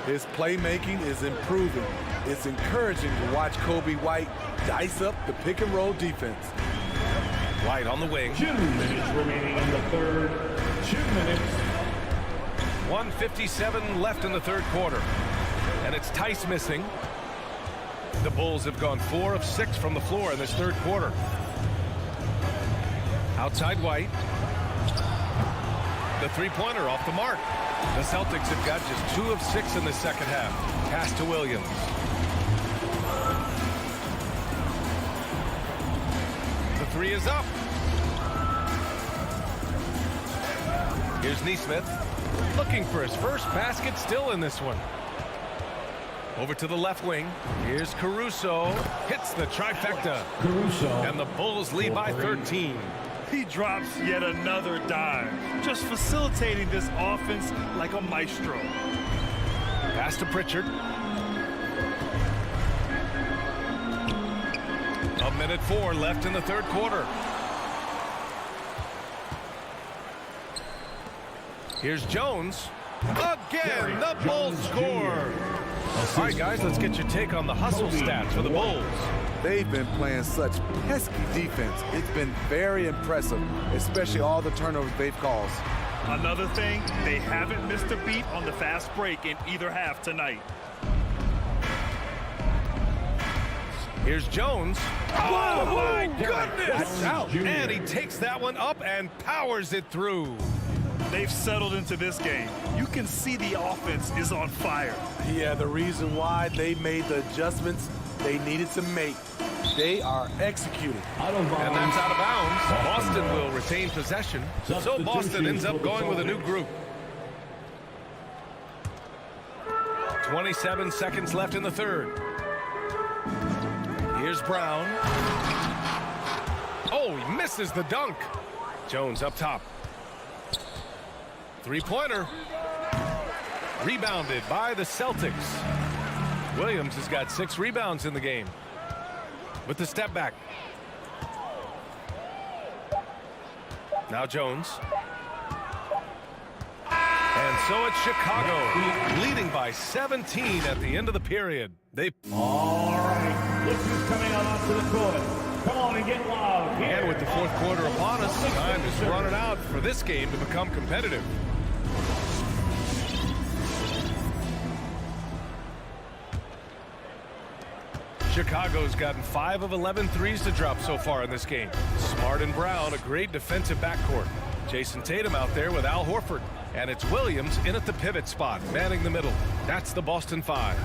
His playmaking is improving. It's encouraging to watch Kobe White dice up the pick and roll defense. White on the wing. 2 minutes remaining in the third. 2 minutes. 1:57 left in the third quarter. And it's Tice missing. The Bulls have gone 4 of 6 from the floor in this third quarter. Outside White. The three-pointer off the mark. The Celtics have got just 2 of 6 in the second half. Pass to Williams. The 3 is up. Here's Nesmith. Looking for his first basket still in this one. Over to the left wing. Here's Caruso. Hits the trifecta. Caruso. And the Bulls lead by 13. He drops yet another dime. Just facilitating this offense like a maestro. Pass to Pritchard. A minute 4 left in the third quarter. Here's Jones. Again, the Bulls score. All right, guys, let's get your take on the hustle stats for the Bulls. They've been playing such pesky defense. It's been very impressive, especially all the turnovers they've caused. Another thing, they haven't missed a beat on the fast break in either half tonight. Here's Jones. Oh, my goodness! Out. And he takes that one up and powers it through. They've settled into this game. You can see the offense is on fire. Yeah, the reason why they made the adjustments they needed to make. They are executing. And that's out of bounds. Boston will retain possession. So Boston ends up going with a new group. 27 seconds left in the third. Here's Brown. Oh, he misses the dunk. Jones up top. Three-pointer. Rebounded by the Celtics. Williams has got 6 rebounds in the game. With the step back. Now Jones. And so it's Chicago leading by 17 at the end of the period. All right, look who's coming out onto the court. Come on and get loud. Here And with the fourth quarter upon us, time is running out for this game to become competitive. Chicago's gotten 5 of 11 threes to drop so far in this game. Smart and Brown, a great defensive backcourt. Jason Tatum out there with Al Horford. And it's Williams in at the pivot spot, manning the middle. That's the Boston 5.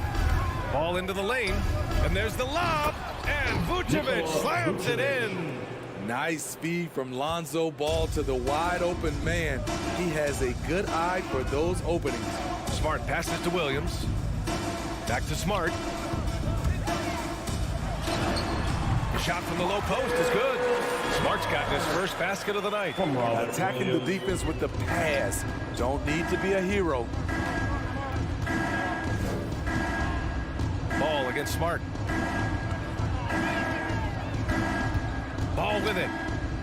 Ball into the lane, and there's the lob, and Vucevic slams it in. Nice speed from Lonzo Ball to the wide open man. He has a good eye for those openings. Smart passes to Williams. Back to Smart. The shot from the low post is good. Smart's gotten his first basket of the night. Attacking the defense with the pass. Don't need to be a hero. Ball against Smart. Ball with it.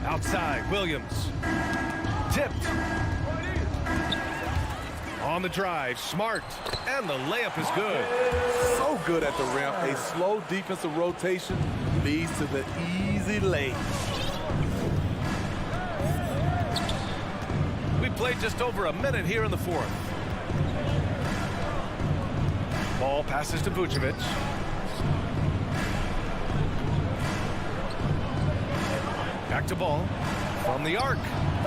Outside, Williams. Tipped. On the drive, Smart. And the layup is good. So good at the rim. A slow defensive rotation leads to the easy lay. We played just over a minute here in the fourth. Ball passes to Vucevic. Back to Ball. From the arc.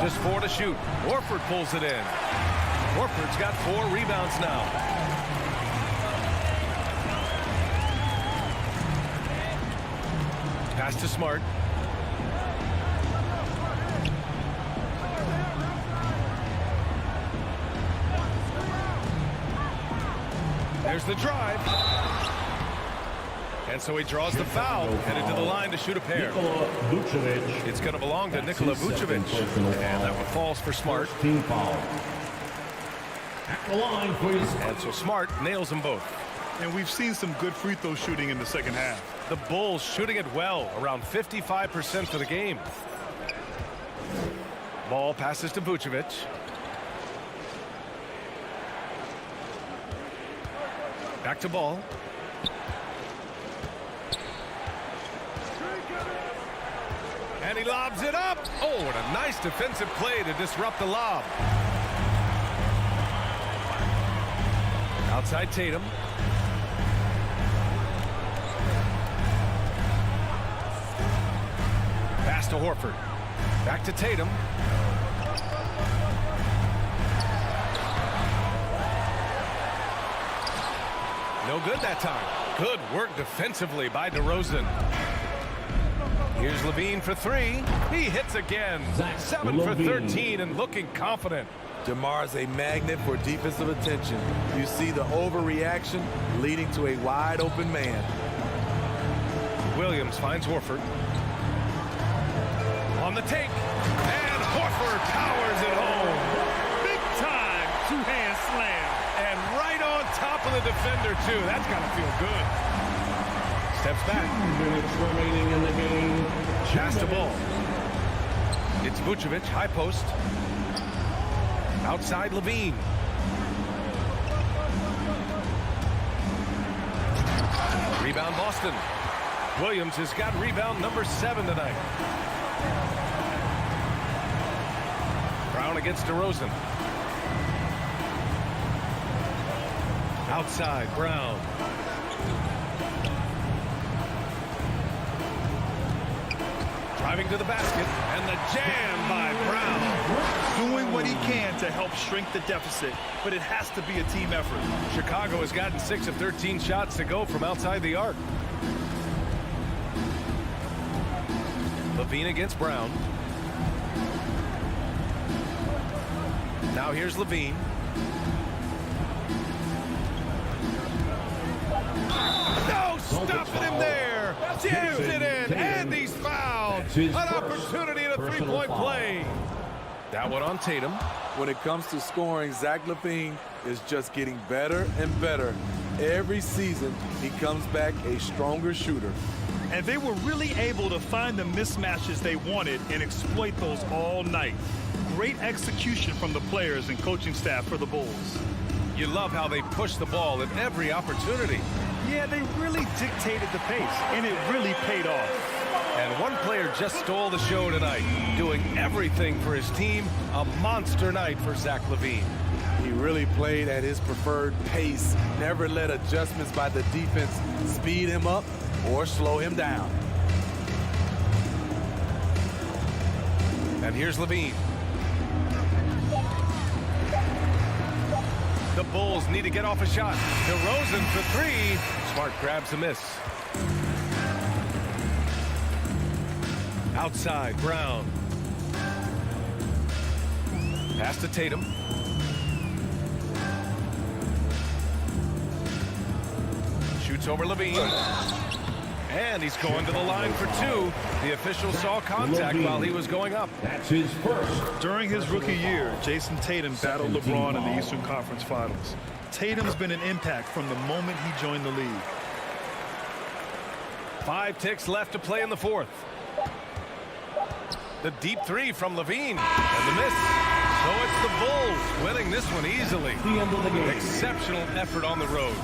Just 4 to shoot. Horford pulls it in. Horford's got 4 rebounds now. Pass to Smart. There's the drive. And so he draws the foul, headed to the line to shoot a pair. It's going to belong to Nikola Vucevic. And that one falls for Smart. Team foul. At the line, please. And so Smart nails them both. And we've seen some good free throw shooting in the second half. The Bulls shooting it well, around 55% for the game. Ball passes to Vucevic. Back to Ball. And he lobs it up. Oh, what a nice defensive play to disrupt the lob. Outside Tatum. Pass to Horford. Back to Tatum. No good that time. Good work defensively by DeRozan. Here's Levine for 3. He hits again. 7 for 13 and looking confident. DeMar's a magnet for defensive attention. You see the overreaction leading to a wide open man. Williams finds Horford. On the take. And Horford powers it home. Big time two-hand slam. And right on top of the defender, too. That's got to feel good. Steps back. 2 minutes remaining in the game. Pass to Ball. It's Vucevic, high post. Outside Levine. Rebound Boston. Williams has got rebound number 7 tonight. Brown against DeRozan. Outside Brown. Driving to the basket, and the jam by Brown. Doing what he can to help shrink the deficit, but it has to be a team effort. Chicago has gotten 6 of 13 shots to go from outside the arc. Levine against Brown. Now here's Levine. No, stopping him there. Jams it in, and he's fouled. An opportunity in a three-point play. That one on Tatum. When it comes to scoring, Zach LaVine is just getting better and better. Every season, he comes back a stronger shooter. And they were really able to find the mismatches they wanted and exploit those all night. Great execution from the players and coaching staff for the Bulls. You love how they push the ball at every opportunity. Yeah, they really dictated the pace, and it really paid off. And one player just stole the show tonight, doing everything for his team. A monster night for Zach LaVine. He really played at his preferred pace, never let adjustments by the defense speed him up or slow him down. And here's LaVine. The Bulls need to get off a shot. DeRozan for three. Smart grabs a miss. Outside, Brown. Pass to Tatum. Shoots over LaVine. And he's going to the line for two. The official saw contact while he was going up. That's his first. During his rookie year, Jason Tatum battled LeBron in the Eastern Conference Finals. Tatum's been an impact from the moment he joined the league. 5 ticks left to play in the fourth. The deep three from LaVine. And the miss. So it's the Bulls winning this one easily. The end of the game. Exceptional effort on the road.